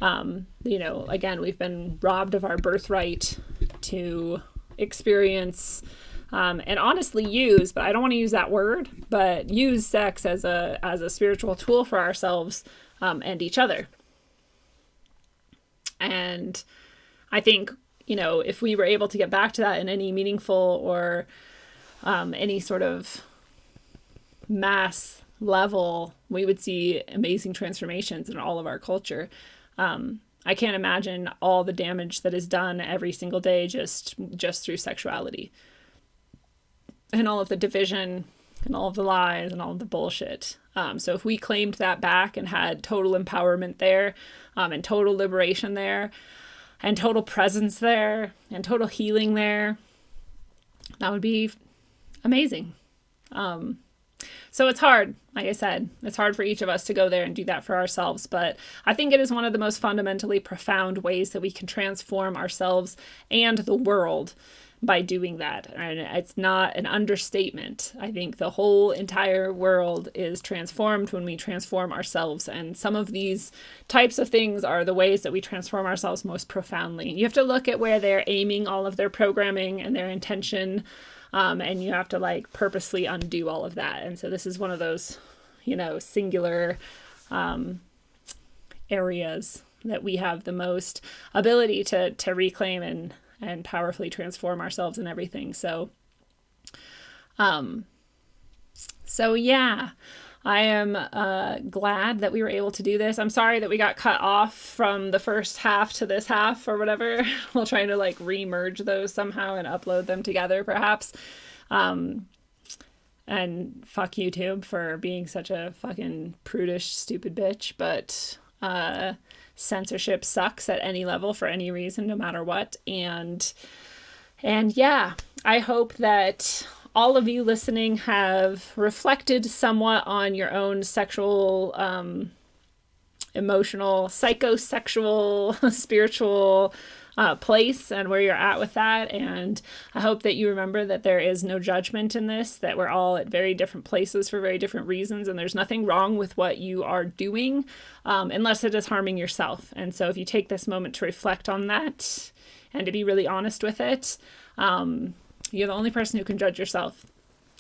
You know, again, we've been robbed of our birthright to experience and honestly use, but I don't want to use that word, but use sex as a spiritual tool for ourselves and each other. And I think, you know, if we were able to get back to that in any meaningful or any sort of mass level, we would see amazing transformations in all of our culture. I can't imagine all the damage that is done every single day just through sexuality and all of the division and all of the lies and all of the bullshit. So if we claimed that back and had total empowerment there, and total liberation there, and total presence there, and total healing there, that would be amazing. So it's hard, like I said, it's hard for each of us to go there and do that for ourselves, but I think it is one of the most fundamentally profound ways that we can transform ourselves and the world by doing that. And it's not an understatement. I think the whole entire world is transformed when we transform ourselves. And some of these types of things are the ways that we transform ourselves most profoundly. You have to look at where they're aiming all of their programming and their intention. And you have to like purposely undo all of that. And so this is one of those, you know, singular areas that we have the most ability to reclaim and powerfully transform ourselves and everything. So yeah, I am glad that we were able to do this. I'm sorry that we got cut off from the first half to this half or whatever. We'll try to like re-merge those somehow and upload them together perhaps. And fuck YouTube for being such a fucking prudish, stupid bitch. But censorship sucks at any level for any reason, no matter what. And yeah, I hope that all of you listening have reflected somewhat on your own sexual, emotional, psychosexual, spiritual place and where you're at with that. And I hope that you remember that there is no judgment in this, that we're all at very different places for very different reasons. And there's nothing wrong with what you are doing unless it is harming yourself. And so if you take this moment to reflect on that and to be really honest with it, you're the only person who can judge yourself.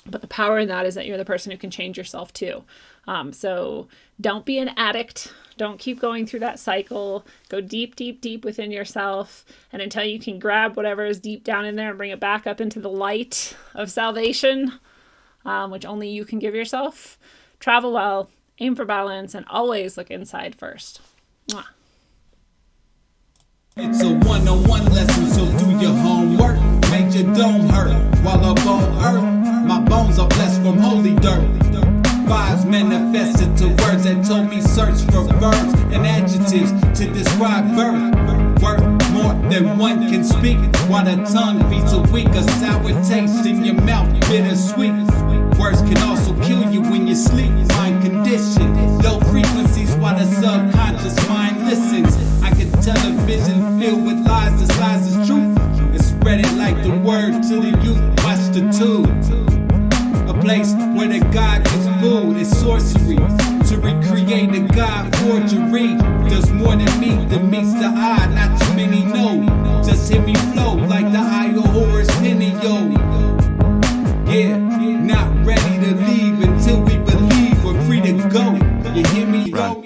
But the power in that is that you're the person who can change yourself too. So don't be an addict. Don't keep going through that cycle. Go deep, deep, deep within yourself. And until you can grab whatever is deep down in there and bring it back up into the light of salvation, which only you can give yourself, travel well, aim for balance, and always look inside first. Mwah. It's a one-on-one lesson, so do your homework. Make your dome hurt while up on earth. My bones are blessed from holy dirt. Vibes manifested to words that told me search for verbs and adjectives to describe birth. Worth more than one can speak, while the tongue feeds a weak, a sour taste in your mouth, bittersweet. Words can also kill you when you sleep. Mind condition, low frequencies while the subconscious mind listens. I can tell a vision filled with lies, disguised as truth, and spread it like the word to the youth. Watch the tube. A place where the God gets booed is sorcery. To recreate the God forgery does more than meets the eye. Not too many know. Just hear me flow like the eye of Horus Penio. Yeah, not ready to leave until we believe we're free to go. You hear me, yo?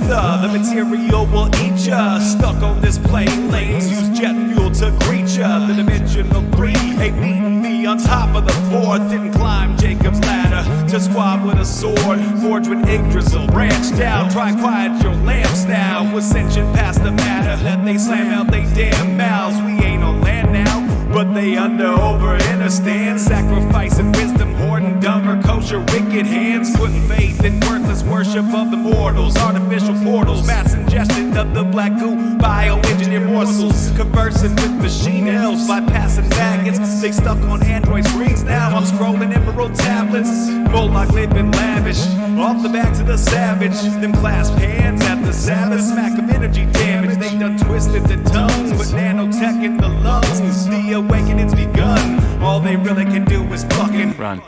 ether. The material will eat ya. Stuck on this plane, lanes use jet fuel to greet ya. The dimensional 3 ain't beating me on top of the 4th. Didn't climb Jacob's ladder to squab with a sword. Forged with ink drizzle, branch down. Try quiet your lamps now. Ascension past the matter that they slam out they damn mouths. We ain't on land now, but they over understand. Sacrificing wisdom, hoarding dumber, kosher, wicked hands. Putting faith in worthless worship of the mortals. Artificial portals, mass ingestion of the black goo. Bioengineered morsels, conversing with machine elves. Bypassing maggots, they stuck on Android screens now. I'm scrolling emerald tablets. Moloch living lavish, off the backs of the savage. Them clasp hands at the Sabbath. Smack of energy damage, they done twisted the tongues. With nanotech in the lungs, the awakening's begun. All they really can do is fucking run.